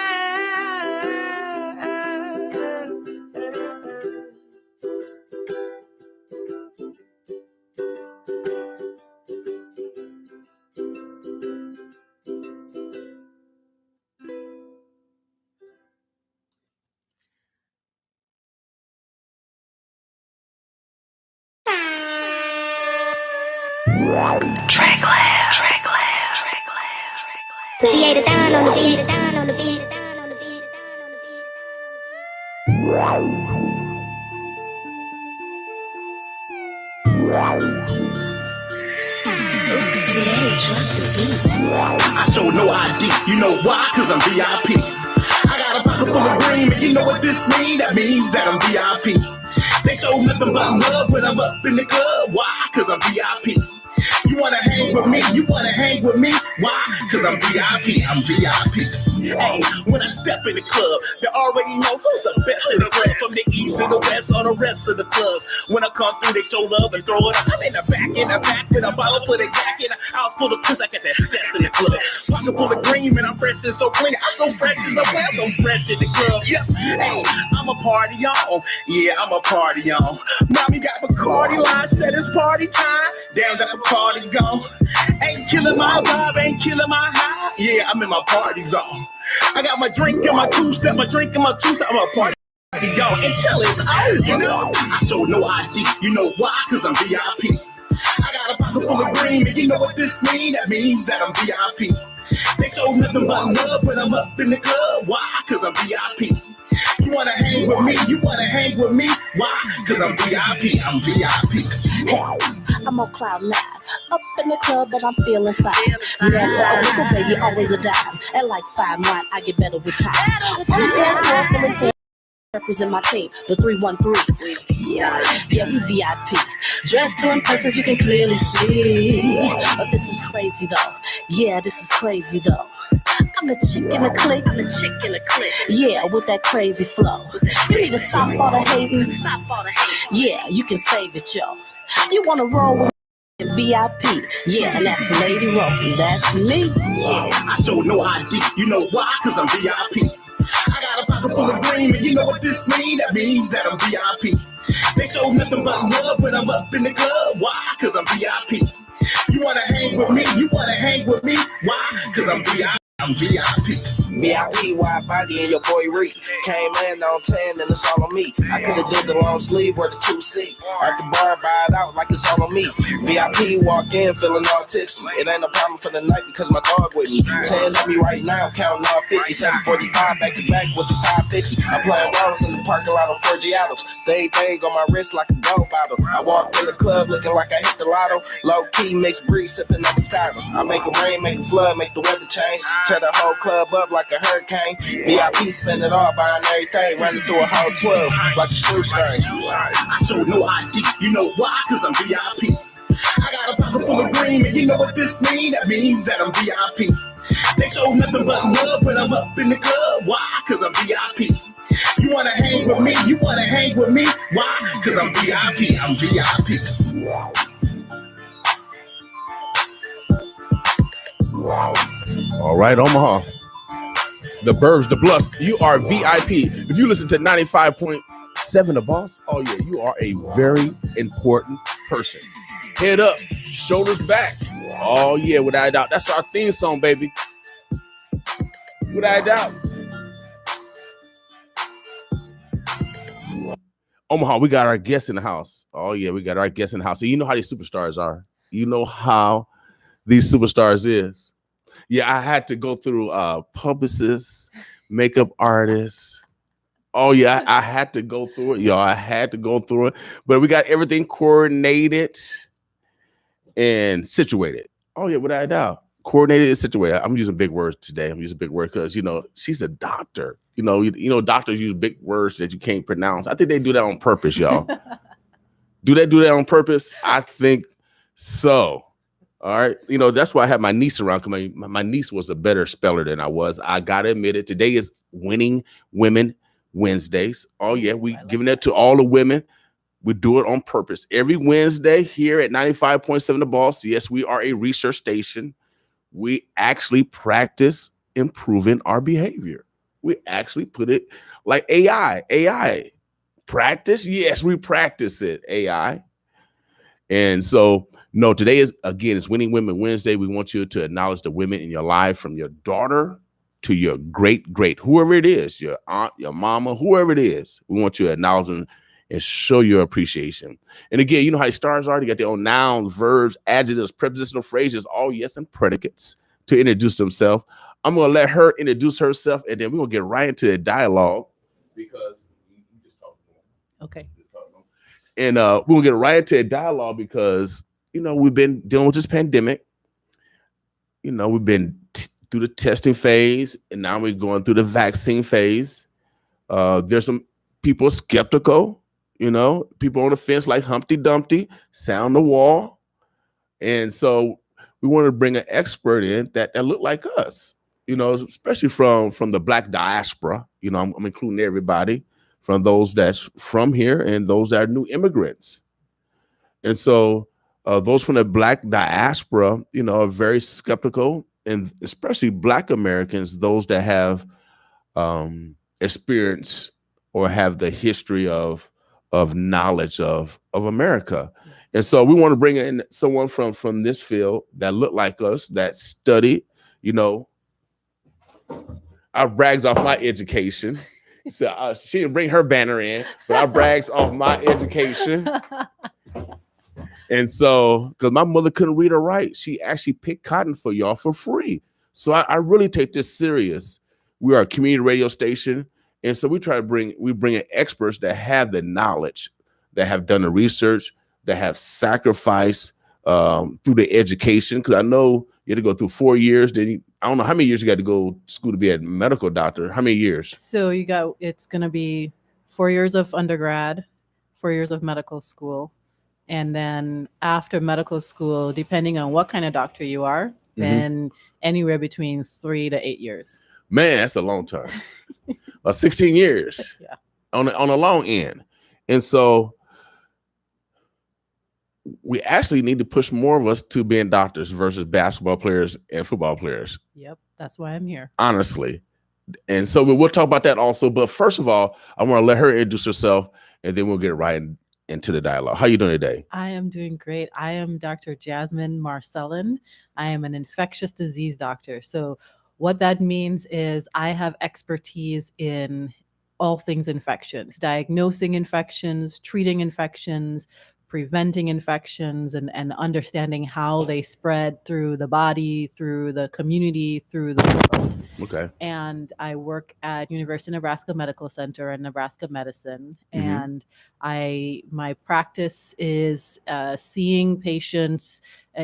Theater down on the theater down on the theater down on the theater down on the I show no ID, you know why? Cause I'm VIP. I got a pocket full of green, and you know what this means? That means that I'm VIP. They show nothing but love when I'm up in the club. Why? Cause I'm VIP. You wanna hang with me? You wanna hang with me? Why? Cause I'm VIP, I'm VIP. Hey, when I step in the club, they already know who's the best in the club. From the east to the west, all the rest of the clubs. When I come through, they show love and throw it up. I'm in the back with a bottle for the yak and a house full of kush. I got that sex in the club. Pocket full of green, and I'm fresh and so clean. I'm so fresh as a plant, I'm fresh in the club. Yep. Hey, I'm a party on. Yeah, I'm a party on. Mommy got Bacardi line, said it's party time. Damn, that Bacardi gone. Ain't killing my vibe, ain't killing my high. Yeah, I'm in my party zone. I got my drink and my two-step, my drink and my two-step. I'm a party go until it's over. I show no ID, you know why? Cause I'm VIP. I got a pocket full of green, and you know what this means? That means that I'm VIP. They show nothing but love when I'm up in the club. Why? Cause I'm VIP. You wanna hang with me? You wanna hang with me? Why? Cause I'm VIP, I'm VIP. Hey, I'm on cloud 9, up in the club and I'm feeling fine. Never a nickel, baby, always a dime. And like fine wine, I get better with time. On the dance floor, feeling fair. Represent my team, the 313. Yeah, we VIP. Dressed to impress, as you can clearly see. But this is crazy though. Yeah, this is crazy though. I'm the chick in the clique. Yeah, with that crazy flow. You need to stop all the hating. Yeah, you can save it, yo. You wanna roll with VIP, yeah, and that's for Lady Roll. That's me. Yeah. I show no ID, you know why? Cause I'm VIP. I got a pocket full of green, and you know what this means? That means that I'm VIP. They show nothing but love when I'm up in the club. Why? Cause I'm VIP. You wanna hang with me? You wanna hang with me? Why? Cause I'm VIP. I'm VIP. VIP, wide body, and your boy Reed came in on 10, and it's all on me. I could've did the long sleeve or the 2C. At the bar, buy it out like it's all on me. VIP, walk in, feeling all tipsy. It ain't a problem for the night because my dog with me. 10 on me right now, counting all 50. 745 back to back with the 550. I'm playing rounds in the parking lot on Forgiatos. Stay big on my wrist like a gold bottle. I walked in the club looking like I hit the lotto. Low key, mixed breeze, sipping on Moscato. I make it rain, make it flood, make the weather change. Tear the whole club up like a hurricane. VIP spend it all, buying everything, running through a whole 12 like a shoestring. I show no ID, you know why? Cause I'm VIP. I got a pocket full of green, and you know what this means? That means that I'm VIP. They show nothing but love when I'm up in the club. Why? Cause I'm VIP. You wanna hang hang with me? You wanna hang with me? Why? Cause I'm VIP. I'm VIP. All right, Omaha. The Burbs, the Bluffs, you are VIP. If you listen to 95.7 The Boss, oh yeah, you are a very important person. Head up, shoulders back. Oh yeah, without a doubt. That's our theme song, baby. Without a doubt. Omaha, we got our guests in the house. Oh yeah, we got our guests in the house. So you know how these superstars are. You know how these superstars is. Yeah, I had to go through publicists, makeup artists. Oh yeah, I had to go through it. Yo, I had to go through it. But we got everything coordinated and situated. Oh yeah, without a doubt. Coordinated and situated. I'm using big words today. I'm using big words because she's a doctor. You know, doctors use big words that you can't pronounce. I think they do that on purpose, y'all. Do they do that on purpose? I think so. All right. That's why I have my niece around. Because my niece was a better speller than I was. I gotta admit it. Today is Winning Women Wednesdays. Oh yeah, we giving that to all the women. We do it on purpose. Every Wednesday here at 95.7 The Boss. Yes, we are a research station. We actually practice improving our behavior. We actually put it like AI. AI practice. Yes, we practice it. AI. And so, no, today is, again, it's Winning Women Wednesday. We want you to acknowledge the women in your life, from your daughter to your great, whoever it is, your aunt, your mama, whoever it is. We want you to acknowledge them and show your appreciation. And again, you know how stars are. They got their own nouns, verbs, adjectives, prepositional phrases, all yes, and predicates to introduce themselves. I'm going to let her introduce herself, and then we're going to get right into the dialogue because you just talked to them. Okay. And we're going to get right into a dialogue because, we've been dealing with this pandemic. We've been through the testing phase, and now we're going through the vaccine phase. There's some people skeptical, people on the fence like Humpty Dumpty, sound the wall. And so we want to bring an expert in that look like us, especially from the Black diaspora. I'm including everybody, from those that's from here and those that are new immigrants. And so those from the Black diaspora, are very skeptical, and especially Black Americans, those that have experience or have the history of knowledge of America. And so we want to bring in someone from this field that look like us, that studied, I brags off my education. So she didn't bring her banner in, but I brags off my education. And so, because my mother couldn't read or write, she actually picked cotton for y'all for free. So I really take this serious. We are a community radio station. And so we bring in experts that have the knowledge, that have done the research, that have sacrificed through the education. Because I know you had to go through 4 years. I don't know how many years you got to go to school to be a medical doctor. How many years? So it's going to be 4 years of undergrad, 4 years of medical school. And then after medical school, depending on what kind of doctor you are, then anywhere between 3 to 8 years. Man, that's a long time. 16 years. Yeah. On a long end. And so we actually need to push more of us to being doctors versus basketball players and football players. Yep. That's why I'm here. Honestly. And so we'll talk about that also. But first of all, I want to let her introduce herself, and then we'll get right into the dialogue. How you doing today? I am doing great. I am Dr. Jasmine Marcelin. I am an infectious disease doctor. So what that means is I have expertise in all things infections, diagnosing infections, treating infections, preventing infections, and understanding how they spread through the body, through the community, through the world. Okay. And I work at University of Nebraska Medical Center and Nebraska Medicine. And my practice is seeing patients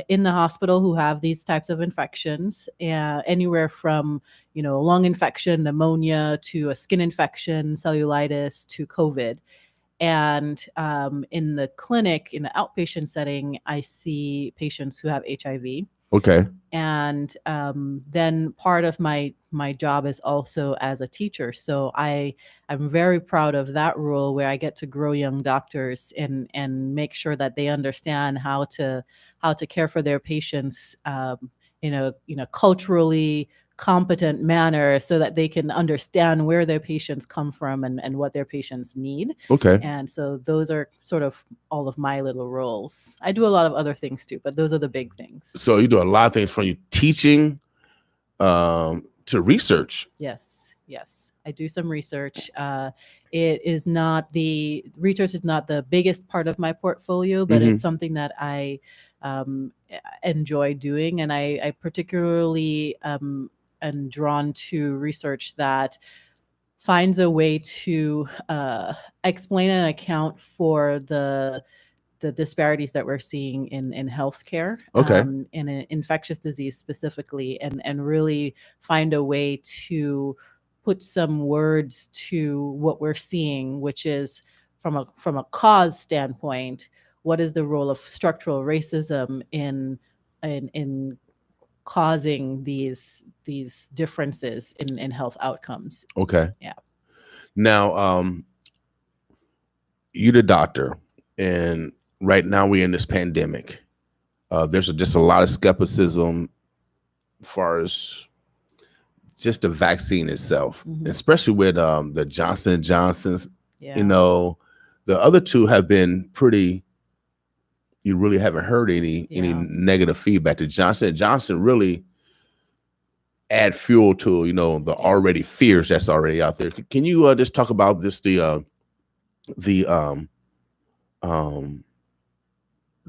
in the hospital who have these types of infections, anywhere from, lung infection, pneumonia, to a skin infection, cellulitis, to COVID. And in the clinic, in the outpatient setting, I see patients who have HIV. Okay. And then part of my job is also as a teacher. So I'm very proud of that role, where I get to grow young doctors and make sure that they understand how to care for their patients in a culturally competent manner, so that they can understand where their patients come from and what their patients need. Okay. And so those are sort of all of my little roles. I do a lot of other things too, but those are the big things. So you do a lot of things, from you teaching to research. Yes. I do some research. It is not the research is not the biggest part of my portfolio, but it's something that I enjoy doing, and I particularly am drawn to research that finds a way to explain and account for the disparities that we're seeing in healthcare, Okay. in an infectious disease specifically, and really find a way to put some words to what we're seeing, which is from a cause standpoint, what is the role of structural racism in causing these differences in health outcomes. Okay. Yeah. Now, you're the doctor, and right now we're in this pandemic. There's just a lot of skepticism as far as just the vaccine itself, especially with the Johnson & Johnson's. Yeah. You know, the other two have been pretty. You really haven't heard any negative feedback. The Johnson & Johnson really add fuel to the already fears that's already out there. Can you just talk about this, the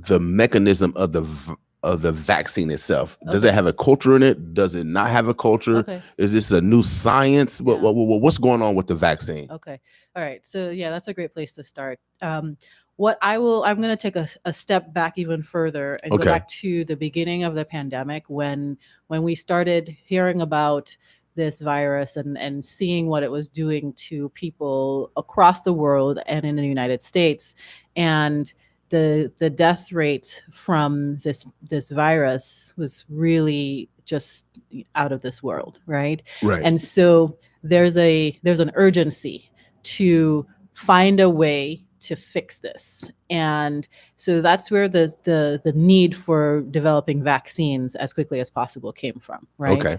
mechanism of the vaccine itself? Does it have a culture in it? Does it not have a culture? Okay. Is this a new science? What's going on with the vaccine? Okay. All right. So yeah, that's a great place to start. I'm going to take a step back even further and go back to the beginning of the pandemic, when we started hearing about this virus and seeing what it was doing to people across the world and in the United States. And the death rate from this virus was really just out of this world, right? Right. And so there's an urgency to find a way to fix this. And so that's where the need for developing vaccines as quickly as possible came from, right? Okay.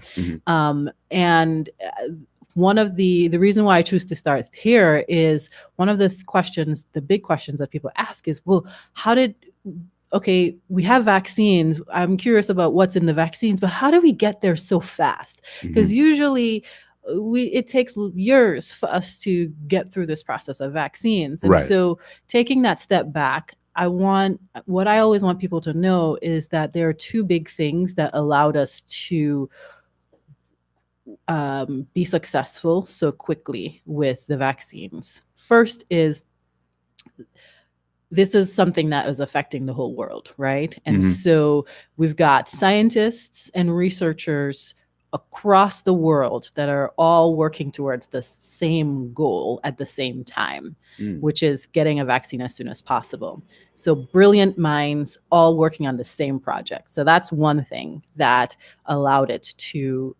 And one of the reason why I choose to start here is one of the big questions that people ask is, well, we have vaccines. I'm curious about what's in the vaccines, but how do we get there so fast? Because usually it takes years for us to get through this process of vaccines. And so taking that step back, what I always want people to know is that there are two big things that allowed us to be successful so quickly with the vaccines. First is, this is something that is affecting the whole world, right? And so we've got scientists and researchers across the world that are all working towards the same goal at the same time, which is getting a vaccine as soon as possible. So brilliant minds all working on the same project. So that's one thing that allowed it to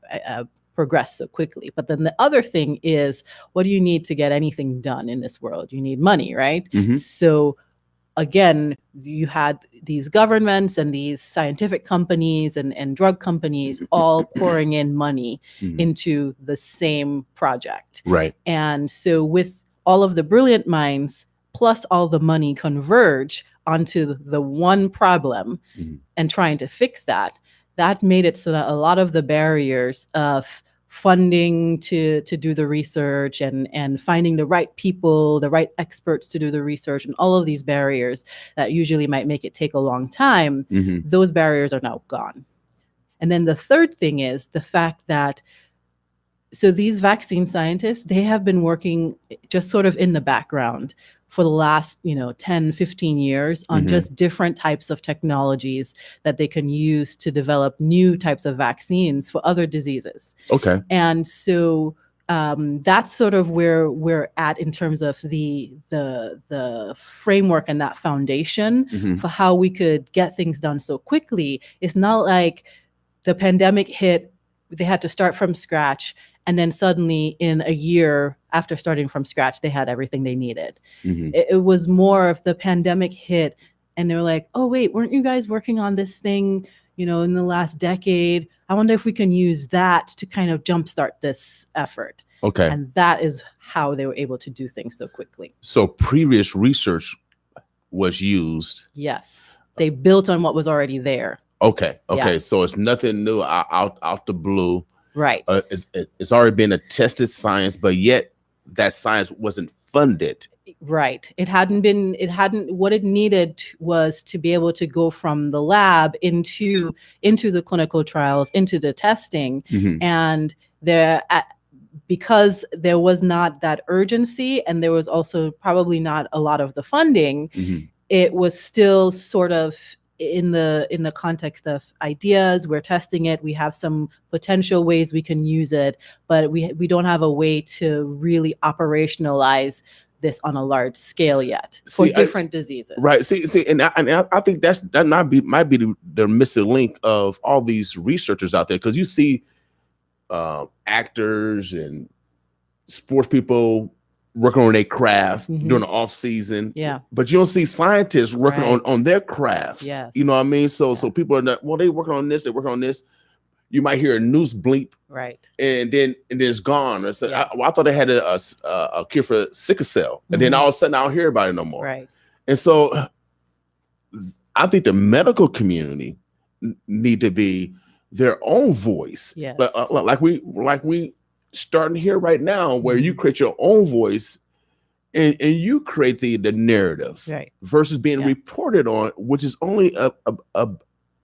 progress so quickly. But then the other thing is, what do you need to get anything done in this world? You need money, right? So again, you had these governments and these scientific companies and drug companies all pouring in money into the same project. Right. And so with all of the brilliant minds plus all the money converge onto the one problem and trying to fix that made it so that a lot of the barriers of funding to do the research and finding the right people, the right experts to do the research, and all of these barriers that usually might make it take a long time, those barriers are now gone. And then the third thing is the fact that, so these vaccine scientists, they have been working just sort of in the background for the last 10, 15 years on just different types of technologies that they can use to develop new types of vaccines for other diseases. Okay. And so that's sort of where we're at in terms of the framework and that foundation Mhm. for how we could get things done so quickly. It's not like the pandemic hit, they had to start from scratch, and then suddenly in a year after starting from scratch, they had everything they needed. Mhm. It was more of the pandemic hit, and they were like, "Oh wait, weren't you guys working on this thing, in the last decade? I wonder if we can use that to kind of jumpstart this effort." Okay. And that is how they were able to do things so quickly. So previous research was used. Yes, they built on what was already there. Okay. Yeah. So it's nothing new out the blue. Right. It's already been a tested science, but yet that science wasn't funded. Right. What it needed was to be able to go from the lab into the clinical trials, into the testing. Mhm. And because there was not that urgency, and there was also probably not a lot of the funding, Mhm. it was still sort of in the context of ideas. We're testing it. We have some potential ways we can use it, but we don't have a way to really operationalize this on a large scale yet for different diseases. Right. See, and I think that might be the missing link of all these researchers out there, because you see actors and sports people working on their craft during the off season. Yeah. But you don't see scientists working on their crafts. Yes. You know what I mean? So people are not, well, they working on this, they're working on this. You might hear a news bleep. Right. And then it's gone. I thought they had a cure for sickle cell. And then all of a sudden I don't hear about it no more. Right. And so I think the medical community need to be their own voice. Yes. But like we starting here right now, where you create your own voice and you create the narrative, right, versus being reported on, which is only a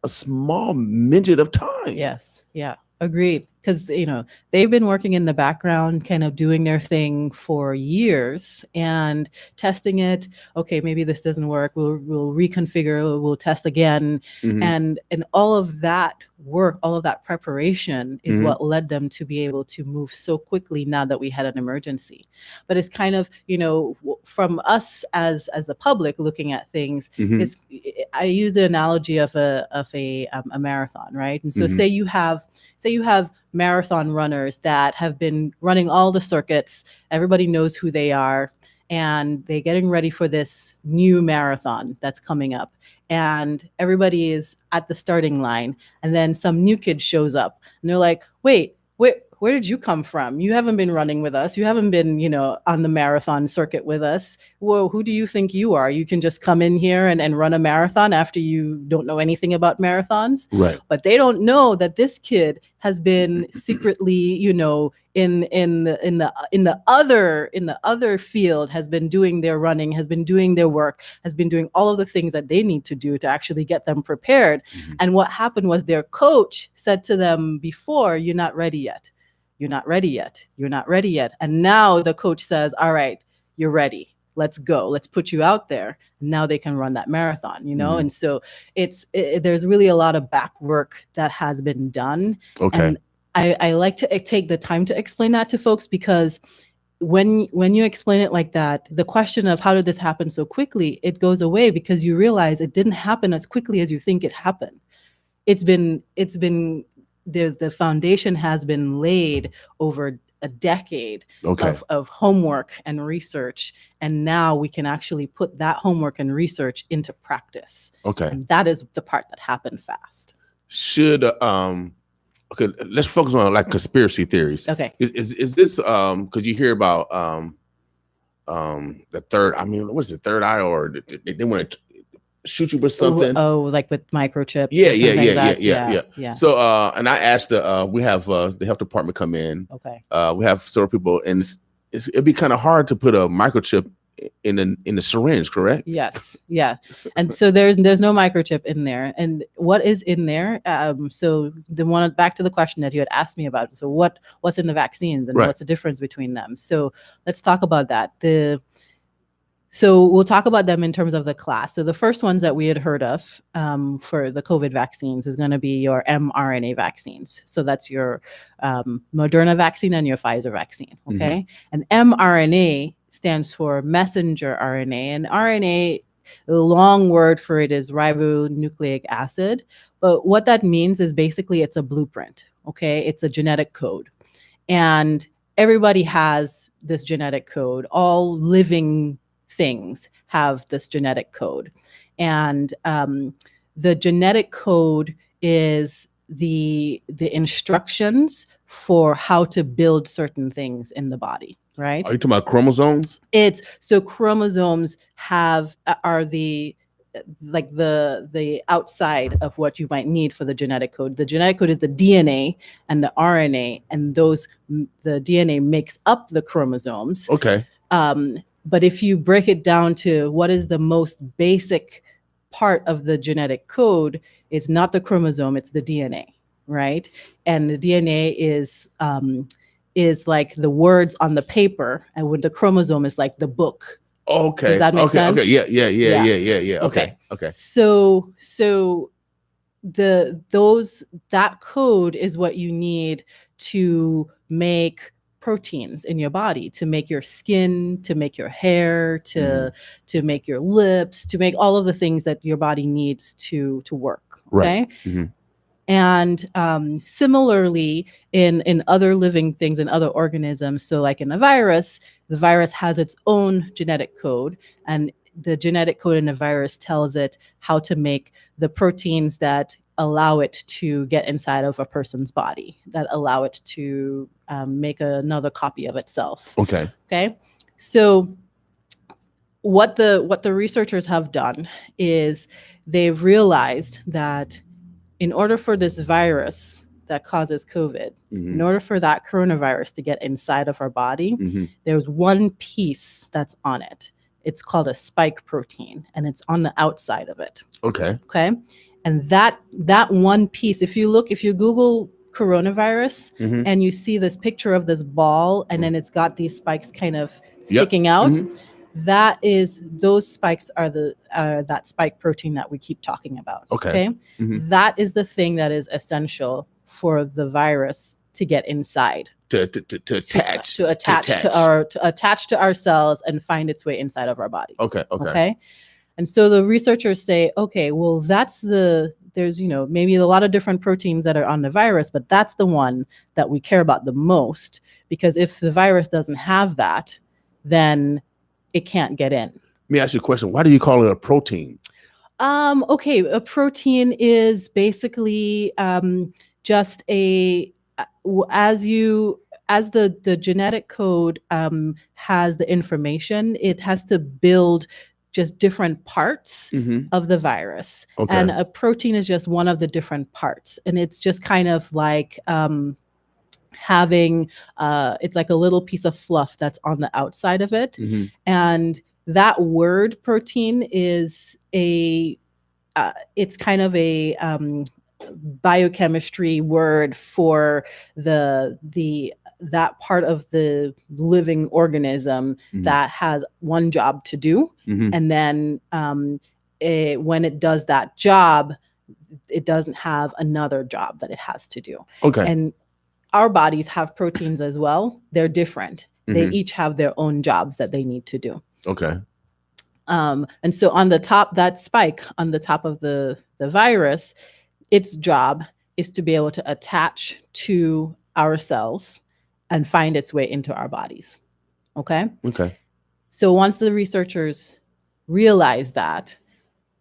small midget of time. Yes. Yeah. Agreed. Because, they've been working in the background, kind of doing their thing for years and testing it. Okay, maybe this doesn't work. We'll reconfigure, we'll test again. Mhm. And all of that work, all of that preparation is Mhm. what led them to be able to move so quickly now that we had an emergency. But it's kind of, from us as the public looking at things, Mhm. I use the analogy of a marathon, right? And so Mhm. say you have marathon runners that have been running all the circuits. Everybody knows who they are, and they're getting ready for this new marathon that's coming up. And everybody is at the starting line, and then some new kid shows up, and they're like, wait, where did you come from? You haven't been running with us. You haven't been, on the marathon circuit with us. Whoa, who do you think you are? You can just come in here and run a marathon after you don't know anything about marathons. Right. But they don't know that this kid has been secretly, in the other field, has been doing their running, has been doing their work, has been doing all of the things that they need to do to actually get them prepared. Mhm. And what happened was their coach said to them before, "You're not ready yet. You're not ready yet. You're not ready yet." And now the coach says, "All right, you're ready. Let's go. Let's put you out there." Now they can run that marathon, Mhm. And so there's really a lot of back work that has been done. Okay. And I like to take the time to explain that to folks, because when you explain it like that, the question of how did this happen so quickly, it goes away, because you realize it didn't happen as quickly as you think it happened. It's been the foundation has been laid over a decade of homework and research, and now we can actually put that homework and research into practice. Okay. And that is the part that happened fast. Should okay, let's focus on like conspiracy theories. Okay. Is this because you hear about the third, what is it, third eye, or they want to shoot you with something? Oh, like with microchips. Yeah. So and I asked we have the health department come in. Okay. We have several people, and it'd be kind of hard to put a microchip in the syringe, correct? Yes. Yeah. And so there's no microchip in there. And what is in there? So back to the question that you had asked me about. So what's in the vaccines, and Right. what's the difference between them? So let's talk about that. So we'll talk about them in terms of the class. So the first ones that we had heard of for the COVID vaccines is going to be your mRNA vaccines. So that's your Moderna vaccine and your Pfizer vaccine. Okay. And mRNA stands for messenger RNA, and RNA, the long word for it is ribonucleic acid. But what that means is basically it's a blueprint. Okay. It's a genetic code. And everybody has this genetic code. All living things have this genetic code. And the genetic code is the instructions for how to build certain things in the body, right? Are you talking about chromosomes? It's so chromosomes are the outside of what you might need for the genetic code. The genetic code is the DNA and the RNA, and the DNA makes up the chromosomes. Okay. But if you break it down to what is the most basic part of the genetic code, it's not the chromosome, it's the DNA, right? And the DNA is like the words on the paper, and when the chromosome is like the book. Okay. Does that make sense? Okay. Yeah. Okay. So that code is what you need to make proteins in your body, to make your skin, to make your hair, to make your lips, to make all of the things that your body needs to work. Okay. Right. And similarly, in other living things, in other organisms, so like in the virus has its own genetic code, and the genetic code in the virus tells it how to make the proteins that allow it to get inside of a person's body, that allow it to make another copy of itself. Okay. So what the researchers have done is they've realized that in order for this virus that causes COVID, in order for that coronavirus to get inside of our body, there's one piece that's on it. It's called a spike protein, and it's on the outside of it. Okay. And that one piece, if you Google coronavirus and you see this picture of this ball, and then it's got these spikes kind of sticking out, those spikes are that spike protein that we keep talking about. Okay. That is the thing that is essential for the virus to get inside, to attach to our cells and find its way inside of our body. Okay. And so the researchers say, okay, well, there's maybe a lot of different proteins that are on the virus, but that's the one that we care about the most, because if the virus doesn't have that, then it can't get in. Let me ask you a question. Why do you call it a protein? Okay, a protein is basically just as the genetic code has the information, it has to build just different parts of the virus. Okay. And a protein is just one of the different parts. And it's just kind of like having it's like a little piece of fluff that's on the outside of it. And that word protein is it's kind of a biochemistry word for that part of the living organism that has one job to do. And then when it does that job, it doesn't have another job that it has to do. Okay. And our bodies have proteins as well. They're different. They each have their own jobs that they need to do. Okay. And so on the top, that spike on the top of the virus, its job is to be able to attach to our cells and find its way into our bodies. Okay. So once the researchers realize that,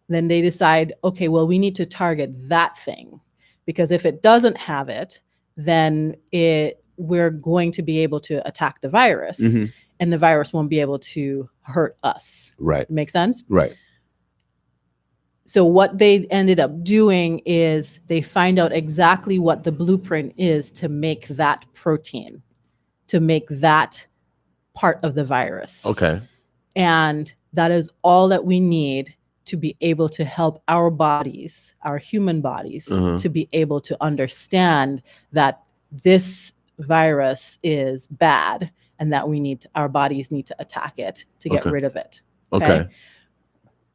then they decide, okay, well, we need to target that thing, because if it doesn't have it, then we're going to be able to attack the virus, and the virus won't be able to hurt us. Right. Make sense? Right. So what they ended up doing is they find out exactly what the blueprint is to make that protein, to make that part of the virus. Okay. And that is all that we need to be able to help our bodies, our human bodies, to be able to understand that this virus is bad and that our bodies need to attack it to get rid of it. Okay.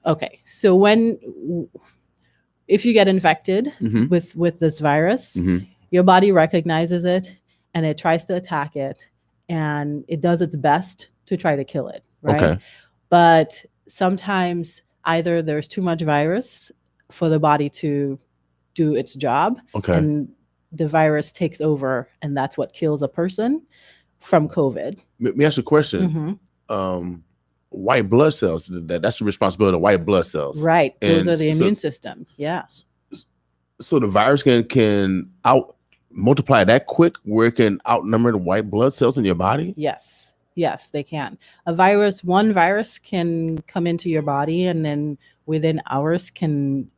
Okay. So if you get infected Mhm. with this virus, Mhm. your body recognizes it and it tries to attack it, and it does its best to try to kill it, right? Okay. But sometimes either there's too much virus for the body to do its job, Okay. and the virus takes over, and that's what kills a person from COVID. Let me ask you a question. Mhm. White blood cells, that's the responsibility of white blood cells. Right. Those And are the so, immune system. Yeah. so the virus can out multiply that quick where it can outnumber the white blood cells in your body? Yes. Yes, they can. One virus can come into your body, and then within hours can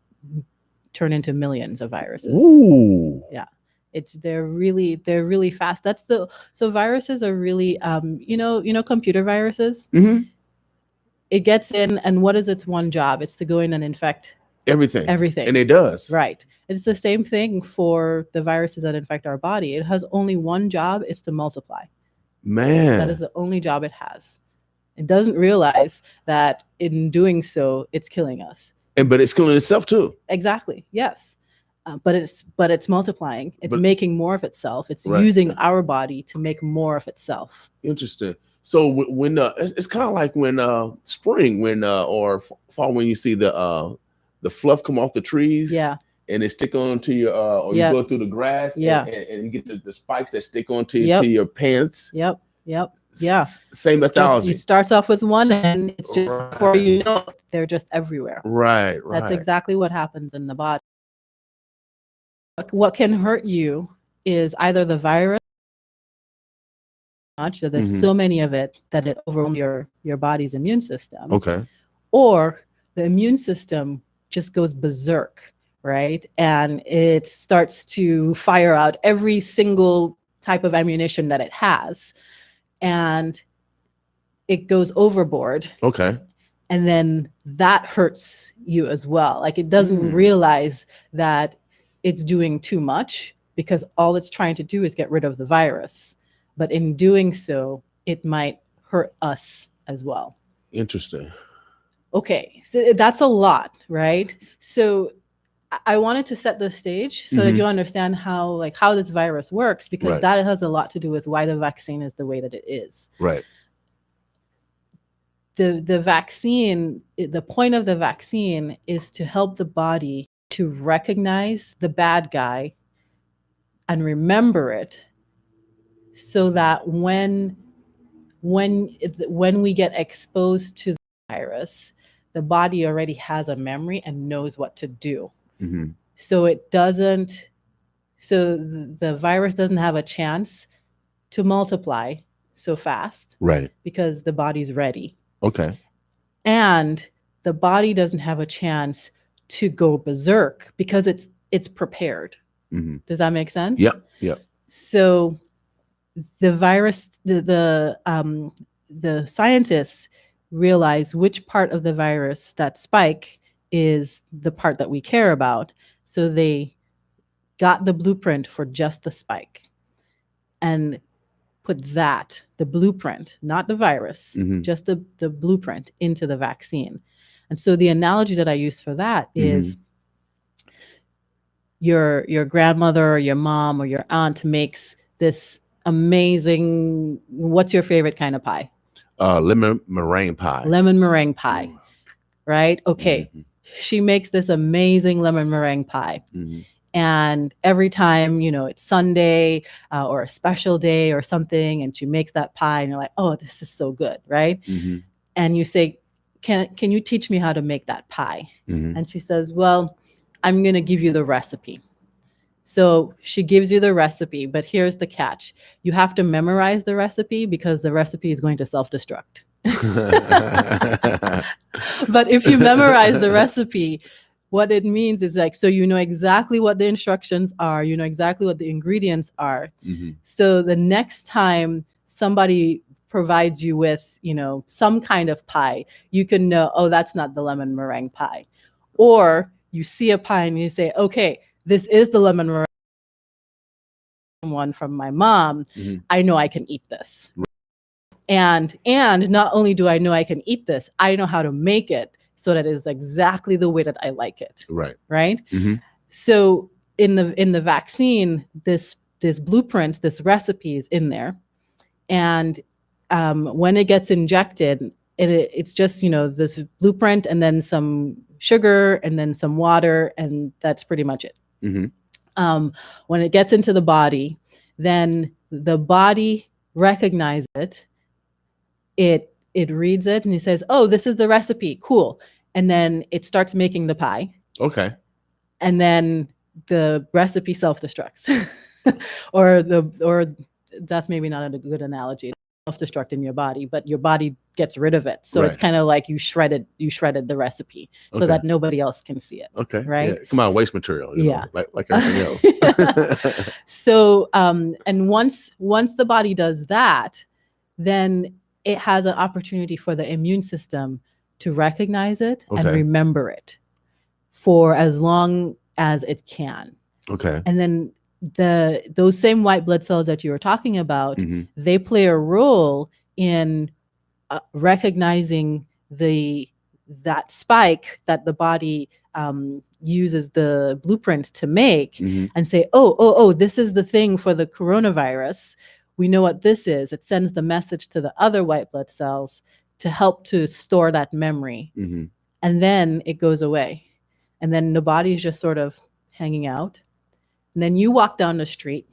turn into millions of viruses. Ooh. Yeah. They're really fast. So viruses are really computer viruses. Mhm. It gets in, and what is its one job? It's to go in and infect Everything. everything. And it does. Right. It's the same thing for the viruses that infect our body. It has only one job, it's to multiply. Man. That is the only job it has. It doesn't realize that in doing so, it's killing us. But it's killing itself too. Exactly. Yes. But it's multiplying. It's making more of itself. It's Right. using our body to make more of itself. Interesting. So when it's kind of like when spring, when or fall, when you see the fluff come off the trees, Yeah. and they stick onto your or Yeah. you go through the grass, Yeah. and you get the spikes that stick onto Yep. to your pants. Yep. Yeah. Same Just, methodology. it starts off with one, and it's just before you know it, they're just everywhere. Right. That's exactly what happens in the body. What can hurt you is either the virus, much that there's Mhm. so many of it that it overwhelms your body's immune system. Okay. Or the immune system just goes berserk, right? And it starts to fire out every single type of ammunition that it has, and it goes overboard. Okay. And then that hurts you as well. Like, it doesn't realize that it's doing too much, because all it's trying to do is get rid of the virus. But in doing so, it might hurt us as well. Interesting. Okay, so that's a lot, right? So I wanted to set the stage so that you understand how this virus works, because Right. that has a lot to do with why the vaccine is the way that it is. Right. The vaccine, the point of the vaccine is to help the body to recognize the bad guy and remember it, so that when we get exposed to the virus, the body already has a memory and knows what to do. Mhm. So the virus doesn't have a chance to multiply so fast, Right. because the body's ready. Okay. And the body doesn't have a chance to go berserk, because it's prepared. Mhm. Does that make sense? Yep. Yep. So the virus, the scientists realize which part of the virus, that spike, is the part that we care about. So they got the blueprint for just the spike and put the blueprint, not the virus, Mhm. just the blueprint, into the vaccine. And so the analogy that I use for that is your grandmother or your mom or your aunt makes this amazing, what's your favorite kind of pie? Lemon meringue pie. Lemon meringue pie, right? Okay. She makes this amazing lemon meringue pie. Mhm. And every time, it's Sunday or a special day or something, and she makes that pie, and you're like, oh, this is so good, right? Mhm. And you say, can you teach me how to make that pie? Mhm. And she says, well, I'm going to give you the recipe. So she gives you the recipe, but here's the catch. You have to memorize the recipe, because the recipe is going to self-destruct. But if you memorize the recipe, what it means is, so you know exactly what the instructions are, you know exactly what the ingredients are. Mhm. So the next time somebody provides you with, some kind of pie, you can know, oh, that's not the lemon meringue pie. Or you see a pie and you say, okay, this is the lemon meringue one from my mom. Mhm. I know I can eat this. And not only do I know I can eat this, I know how to make it so that it is exactly the way that I like it. Right. Right. Mm-hmm. So in the vaccine, this blueprint, this recipe is in there, and when it gets injected, it's just, you know, this blueprint and then some sugar and then some water, and that's pretty much it. Mm-hmm. When it gets into the body, then the body recognizes it. It reads it and it says, "Oh, this is the recipe. Cool." And then it starts making the pie. Okay. And then the recipe self-destructs. or that's maybe not a good analogy. Self-destruct in your body, but your body gets rid of it. So it's Right. kind of like you shredded the recipe so Okay. that nobody else can see it. Okay. Right. Yeah. Come on, waste material. You Yeah. know, like everything else. So and once the body does that, then it has an opportunity for the immune system to recognize it and Okay. remember it for as long as it can. Okay. And then those same white blood cells that you were talking about, Mm-hmm. they play a role in recognizing that spike that the body uses the blueprint to make, Mm-hmm. and say, oh, this is the thing for the coronavirus. We know what this is. It sends the message to the other white blood cells to help to store that memory. Mm-hmm. And then it goes away. And then the body is just sort of hanging out. And then you walk down the street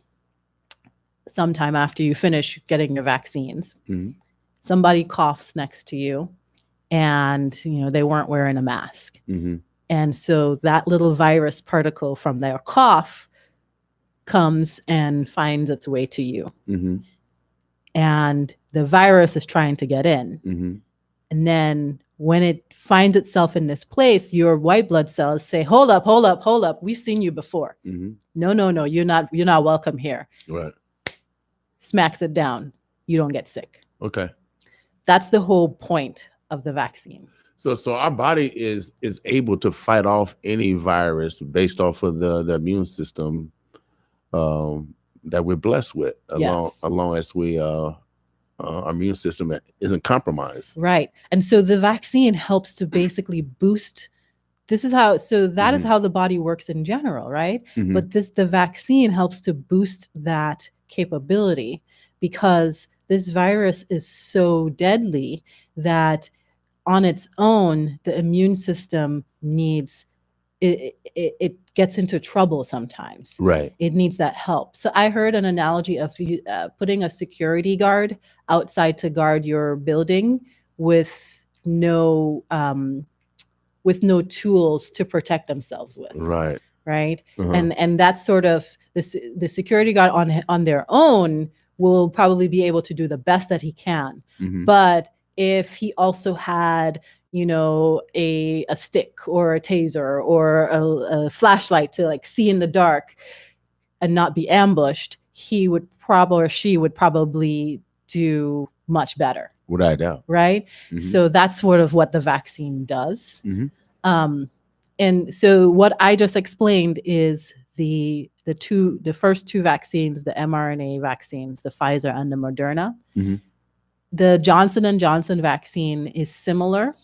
sometime after you finish getting your vaccines. Mm-hmm. Somebody coughs next to you, and you know they weren't wearing a mask. Mm-hmm. And so that little virus particle from their cough comes and finds its way to you. Mm-hmm. And the virus is trying to get in. Mm-hmm. And then when it finds itself in this place, your white blood cells say, hold up. We've seen you before. Mm-hmm. No, you're not welcome here. Right. Smacks it down. You don't get sick. Okay. That's the whole point of the vaccine. So our body is able to fight off any virus based off of the immune system that we're blessed with, Yes. as long as we our immune system isn't compromised. Right. And so the vaccine helps to basically boost. That is how the body works in general, right? Mhm. But the vaccine helps to boost that capability, because this virus is so deadly that on its own, the immune system needs it gets into trouble sometimes. Right. It needs that help. So I heard an analogy of putting a security guard outside to guard your building with no tools to protect themselves with. Right. Right. Uh-huh. And that's sort of the security guard on their own will probably be able to do the best that he can. Mhm. But if he also had, a stick or a taser or a flashlight to like see in the dark and not be ambushed, he would or she would probably do much better. Without a doubt. Right. Mhm. So that's sort of what the vaccine does. Mhm. And so what I just explained is the first two vaccines, the mRNA vaccines, the Pfizer and the Moderna. Mhm. The Johnson & Johnson vaccine is similar,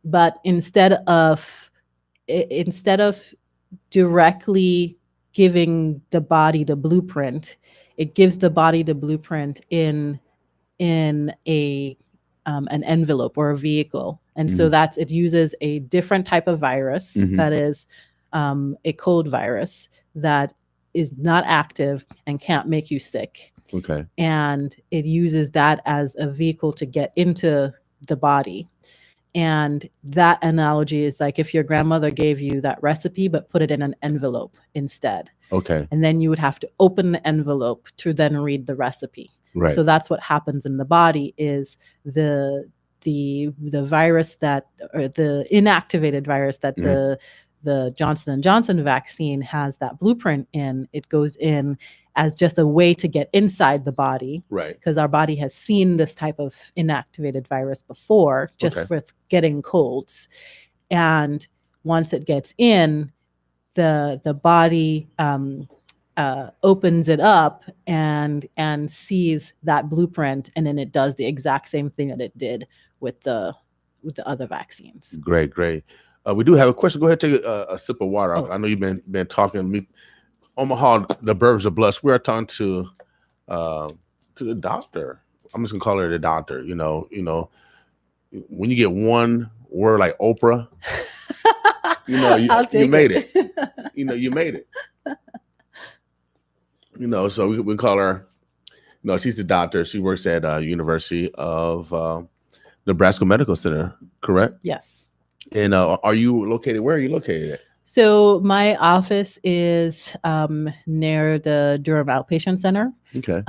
but instead of directly giving the body the blueprint, it gives the body the blueprint in a an envelope or a vehicle. And so Mhm. it uses a different type of virus Mhm. that is a cold virus that is not active and can't make you sick. Okay. And it uses that as a vehicle to get into the body. And that analogy is like if your grandmother gave you that recipe, but put it in an envelope instead. Okay. And then you would have to open the envelope to then read the recipe. Right. So that's what happens in the body is the virus or the inactivated virus that Mhm. the Johnson & Johnson vaccine has that blueprint in. It goes in as just a way to get inside the body. Right. Because our body has seen this type of inactivated virus before, just Okay. with getting colds. And once it gets in, the body opens it up and sees that blueprint, and then it does the exact same thing that it did with the other vaccines. Great, great. We do have a question. Go ahead, take a sip of water. Oh. I know you've been talking to me. Omaha, the Burbs of Blush. We are talking to the doctor. I'm just gonna call her the doctor. You know, when you get one word like Oprah, you made it. You made it. So we call her. No, she's the doctor. She works at University of Nebraska Medical Center. Correct? Yes. And are you located? Where are you located at? So my office is near the Durham Outpatient Center. Okay.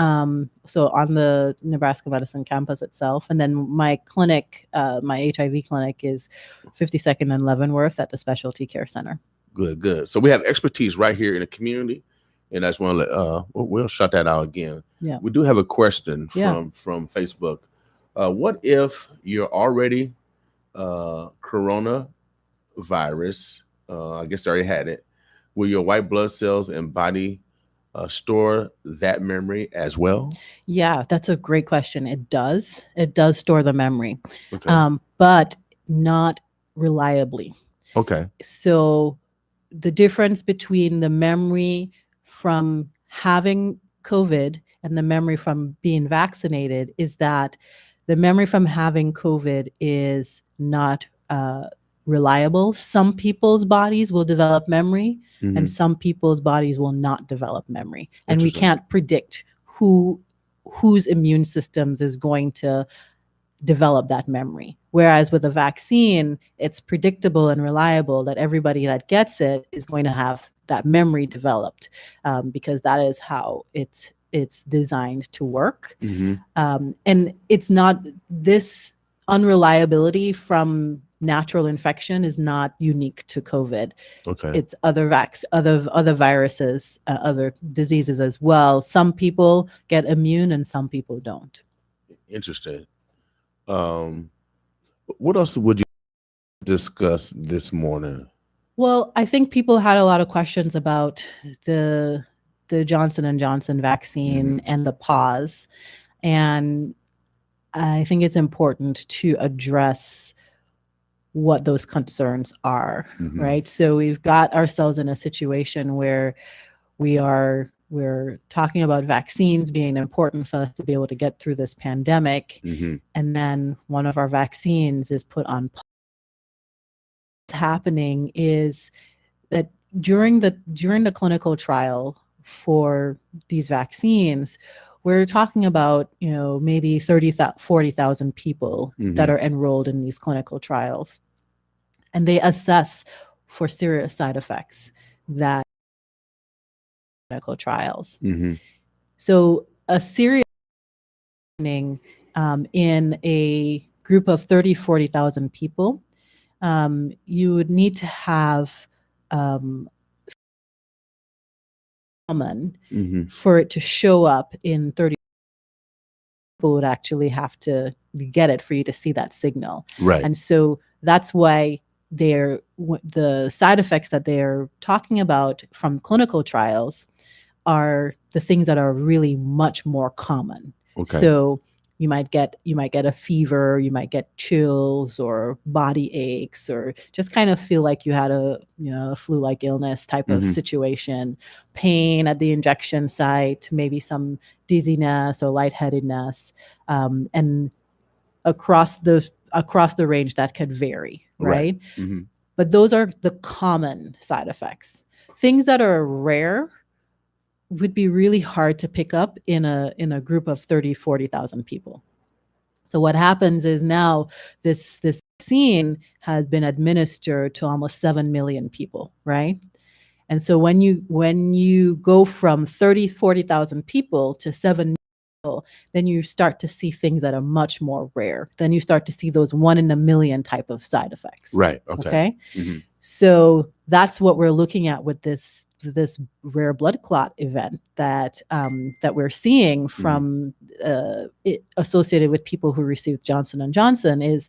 So on the Nebraska Medicine campus itself. And then my clinic, my HIV clinic is 52nd and Leavenworth at the Specialty Care Center. Good. So we have expertise right here in the community. And I just want to let, we'll shut that out again. Yeah. We do have a question Yeah. from Facebook. What if you're already coronavirus, I guess I already had it, will your white blood cells and body store that memory as well? Yeah, that's a great question. It does store the memory, Okay. but not reliably. Okay. So the difference between the memory from having COVID and the memory from being vaccinated is that the memory from having COVID is not reliable. Some people's bodies will develop memory, and some people's bodies will not develop memory. And we can't predict whose immune systems is going to develop that memory. Whereas with a vaccine, it's predictable and reliable that everybody that gets it is going to have that memory developed, because that is how it's designed to work. And it's not, this unreliability from natural infection is not unique to COVID. Okay. It's other viruses, other diseases as well. Some people get immune and some people don't. Interesting. What else would you discuss this morning? Well, I think people had a lot of questions about the Johnson & Johnson vaccine and the pause. And I think it's important to address what those concerns are, right? So we've got ourselves in a situation where we're talking about vaccines being important for us to be able to get through this pandemic. And then one of our vaccines is put on pause. What's happening is that during the clinical trial for these vaccines, we're talking about, maybe 40,000 people that are enrolled in these clinical trials. And they assess for serious side effects that clinical trials. So a serious in a group of 40,000 people, you would need to have common for it to show up in 30 people would actually have to get it for you to see that signal. Right. And so that's why the side effects that they're talking about from clinical trials are the things that are really much more common. Okay. So you might get a fever, you might get chills or body aches, or just kind of feel like you had a flu-like illness type of situation, pain at the injection site, maybe some dizziness or lightheadedness, and across the range that could vary, right? But those are the common side effects. Things that are rare would be really hard to pick up in a group of 40,000 people. So what happens is now this vaccine has been administered to almost 7 million people, right? And so when you go from 40,000 people to 7 million people, then you start to see things that are much more rare. Then you start to see those 1 in a million type of side effects. Right. Okay. So that's what we're looking at with this rare blood clot event that we're seeing from associated with people who received Johnson & Johnson is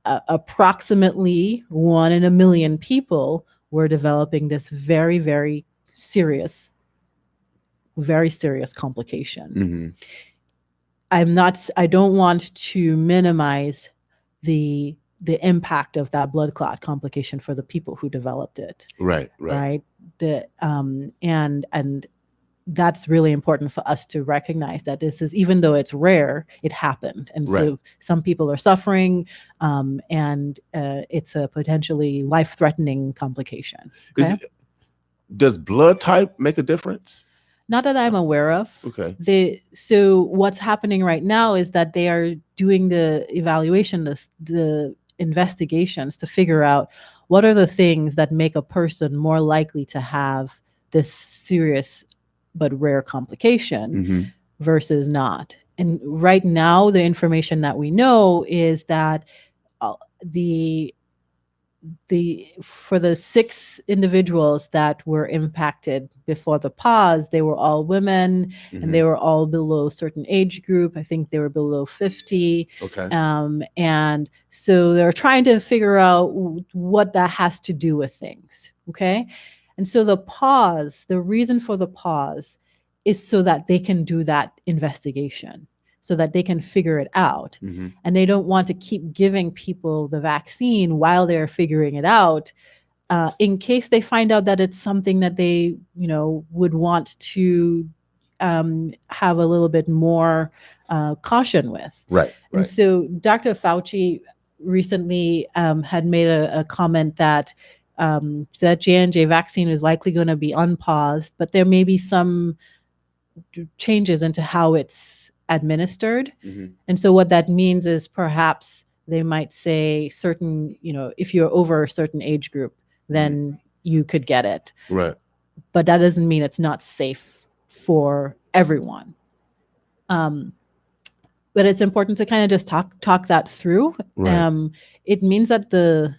approximately 1 in a million people were developing this very, very serious very serious complication. Mm-hmm. I don't want to minimize the impact of that blood clot complication for the people who developed it. Right. Right. And that's really important for us to recognize that this is, even though it's rare, it happened. And Right. so some people are suffering, and it's a potentially life-threatening complication. Okay? Does blood type make a difference? Not that I'm aware of. Okay. So what's happening right now is that they are doing the evaluation, the investigations to figure out what are the things that make a person more likely to have this serious but rare complication Mm-hmm. versus not. And right now, the information that we know is that for the 6 individuals that were impacted before the pause, they were all women, and they were all below a certain age group. I think they were below 50. Okay. And so they're trying to figure out what that has to do with things. Okay. And so the reason for the pause is so that they can do that investigation, so that they can figure it out. Mm-hmm. And they don't want to keep giving people the vaccine while they're figuring it out, in case they find out that it's something that they, would want to have a little bit more caution with. Right. And so Dr. Fauci recently had made a comment that that J&J vaccine is likely going to be unpaused, but there may be some changes into how it's administered. Mm-hmm. And so what that means is perhaps they might say certain, if you're over a certain age group, then you could get it. Right. But that doesn't mean it's not safe for everyone. But it's important to kind of just talk that through. Right. It means that the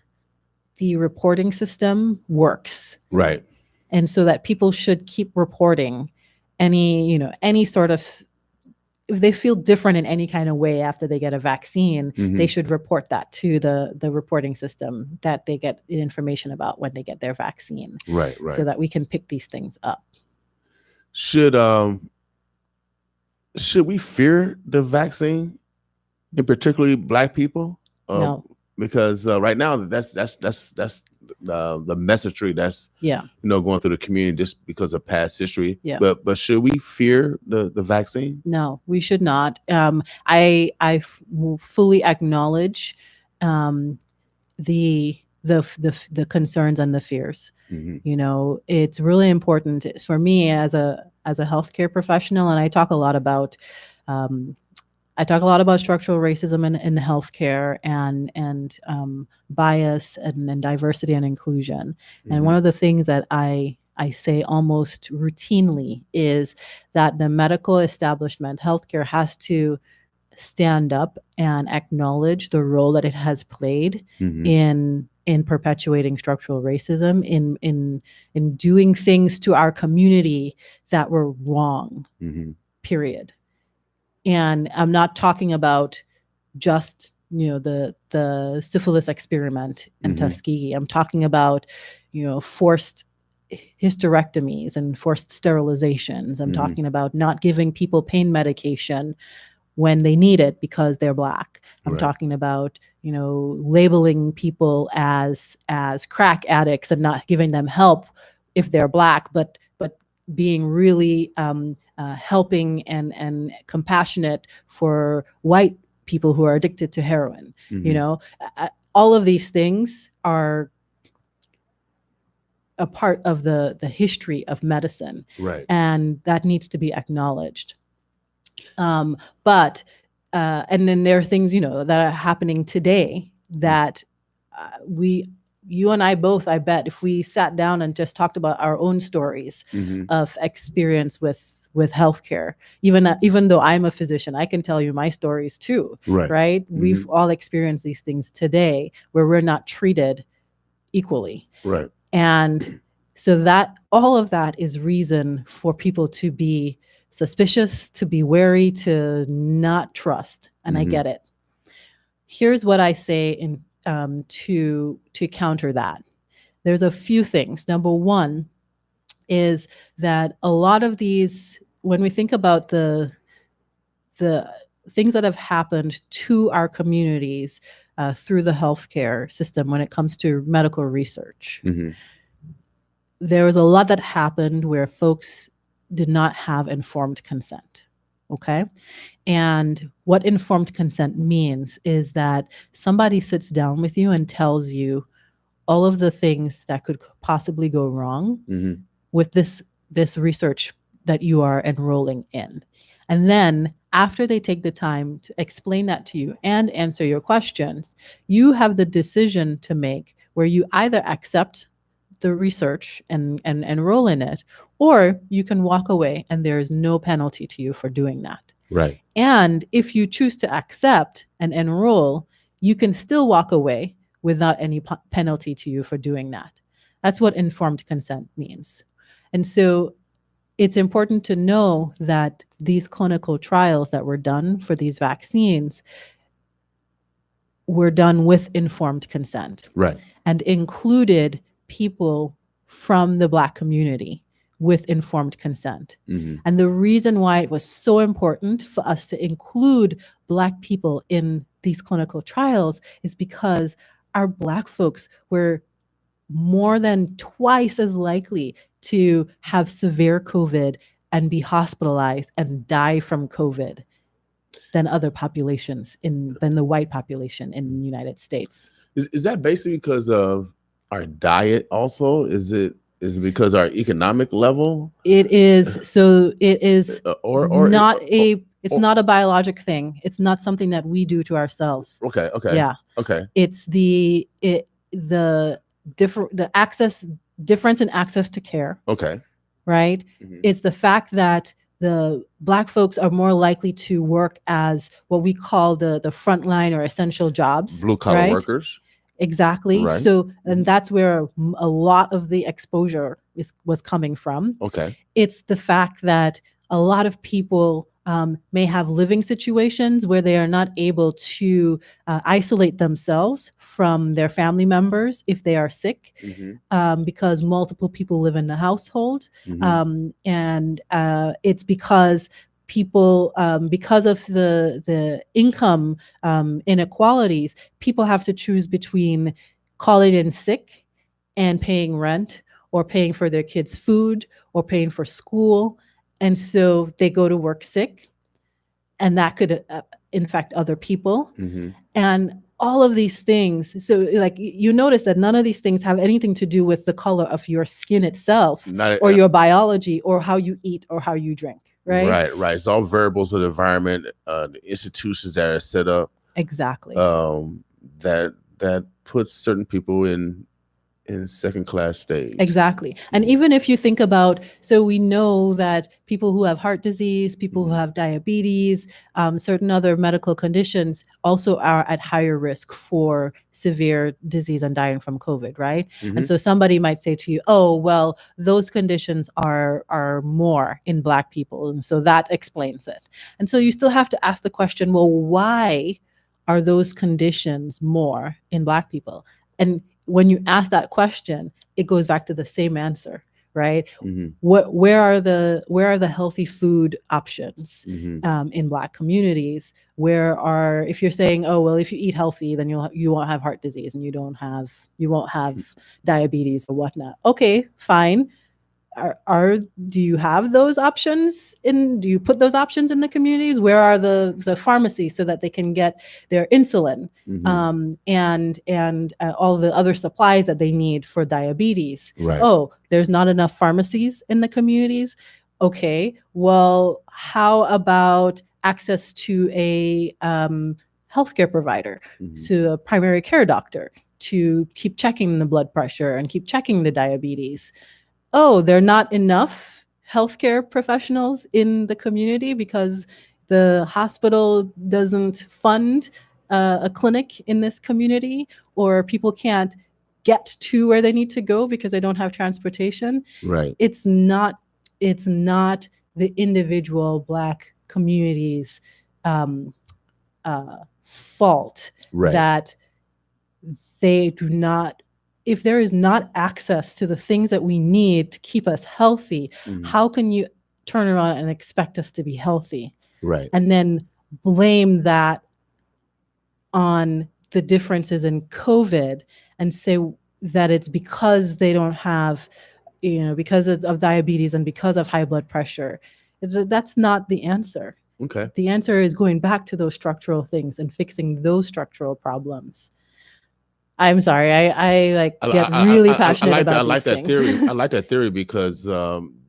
reporting system works. Right. And so that people should keep reporting any sort of, if they feel different in any kind of way after they get a vaccine, they should report that to the reporting system that they get information about when they get their vaccine. Right. So that we can pick these things up. Should we fear the vaccine, and particularly Black people? No. Because right now that's the messaging that's going through the community just because of past history. Yeah. But should we fear the vaccine? No, we should not. I fully acknowledge the concerns and the fears. Mm-hmm. It's really important for me as a healthcare professional, and I talk a lot about structural racism in healthcare and bias and diversity and inclusion. Mm-hmm. And one of the things that I say almost routinely is that the medical establishment, healthcare, has to stand up and acknowledge the role that it has played in perpetuating structural racism, in doing things to our community that were wrong. Period. And I'm not talking about just the syphilis experiment in Tuskegee. I'm talking about forced hysterectomies and forced sterilizations. I'm talking about not giving people pain medication when they need it because they're Black. I'm talking about labeling people as crack addicts and not giving them help if they're Black, but being really helping and compassionate for white people who are addicted to heroin. All of these things are a part of the history of medicine, and that needs to be acknowledged. But and then there are things that are happening today that you and I both, I bet, if we sat down and just talked about our own stories of experience with healthcare, even though I'm a physician, I can tell you my stories too. Right? We've all experienced these things today where we're not treated equally. Right. And so that all of that is reason for people to be suspicious, to be wary, to not trust. And I get it. Here's what I say to counter that. There's a few things. Number one is that a lot of these when we think about the things that have happened to our communities through the healthcare system when it comes to medical research, there was a lot that happened where folks did not have informed consent. Okay. And what informed consent means is that somebody sits down with you and tells you all of the things that could possibly go wrong with this research that you are enrolling in. And then after they take the time to explain that to you and answer your questions, you have the decision to make where you either accept the research and enroll in it, or you can walk away and there is no penalty to you for doing that. Right. And if you choose to accept and enroll, you can still walk away without any penalty to you for doing that. That's what informed consent means. And so it's important to know that these clinical trials that were done for these vaccines were done with informed consent. Right. And included people from the Black community with informed consent. And the reason why it was so important for us to include Black people in these clinical trials is because our Black folks were more than twice as likely to have severe COVID and be hospitalized and die from COVID than other populations than the white population in the United States. Is that basically because of our diet also? Is it because our economic level? It is. So it is it's not a biologic thing. It's not something that we do to ourselves. Okay. Yeah. Okay. It's the difference in access to care. Okay. Right? It's the fact that the Black folks are more likely to work as what we call the frontline or essential jobs. Blue collar workers. Exactly. Right. So, and that's where a lot of the exposure was coming from. Okay. It's the fact that a lot of people may have living situations where they are not able to isolate themselves from their family members if they are sick, because multiple people live in the household. And it's because people, because of the income inequalities, people have to choose between calling in sick and paying rent, or paying for their kids' food, or paying for school. And so they go to work sick, and that could infect other people. And all of these things. So like you notice that none of these things have anything to do with the color of your skin itself, or your biology, or how you eat, or how you drink. Right. Right. It's all variables of the environment, the institutions that are set up. Exactly. That puts certain people in second class stage. Exactly. And even if you think about, so we know that people who have heart disease, people who have diabetes, certain other medical conditions also are at higher risk for severe disease and dying from COVID, right? And so somebody might say to you, oh, well, those conditions are more in Black people. And so that explains it. And so you still have to ask the question, well, why are those conditions more in Black people? And when you ask that question, it goes back to the same answer, right? Where are the healthy food options in Black communities? If you're saying, oh well, if you eat healthy, then you won't have heart disease and you won't have diabetes or whatnot. Okay, fine. Do you have those options do you put those options in the communities? Where are the pharmacies so that they can get their insulin and all the other supplies that they need for diabetes? Right. Oh, there's not enough pharmacies in the communities. Okay, well, how about access to a healthcare provider, to a primary care doctor, to keep checking the blood pressure and keep checking the diabetes? Oh, there are not enough healthcare professionals in the community because the hospital doesn't fund a clinic in this community, or people can't get to where they need to go because they don't have transportation. Right. It's not the individual Black community's fault that they do not. If there is not access to the things that we need to keep us healthy, how can you turn around and expect us to be healthy. Right. And then blame that on the differences in COVID and say that it's because they don't have, because of diabetes and because of high blood pressure. That's not the answer. Okay. The answer is going back to those structural things and fixing those structural problems. I'm sorry. I get really passionate about I like these that things. theory. I like that theory because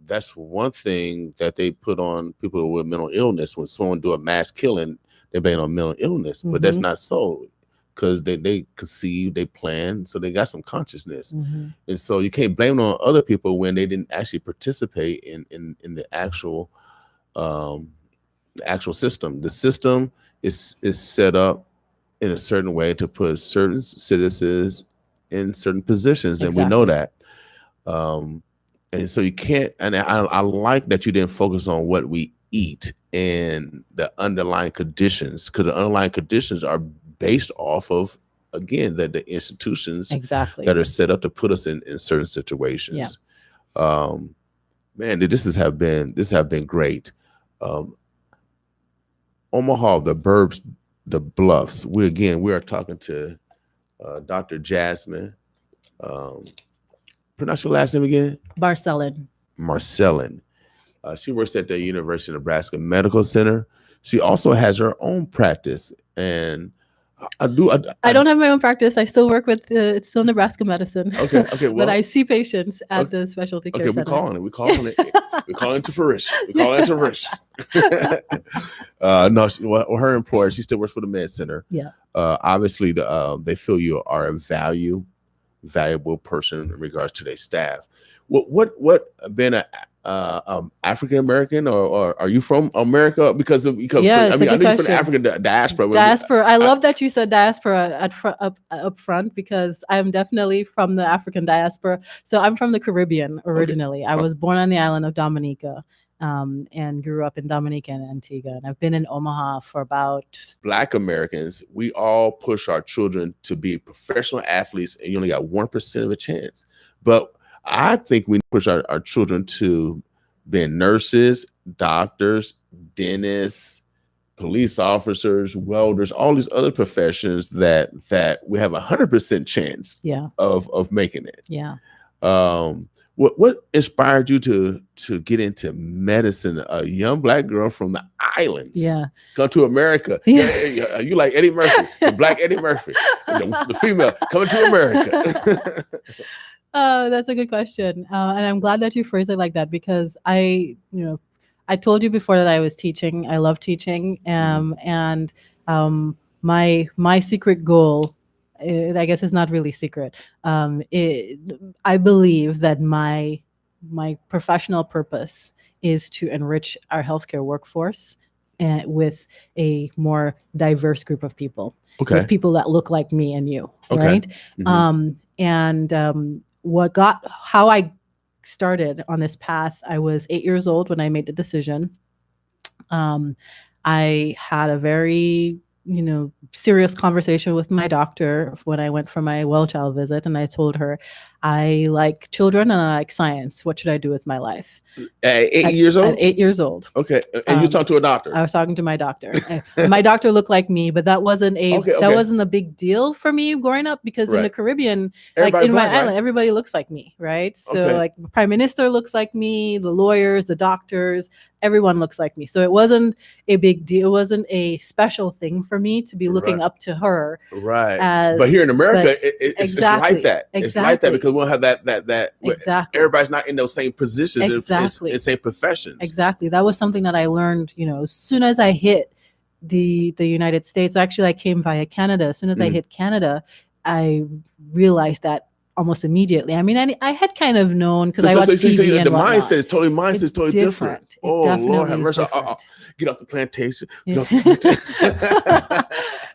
that's one thing that they put on people with mental illness. When someone do a mass killing, they blame it on mental illness, but that's Mhm. not so, because they conceive, they plan, so they got some consciousness, Mhm. and so you can't blame it on other people when they didn't actually participate in the actual system. The system is set up in a certain way to put certain citizens in certain positions, and we know that. And so you can't. And I like that you didn't focus on what we eat and the underlying conditions, because the underlying conditions are based off of, again, the institutions Exactly. that are set up to put us in certain situations. Man, this have been great. Omaha, the Burbs, the Bluffs. We are talking to Dr. Jasmine. Pronounce your last name again? Marcelin. She works at the University of Nebraska Medical Center. She also has her own practice, and I don't have my own practice. I still work with it's still Nebraska Medicine. Okay. Well, but I see patients at the specialty care center. We're calling it to fruition. No, her employer, she still works for the Med Center. Yeah. Obviously, they feel you are a valuable person in regards to their staff. What being a African American, or are you from America? Because I know you're from the African diaspora. I love that you said diaspora up front, because I'm definitely from the African diaspora. So I'm from the Caribbean originally. I was born on the island of Dominica, and grew up in Dominica and Antigua, and I've been in Omaha for about. Black Americans, we all push our children to be professional athletes, and you only got 1% of a chance. But I think we push our children to being nurses, doctors, dentists, police officers, welders, all these other professions that we have 100% chance of making it. Yeah. What inspired you to get into medicine? A young Black girl from the islands, come to America. Yeah. You like Eddie Murphy, the Black Eddie Murphy, the female coming to America. That's a good question, and I'm glad that you phrased it like that, because I told you before that I was teaching. I love teaching, and my secret goal, I guess it's not really secret. I believe that my professional purpose is to enrich our healthcare workforce and with a more diverse group of people, with people that look like me and you, right? How I started on this path, I was 8 years old when I made the decision. I had a very serious conversation with my doctor when I went for my well child visit, and I told her, I like children and I like science. What should I do with my life? At 8 years old? At 8 years old. Okay. And you talked to a doctor? I was talking to my doctor. My doctor looked like me, but that wasn't a big deal for me growing up, because in the Caribbean, everybody in my Black, island, everybody looks like me, right? So like the prime minister looks like me, the lawyers, the doctors, everyone looks like me. So it wasn't a big deal. It wasn't a special thing for me to be looking up to her. Right. But here in America, it's like that. Exactly. It's like that because we don't have that. Exactly. Everybody's not in those same positions. Exactly. In same professions. Exactly. That was something that I learned, as soon as I hit the United States. Actually, I came via Canada. As soon as I hit Canada, I realized that almost immediately. I mean, I had kind of known because I watched TV and the whatnot. mindset is totally different. Oh, Lord have mercy. Get off the plantation.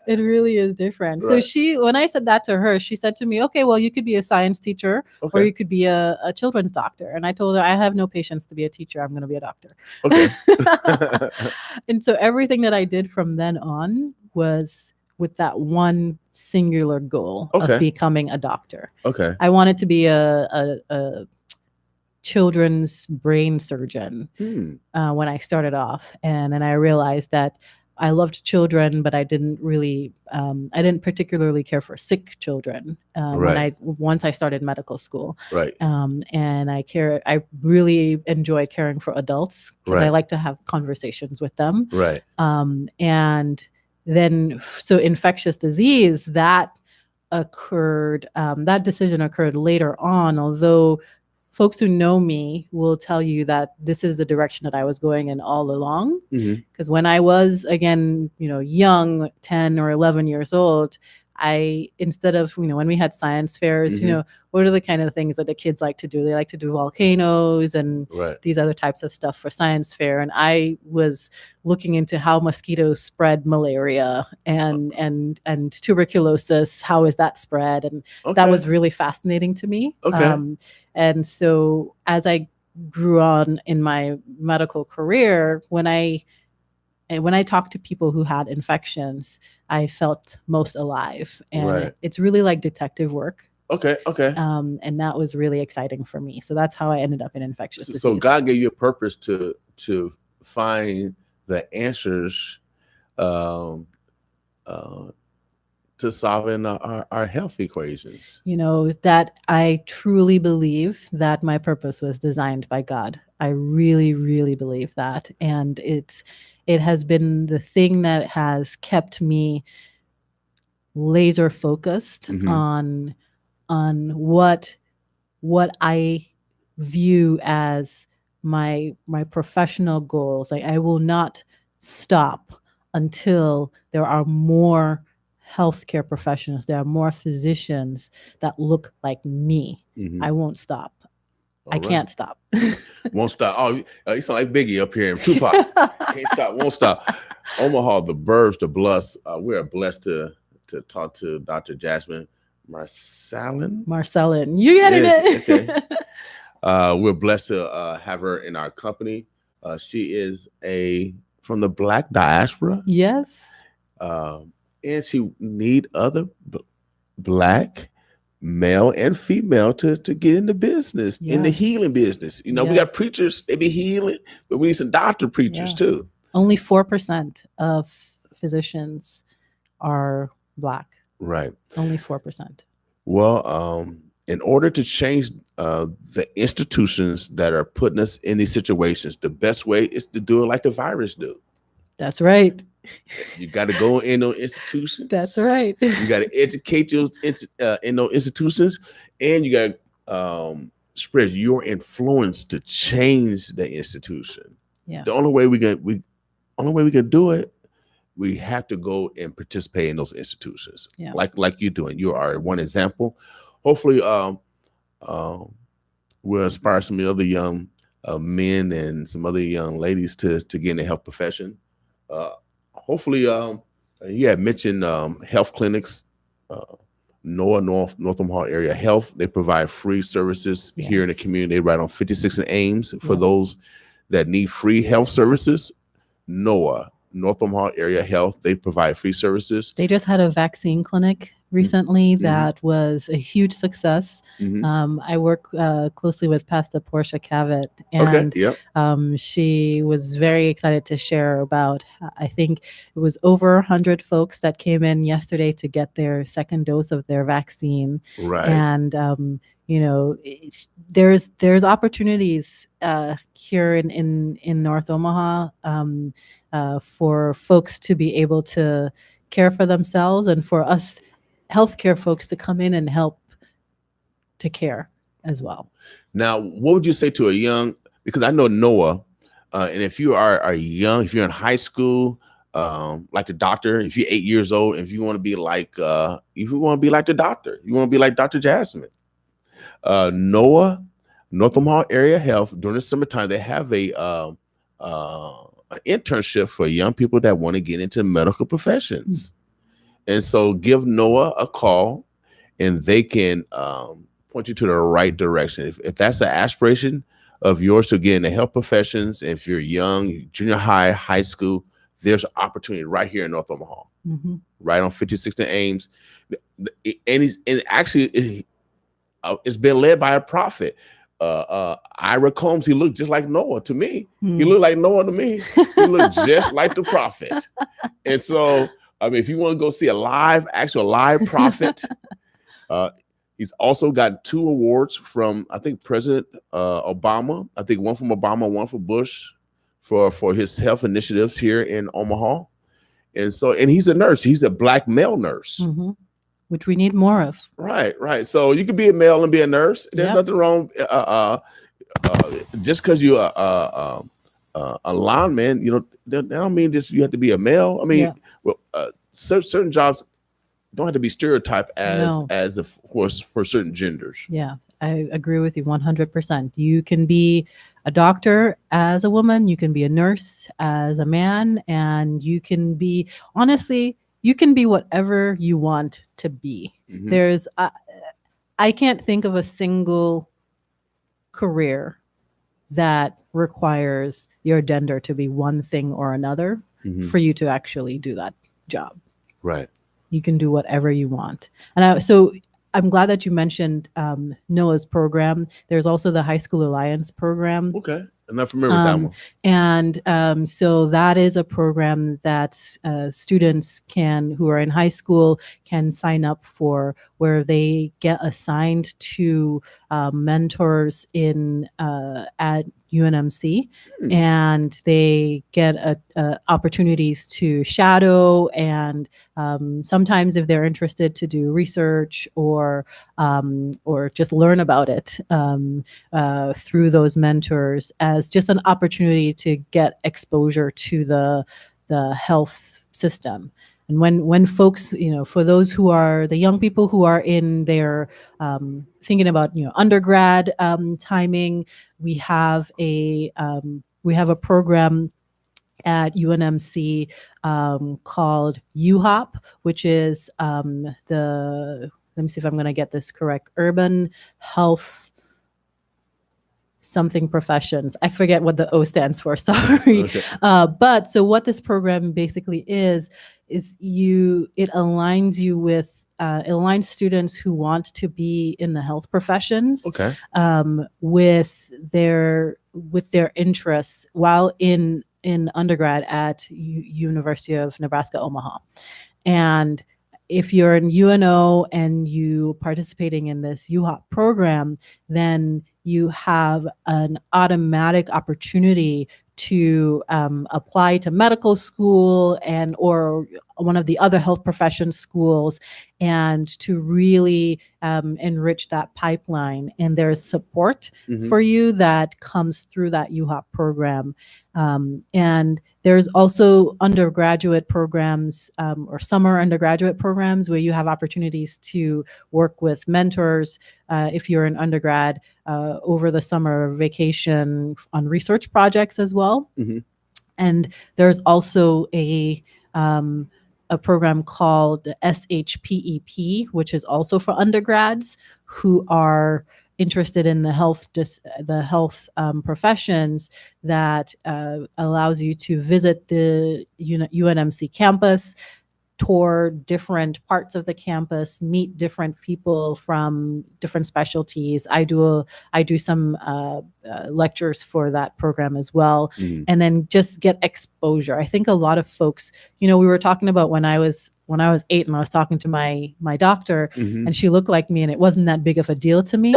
It really is different. Right. So when I said that to her, she said to me, okay, well, you could be a science teacher or you could be a children's doctor. And I told her, I have no patience to be a teacher. I'm going to be a doctor. Okay. And so everything that I did from then on was with that one singular goal of becoming a doctor. Okay. I wanted to be a children's brain surgeon when I started off, and then I realized that I loved children, but I didn't really, I didn't particularly care for sick children once I started medical school. Right. And I really enjoy caring for adults because I like to have conversations with them. Right. And then, so infectious disease, that decision occurred later on, although folks who know me will tell you that this is the direction that I was going in all along. Because when I was, again, young, 10 or 11 years old, instead of, when we had science fairs, what are the kind of things that the kids like to do? They like to do volcanoes and these other types of stuff for science fair. And I was looking into how mosquitoes spread malaria and tuberculosis. How is that spread? And that was really fascinating to me. And so as I grew on in my medical career, when I talked to people who had infections, I felt most alive. And it's really like detective work. Okay. And that was really exciting for me. So that's how I ended up in infectious disease. So God gave you a purpose to find the answers to solving our health equations. That I truly believe that my purpose was designed by God. I really, really believe that. And it has been the thing that has kept me laser focused on what I view as my professional goals. I will not stop until there are more healthcare professionals, there are more physicians that look like me. I won't stop. I can't stop. Won't stop. Oh, you sound like Biggie up here in Tupac. Can't stop, won't stop. Omaha, the burbs, the bless. We are blessed to talk to Dr. Jasmine Marcelin. You getting it? Okay. We're blessed to have her in our company. She is from the Black diaspora. Yes. And she need other Black male and female to get into business, in the healing business. We got preachers, they be healing, but we need some doctor preachers too. Only 4% of physicians are Black. Right. Only 4%. Well, in order to change the institutions that are putting us in these situations, the best way is to do it like the virus do. That's right. You got to go in those institutions. That's right. You got to educate you in those institutions, and you got to spread your influence to change the institution. Yeah. The only way we can do it, we have to go and participate in those institutions. Yeah. Like you're doing. You are one example. Hopefully, we'll inspire some other young men and some other young ladies to get in the health profession. Hopefully, you had mentioned health clinics, NOAA, North Omaha Area Health. They provide free services here in the community right on 56 and Ames for those that need free health services. NOAA, North Omaha Area Health, they provide free services. They just had a vaccine clinic recently that was a huge success. I work closely with Pastor Portia Cavett, and she was very excited to share about, I think it was over 100 folks that came in yesterday to get their second dose of their vaccine. Right. And there's opportunities here in North Omaha for folks to be able to care for themselves, and for us healthcare folks to come in and help to care as well. Now, what would you say to a young, because I know NOAA, and if you are young, if you're in high school, like the doctor, if you're 8 years old, if you want to be like, if you want to be like the doctor, you want to be like Dr. Jasmine, NOAA, North Omaha Area Health, during the summertime, they have an internship for young people that want to get into medical professions. And so give NOAA a call, and they can point you to the right direction. If that's an aspiration of yours to get into health professions, if you're young, junior high, high school, there's an opportunity right here in North Omaha, right on 56th and Ames. And it's been led by a prophet. Ira Combs, he looked just like Noah to me. He Hmm. looked like Noah to me. He looked just like the prophet. And so, I mean, if you want to go see actual live prophet, he's also got 2 awards from, I think, President Obama. I think one from Obama, one for Bush, for his health initiatives here in Omaha. And so, and he's a nurse. He's a Black male nurse. Mm-hmm. Which we need more of. Right. So you could be a male and be a nurse. There's Yep. nothing wrong. Just because you're a lineman, that don't mean just you have to be a male. I mean, certain jobs don't have to be stereotyped as of course for certain genders. Yeah, I agree with you 100%. You can be a doctor as a woman, you can be a nurse as a man, and you can be, honestly, you can be whatever you want to be. Mhm. There's, I can't think of a single career that requires your gender to be one thing or another Mhm. for you to actually do that job. Right. You can do whatever you want. And so I'm glad that you mentioned Noah's program. There's also the High School Alliance program. Okay. I'm not familiar with that one. And so that is a program that students who are in high school can sign up for, where they get assigned to mentors at UNMC, and they get opportunities to shadow, and sometimes if they're interested to do research or just learn about it through those mentors, as just an opportunity to get exposure to the health system. And when folks, for those who are the young people who are in their thinking about undergrad timing, we have a program at UNMC called UHOP, which is let me see if I'm going to get this correct, Urban Health something professions. I forget what the O stands for, sorry. Okay. But so what this program basically is it aligns you with, it aligns students who want to be in the health professions Okay. with their interests while in undergrad at University of Nebraska, Omaha. And if you're in UNO and you participating in this UHOP program, then you have an automatic opportunity to apply to medical school or one of the other health profession schools, and to really enrich that pipeline. And there's support for you that comes through that UHOP program. And there's also undergraduate programs or summer undergraduate programs where you have opportunities to work with mentors if you're an undergrad over the summer vacation on research projects as well. Mm-hmm. And there's also a program called the SHPEP, which is also for undergrads who are interested in the health professions, that allows you to visit the UNMC campus, tour different parts of the campus, meet different people from different specialties. I do some lectures for that program as well, and then just get exposure. I think a lot of folks, we were talking about when I was 8 and I was talking to my doctor, and she looked like me, and it wasn't that big of a deal to me.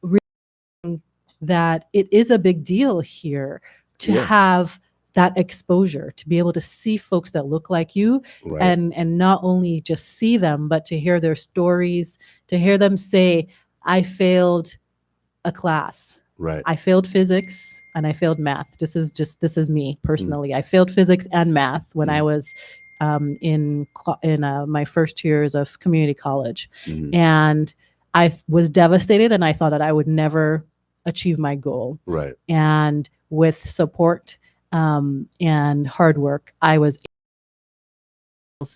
Realizing that it is a big deal here to have that exposure, to be able to see folks that look like you, Right. and not only just see them, but to hear their stories, to hear them say, I failed a class. Right. I failed physics and I failed math. This is me personally. I failed physics and math when I was in my first years of community college. And I was devastated, and I thought that I would never achieve my goal. Right. And with support and hard work, I was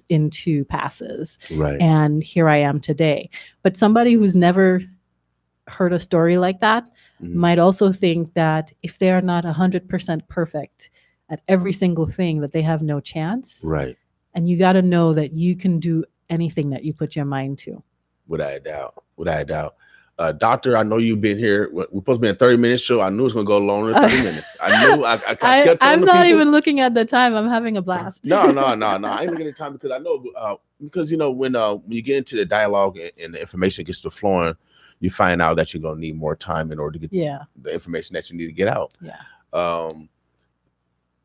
into passes. Right. And here I am today. But somebody who's never heard a story like that might also think that if they're not 100% perfect at every single thing, that they have no chance. Right. And you got to know that you can do anything that you put your mind to. Without a doubt. Without a doubt. Doctor, I know you've been here. We're supposed to be a 30-minute show. I knew it was going to go longer than 30 minutes. I knew. I kept telling I'm the not people, even looking at the time. I'm having a blast. No. I ain't looking at the time because I know because when you get into the dialogue and the information gets to flowing, you find out that you're gonna need more time in order to get the information that you need to get out. Yeah.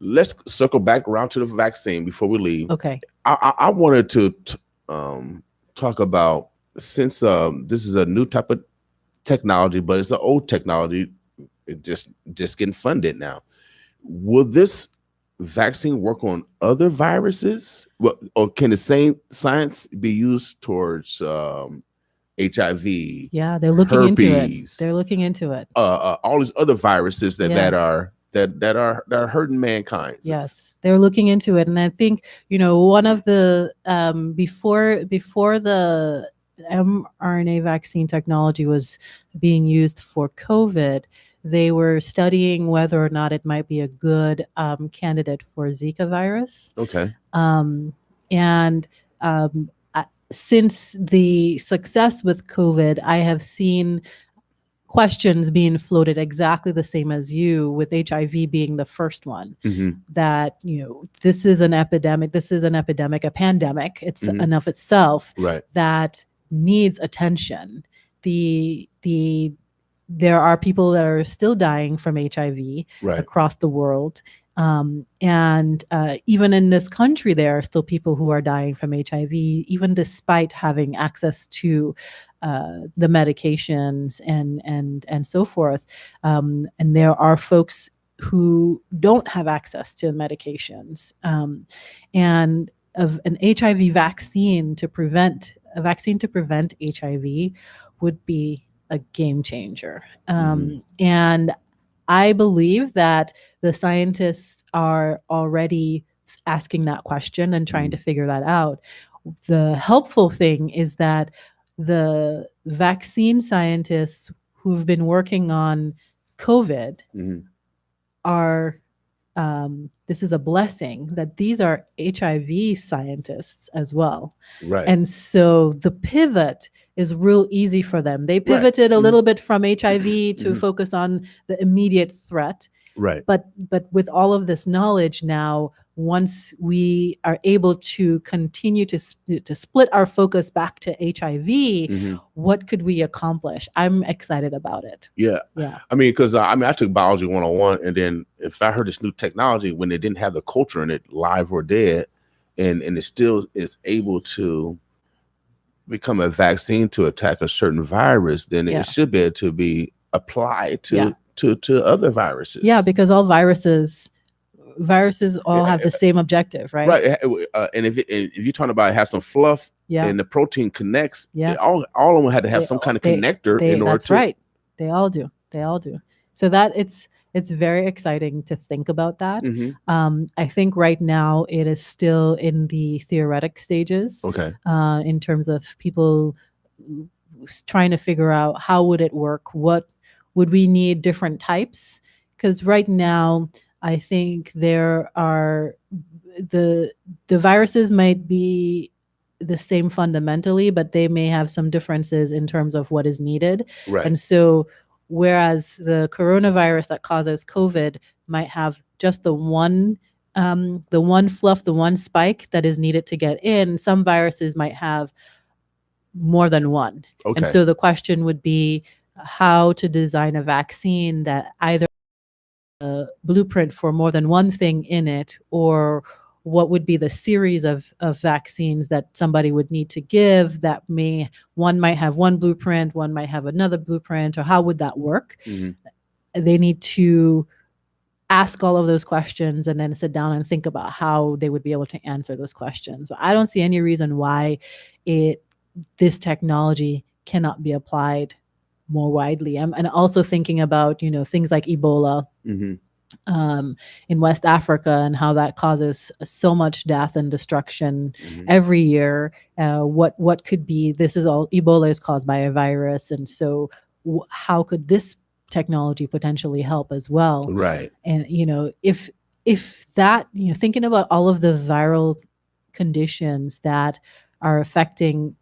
Let's circle back around to the vaccine before we leave. Okay. I wanted to talk about, since this is a new type of technology, but it's an old technology, it just getting funded now. Will this vaccine work on other viruses? Well, or can the same science be used towards HIV? Yeah, they're looking herpes, into it. They're looking into it. All these other viruses that are hurting mankind. Yes, they're looking into it, and I think one of the before the mRNA vaccine technology was being used for COVID, they were studying whether or not it might be a good candidate for Zika virus. Okay. And since the success with COVID, I have seen questions being floated exactly the same as you, with HIV being the first one. That this is an epidemic, a pandemic, it's enough itself, right, that needs attention. There are people that are still dying from HIV across the world. And even in this country, there are still people who are dying from HIV, even despite having access to the medications and so forth. And there are folks who don't have access to medications. And of an HIV vaccine to prevent HIV would be a game changer. And I believe that the scientists are already asking that question and trying to figure that out. The helpful thing is that the vaccine scientists who've been working on COVID are, this is a blessing that these are HIV scientists as well. Right. And so the pivot is real easy for them. They pivoted a little bit from HIV to focus on the immediate threat. Right. But with all of this knowledge now, once we are able to continue to split our focus back to HIV, what could we accomplish? I'm excited about it. Yeah. I mean, because I took biology 101, and then if I heard this new technology when they didn't have the culture in it, live or dead, and it still is able to become a vaccine to attack a certain virus, then it should be able to be applied to other viruses. Yeah, because all viruses all have the same objective, right? Right. And if you're talking about have some fluff and the protein connects, all of them had to have some kind of connector in order that's to. Right. They all do. So that it's very exciting to think about that. I think right now it is still in the theoretic stages. Okay. In terms of people trying to figure out how would it work, what would we need different types? Because right now, I think there are the viruses might be the same fundamentally, but they may have some differences in terms of what is needed. Right. And so, whereas the coronavirus that causes COVID might have just the one fluff, the one spike that is needed to get in, some viruses might have more than one. Okay. And so the question would be how to design a vaccine that either a blueprint for more than one thing in it, or what would be the series of vaccines that somebody would need to give that one might have one blueprint, one might have another blueprint, or how would that work? They need to ask all of those questions and then sit down and think about how they would be able to answer those questions. So I don't see any reason why this technology cannot be applied more widely. And also thinking about, things like Ebola in West Africa and how that causes so much death and destruction every year. What could be, Ebola is caused by a virus. And so how could this technology potentially help as well? Right. And, if that, thinking about all of the viral conditions that are affecting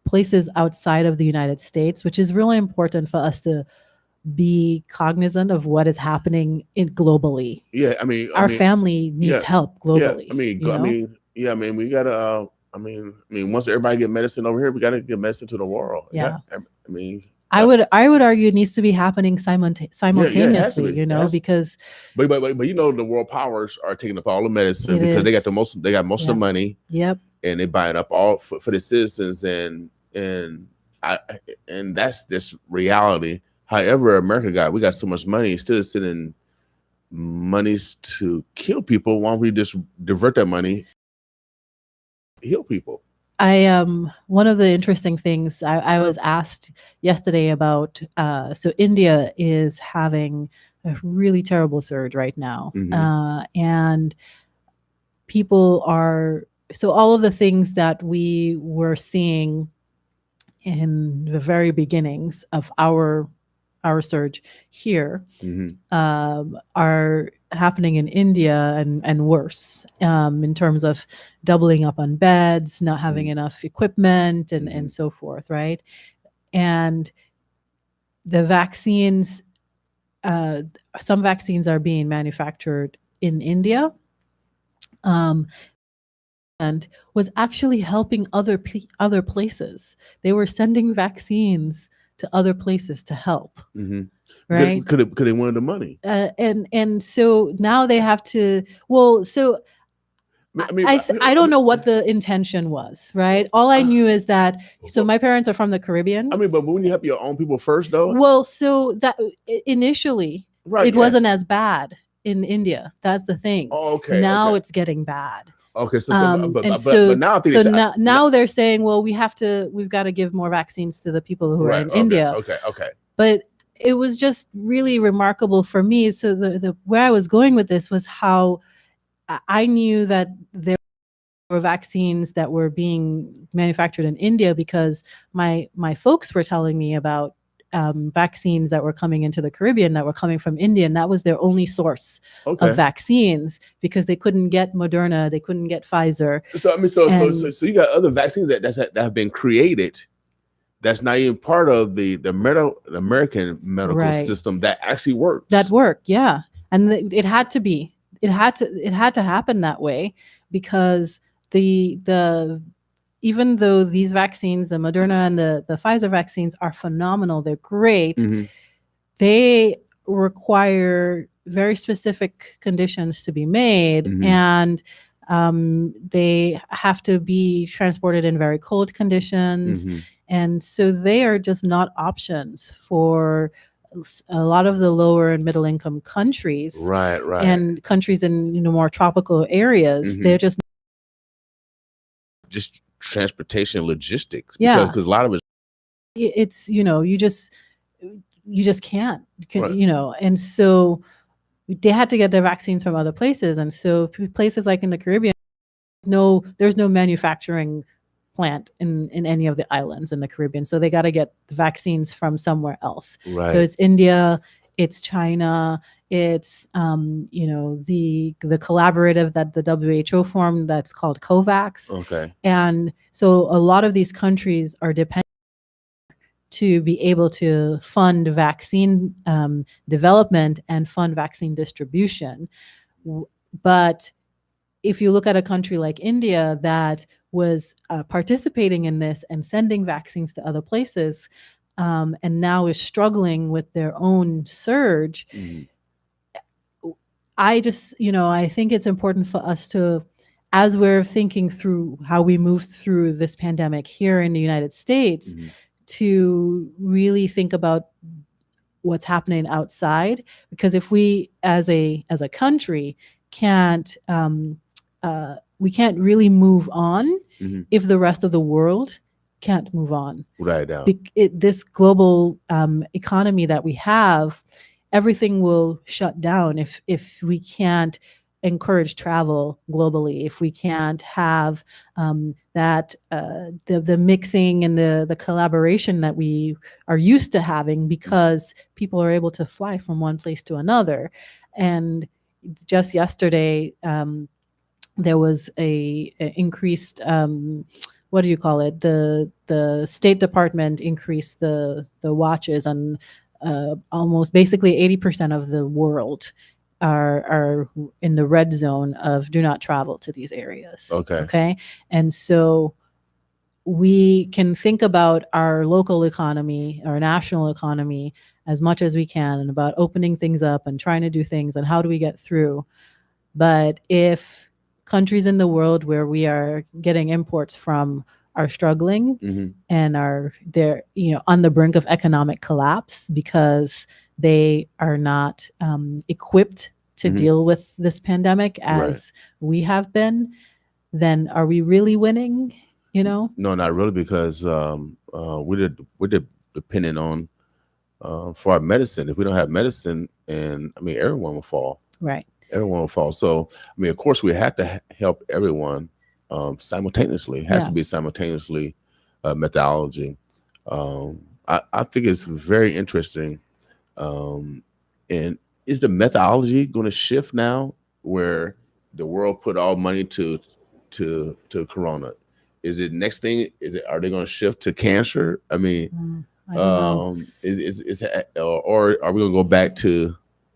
places outside of the United States, which is really important for us to be cognizant of what is happening globally. Yeah, Our family needs yeah, help globally. We gotta. Once everybody get medicine over here, we gotta get medicine to the world. Yeah. I I would argue it needs to be happening simultaneously. Yeah, it has to be. You know, because but the world powers are taking up all the medicine because they got most of the money. Yep. And they buy it up all for the citizens, and that's this reality. However, we got so much money, instead of sending monies to kill people, why don't we just divert that money, heal people? One of the interesting things I was asked yesterday about, so India is having a really terrible surge right now. And people are, so all of the things that we were seeing in the very beginnings of our surge here are happening in India and worse, in terms of doubling up on beds, not having enough equipment, and so forth, right? And the vaccines, some vaccines are being manufactured in India, and was actually helping other places. They were sending vaccines to other places to help. Right? Could they wanted the money? And so now they have to. Well, so I don't know what the intention was. Right? All I knew is that. So my parents are from the Caribbean. But when you help your own people first, though. Well, so that initially, it wasn't as bad in India. That's the thing. Oh, okay. Now it's getting bad. Okay, but now now they're saying, well, we've got to give more vaccines to the people who are in India. Okay. But it was just really remarkable for me. So the where I was going with this was how I knew that there were vaccines that were being manufactured in India because my folks were telling me about vaccines that were coming into the Caribbean that were coming from India, and that was their only source of vaccines because they couldn't get Moderna, they couldn't get Pfizer. So you got other vaccines that have been created that's not even part of the American medical system that actually works. That work, yeah, and it had to be. It had to happen that way because the even though these vaccines, the Moderna and the Pfizer vaccines are phenomenal, they're great, they require very specific conditions to be made, and they have to be transported in very cold conditions. And so they are just not options for a lot of the lower and middle income countries. Right. And countries in more tropical areas, they're just transportation logistics, yeah, because a lot of it's you just can't and so they had to get their vaccines from other places, and so places like in the Caribbean, there's no manufacturing plant in any of the islands in the Caribbean, so they got to get the vaccines from somewhere else. So it's India, it's China, it's the collaborative that the WHO formed that's called COVAX. Okay. And so a lot of these countries are dependent to be able to fund vaccine development and fund vaccine distribution. But if you look at a country like India that was participating in this and sending vaccines to other places, and now is struggling with their own surge, I just, I think it's important for us to, as we're thinking through how we move through this pandemic here in the United States, to really think about what's happening outside. Because if we, as a country, can't we can't really move on if the rest of the world can't move on. Right now, this global economy that we have, everything will shut down if we can't encourage travel globally, if we can't have the mixing and the collaboration that we are used to having, because people are able to fly from one place to another. And just yesterday, there was a increased what do you call it? The State Department increased the watches on almost basically 80% of the world are in the red zone of do not travel to these areas. Okay. Okay. And so we can think about our local economy, our national economy, as much as we can, and about opening things up and trying to do things and how do we get through. But if countries in the world where we are getting imports from are struggling and they're on the brink of economic collapse because they are not equipped to deal with this pandemic as we have been, then are we really winning? No, not really, because we're dependent on for our medicine. If we don't have medicine, and I mean, everyone will fall. Right. Everyone will fall. So, I mean, of course, we have to help everyone simultaneously. It has to be simultaneously methodology. I think it's very interesting. And is the methodology going to shift now, where the world put all money to Corona? Is it next thing? Are they going to shift to cancer? I mean, I don't know. Or are we going to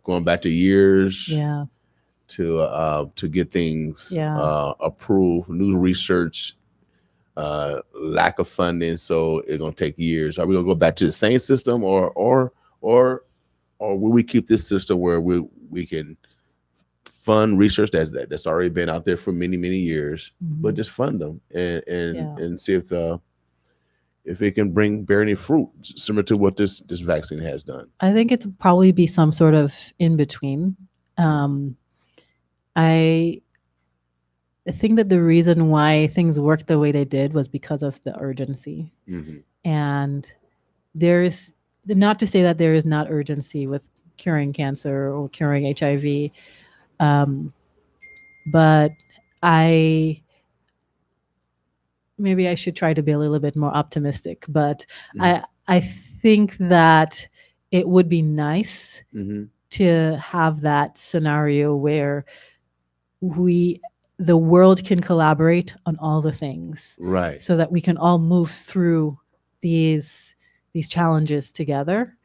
go back to years? Yeah. To get things Yeah. approved, new research, lack of funding, so it's gonna take years. Are we gonna go back to the same system, or will we keep this system where we can fund research that's already been out there for many years, but just fund them and see if it can bear any fruit, similar to what this vaccine has done? I think it'll probably be some sort of in between. I think that the reason why things worked the way they did was because of the urgency. And there's not to say that there is not urgency with curing cancer or curing HIV, but maybe I should try to be a little bit more optimistic. But I think that it would be nice to have that scenario where the world can collaborate on all the things, right? So that we can all move through these challenges together.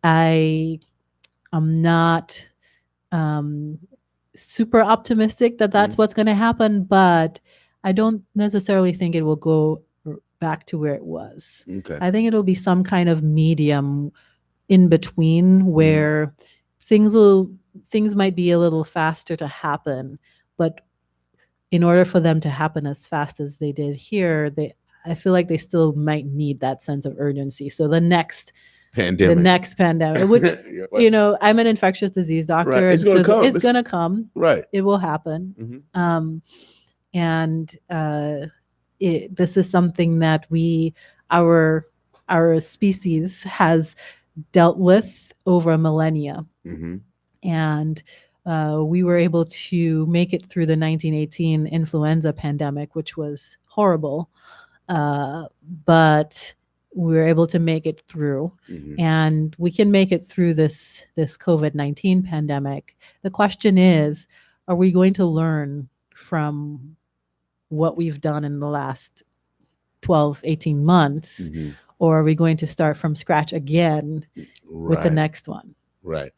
I am not super optimistic that that's what's going to happen, but I don't necessarily think it will go back to where it was. Okay. I think it'll be some kind of medium in between where things might be a little faster to happen, but in order for them to happen as fast as they did here, I feel like they still might need that sense of urgency. So the next pandemic, which I'm an infectious disease doctor, right. It's and going to come. It's going to come. Right. It will happen. And this is something that our species has dealt with over millennia. And we were able to make it through the 1918 influenza pandemic, which was horrible. But we were able to make it through, and we can make it through this COVID-19 pandemic. The question is, are we going to learn from what we've done in the last 12, 18 months, or are we going to start from scratch again with the next one? Right.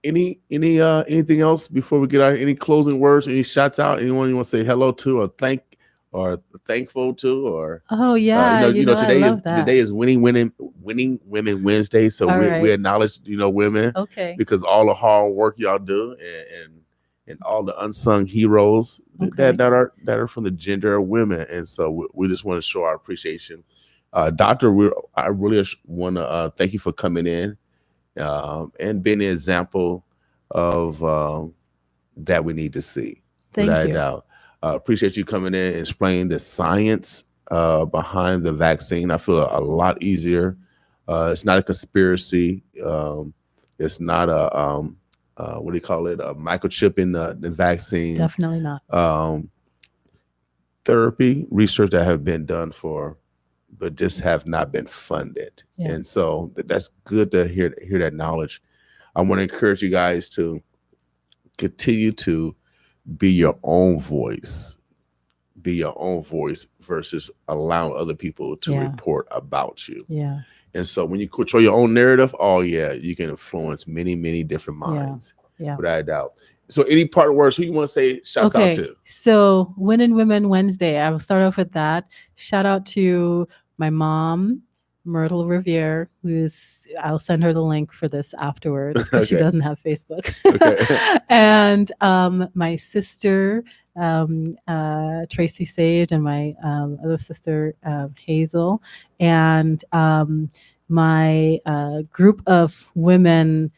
Anything else before we get out? Any closing words? Any shots out? Anyone you want to say hello to, or thankful to, or today is Winning Women Wednesday, so we acknowledge women, because all the hard work y'all do, and all the unsung heroes that are from the gender of women, and so we just want to show our appreciation. Doctor, I really want to thank you for coming in and being an example of that we need to see. Thank you. Appreciate you coming in and explaining the science behind the vaccine. I feel a lot easier. It's not a conspiracy. It's not a what do you call it? A microchip in the vaccine. Definitely not. Therapy research that have been done but just have not been funded. Yeah. And so that's good to hear that knowledge. I want to encourage you guys to continue to be your own voice. be your own voice versus allowing other people to Yeah. report about you. Yeah. And so when you control your own narrative, oh yeah, you can influence many, many different Yeah. minds, Yeah. without a doubt. So any part words, who you want to say shouts out to? So Win and Women Wednesday, I will start off with that. Shout out to my mom, Myrtle Riviere, I'll send her the link for this afterwards because she Okay. doesn't have Facebook. Okay. And my sister, Tracy Sage, and my other sister, Hazel, and my group of women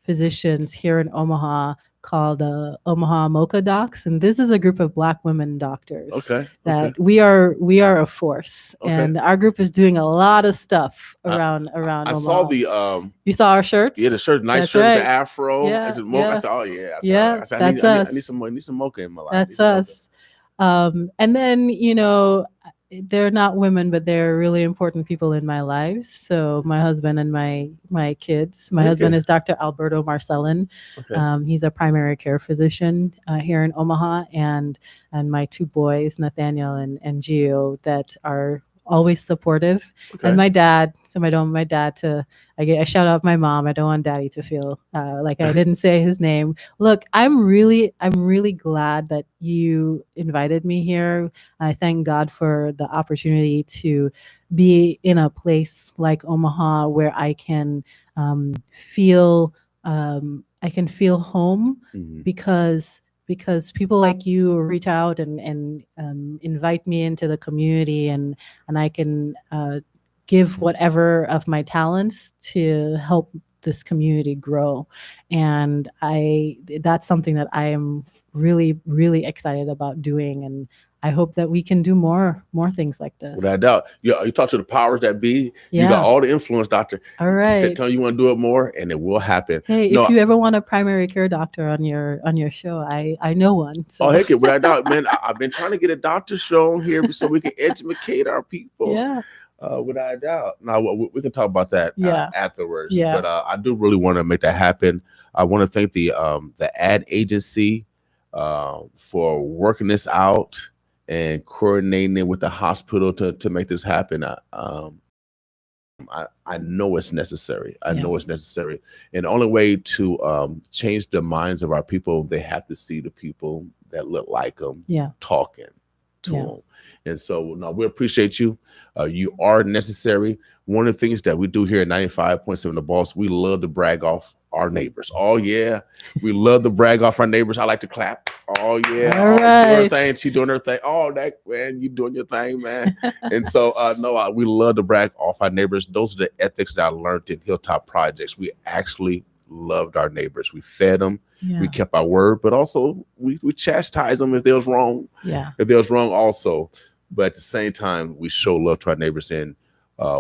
physicians here in Omaha called Omaha Mocha Docs, and this is a group of Black women doctors. Okay. That Okay. we are a force, Okay. and our group is doing a lot of stuff around I Omaha. saw the You saw our shirts? yeah, the shirt, nice That's shirt with right. the afro. Yeah, I said, yeah. I said, oh yeah, Yeah, I said, that's I us. need some mocha in my life. That's us. And then, they're not women, but they're really important people in my lives. So my husband and my kids. My husband Okay. is Dr. Alberto Marcelin. Okay. He's a primary care physician here in Omaha, and my two boys, Nathaniel and Gio, that are always supportive. Okay. And my dad. So my dad I shout out my mom. I don't want Daddy to feel like I didn't say his name. Look, I'm really glad that you invited me here. I thank God for the opportunity to be in a place like Omaha where I can feel home, Mhm. because people like you reach out and invite me into the community, and I can give whatever of my talents to help this community grow. And that's something that I am really, really excited about doing. And I hope that we can do more things like this. Without a doubt. You talk to the powers that be. You Yeah. got all the influence, doctor. All You right. tell you want to do it more, and it will happen. Hey, No, if you ever want a primary care doctor on your show, I know one. So. oh heck, without a doubt, man. I've been trying to get a doctor show on here so we can educate our people. Yeah. Without a doubt. Now we can talk about that Yeah. afterwards. Yeah. But I do really want to make that happen. I want to thank the ad agency for working this out and coordinating it with the hospital to make this happen. I know it's necessary. I know it's necessary. And the only way to change the minds of our people, they have to see the people that look like them talking to them. And so, no, we appreciate you. You are necessary. One of the things that we do here at 95.7 The Boss, we love to brag off our neighbors. Oh, yeah. We love to brag off our neighbors. I like to clap. Oh, yeah. All doing her right. thing. She doing her thing. Oh, that, man, you doing your thing, man. And so, we love to brag off our neighbors. Those are the ethics that I learned in Hilltop Projects. We actually loved our neighbors. We fed them. Yeah. We kept our word, but also we chastised them if they was wrong. Yeah. If they was wrong also. But at the same time, we show love to our neighbors, and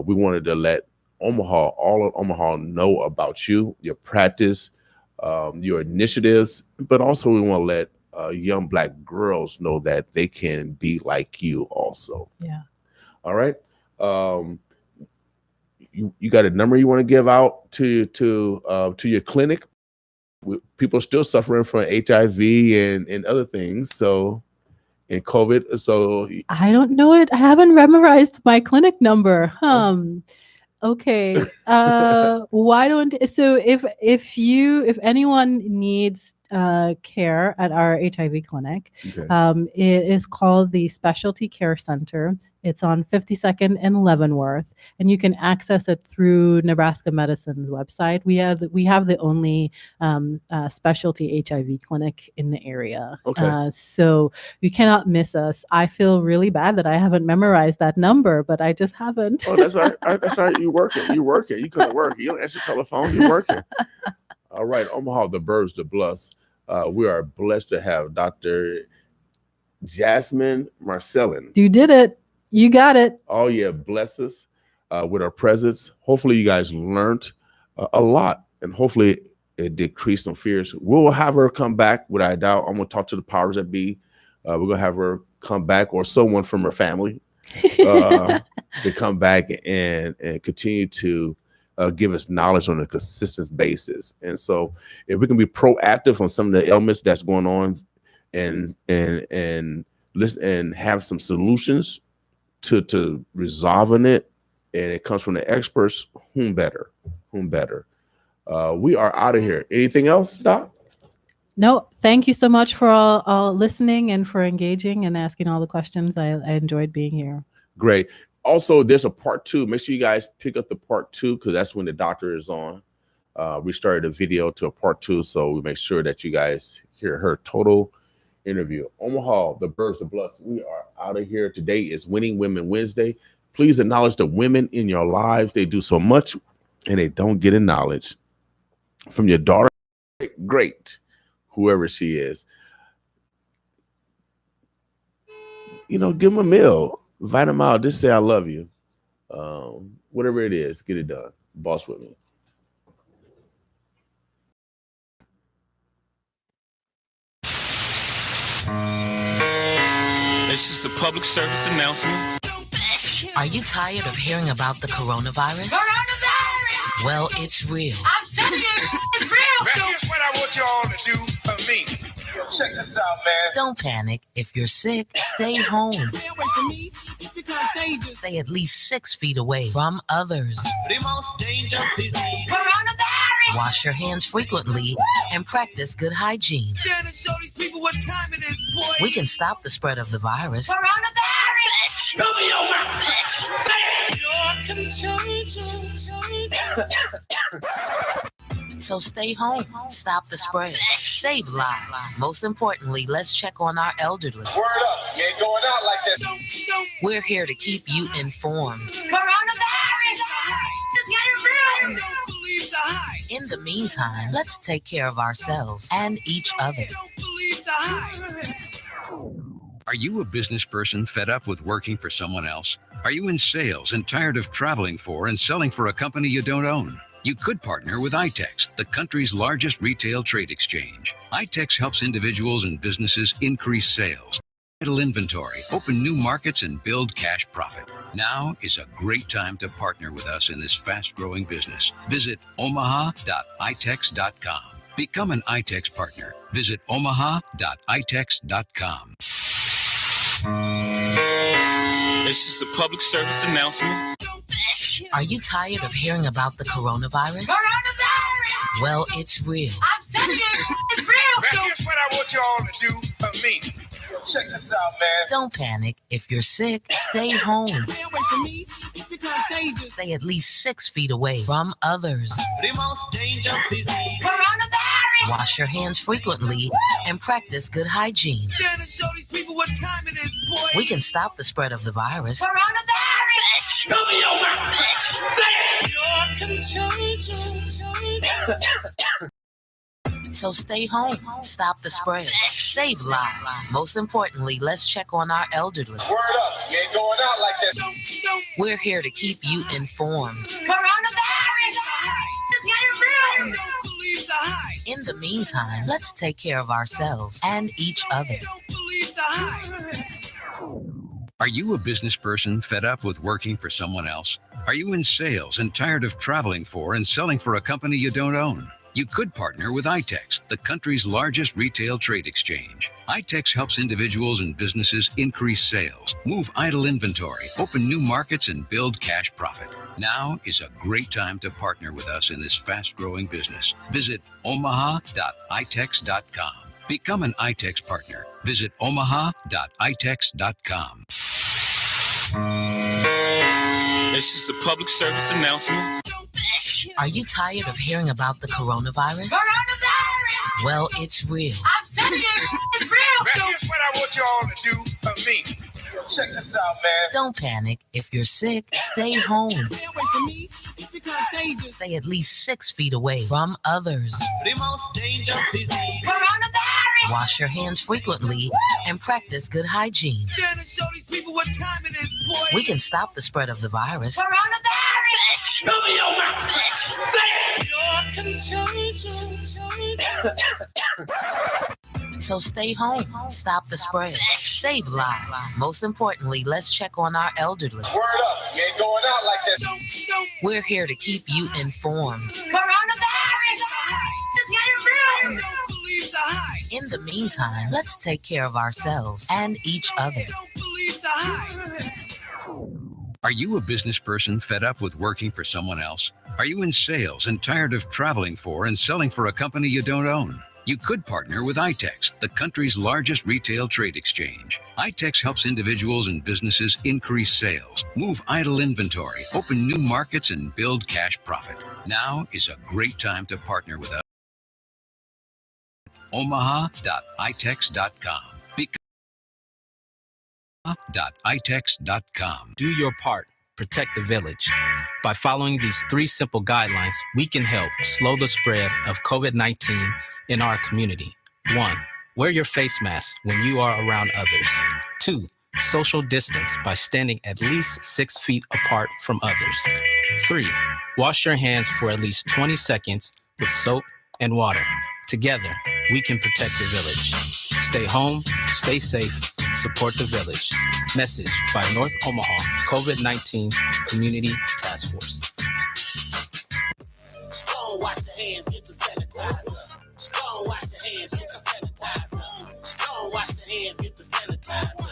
we wanted to let all of Omaha know about you, your practice, your initiatives, but also we want to let young Black girls know that they can be like you also. Yeah. All right. You got a number you want to give out to your clinic? People are still suffering from HIV and other things. So. And COVID, so I don't know it. I haven't memorized my clinic number. Okay. Why don't if anyone needs care at our HIV clinic, it is called the Specialty Care Center. It's on 52nd and Leavenworth, and you can access it through Nebraska Medicine's website. We have the only specialty HIV clinic in the area. Okay. So you cannot miss us. I feel really bad that I haven't memorized that number, but I just haven't. Oh, that's all right. That's all right. You working. You couldn't work. You don't answer telephone. You're working. All right. Omaha, the birds, the bless. We are blessed to have Dr. Jasmine Marcelin. You did it. You got it. Oh, yeah. Bless us with our presence. Hopefully, you guys learned a lot, and hopefully, it decreased some fears. We'll have her come back, without a doubt. I'm going to talk to the powers that be. We're going to have her come back, or someone from her family to come back and continue to give us knowledge on a consistent basis. And so if we can be proactive on some of the ailments that's going on and listen and have some solutions to resolving it, and it comes from the experts, whom better? We are out of here. Anything else, Doc? No, thank you so much for all listening and for engaging and asking all the questions. I enjoyed being here. Great. Also, there's a part 2. Make sure you guys pick up the part 2 because that's when the doctor is on. We started a video to a part 2, so we make sure that you guys hear her total interview. Omaha, the Birds, the Bloods. We are out of here. Today is Winning Women Wednesday. Please acknowledge the women in your lives. They do so much and they don't get acknowledged. From your daughter, great, whoever she is. You know, give them a meal. Invite them out. Just say, I love you. Whatever it is, get it done. Boss with me. It's just a public service announcement. Are you tired of hearing about the coronavirus? Well, it's real. I'm telling you, it's real. Here's what I want y'all to do for me. Check this out, man. Don't panic. If you're sick, stay home. Stay at least 6 feet away from others. The most dangerous disease. Coronavirus. Wash your hands frequently and practice good hygiene. Show these people what time it is, boy. We can stop the spread of the virus. Coronavirus. Cover your mouth. So stay home, stop the spread, save lives. Most importantly, let's check on our elderly. Word up, you ain't going out like this. We're here to keep you informed. Coronavirus. Just get it real. Don't believe the hype. In the meantime, let's take care of ourselves and each other. Don't believe the hype. Are you a business person fed up with working for someone else? Are you in sales and tired of traveling for and selling for a company you don't own? You could partner with iTex, the country's largest retail trade exchange. iTex helps individuals and businesses increase sales, idle inventory, open new markets, and build cash profit. Now is a great time to partner with us in this fast-growing business. Visit omaha.itex.com. Become an iTex partner. Visit omaha.itex.com. It's just a public service announcement. Are you tired of hearing about the coronavirus? Coronavirus. Well, it's real. I'm telling you, it's real. Here's what I want y'all to do for me. Check this out, man. Don't panic. If you're sick, stay home. Stay at least 6 feet away from others. The most dangerous disease. Coronavirus. Wash your hands frequently and practice good hygiene. Show these people what time it is, boy. We can stop the spread of the virus. Coronavirus. Cover your mouth. So stay home, stop the spread, save lives. Most importantly, let's check on our elderly. Word up, you ain't going out like this. We're here to keep you informed. Coronavirus. Just get it real. Don't believe the hype. In the meantime, let's take care of ourselves and each other. Don't believe the hype. Are you a business person fed up with working for someone else? Are you in sales and tired of traveling for and selling for a company you don't own? You could partner with iTex, the country's largest retail trade exchange. iTex helps individuals and businesses increase sales, move idle inventory, open new markets, and build cash profit. Now is a great time to partner with us in this fast-growing business. Visit omaha.itex.com. Become an iTex partner. Visit omaha.itex.com. It's just a public service announcement. Are you tired of hearing about the coronavirus? Coronavirus. Well, it's real. I'm telling you, it's real. Here's what I want y'all to do for me. Check this out, man. Don't panic. If you're sick, stay home. Stay at least 6 feet away from others. The most dangerous disease. Coronavirus. Wash your hands frequently and practice good hygiene. Show these people what time it is, boy. We can stop the spread of the virus. Coronavirus. Cover your mouth. So stay home, stop the spread, save lives. Most importantly, let's check on our elderly. Word up, you ain't going out like this. We're here to keep you informed. Coronavirus. Just get it real. Don't believe the hype. In the meantime, let's take care of ourselves and each other. Are you a business person fed up with working for someone else? Are you in sales and tired of traveling for and selling for a company you don't own? You could partner with iTex, the country's largest retail trade exchange. iTex helps individuals and businesses increase sales, move idle inventory, open new markets, and build cash profit. Now is a great time to partner with us. Omaha.itex.com. Omaha.itex.com. Do your part. Protect the village. By following these 3 simple guidelines, we can help slow the spread of COVID-19 in our community. 1. Wear your face mask when you are around others. 2. Social distance by standing at least 6 feet apart from others. 3. Wash your hands for at least 20 seconds with soap and water. Together, we can protect the village. Stay home, stay safe, support the village. Message by North Omaha COVID-19 Community Task Force. Go wash your hands, get the sanitizer. Go wash your hands, get the sanitizer. Go wash your hands, get the sanitizer.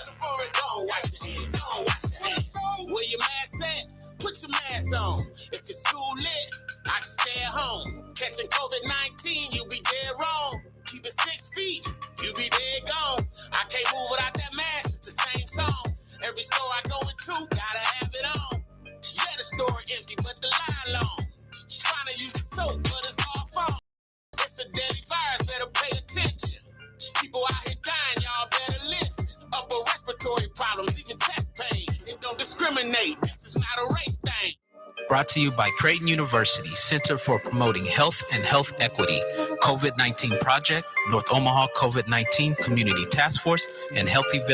Go wash your hands, go wash your hands. Where your mask at? Put your mask on. If it's too lit, I stay at home. Catching COVID-19, you be dead wrong. Keep it 6 feet, you be dead gone. I can't move without that mask, it's the same song. Every store I go into, gotta have it on. Yeah, the store empty, but the line long. Trying to use the soap, but it's all phone. It's a deadly virus, better pay attention. People out here dying, y'all better listen. Upper respiratory problems, even chest pain. It don't discriminate, this is not a race thing. Brought to you by Creighton University Center for Promoting Health and Health Equity, COVID-19 Project, North Omaha COVID-19 Community Task Force, and Healthy Village.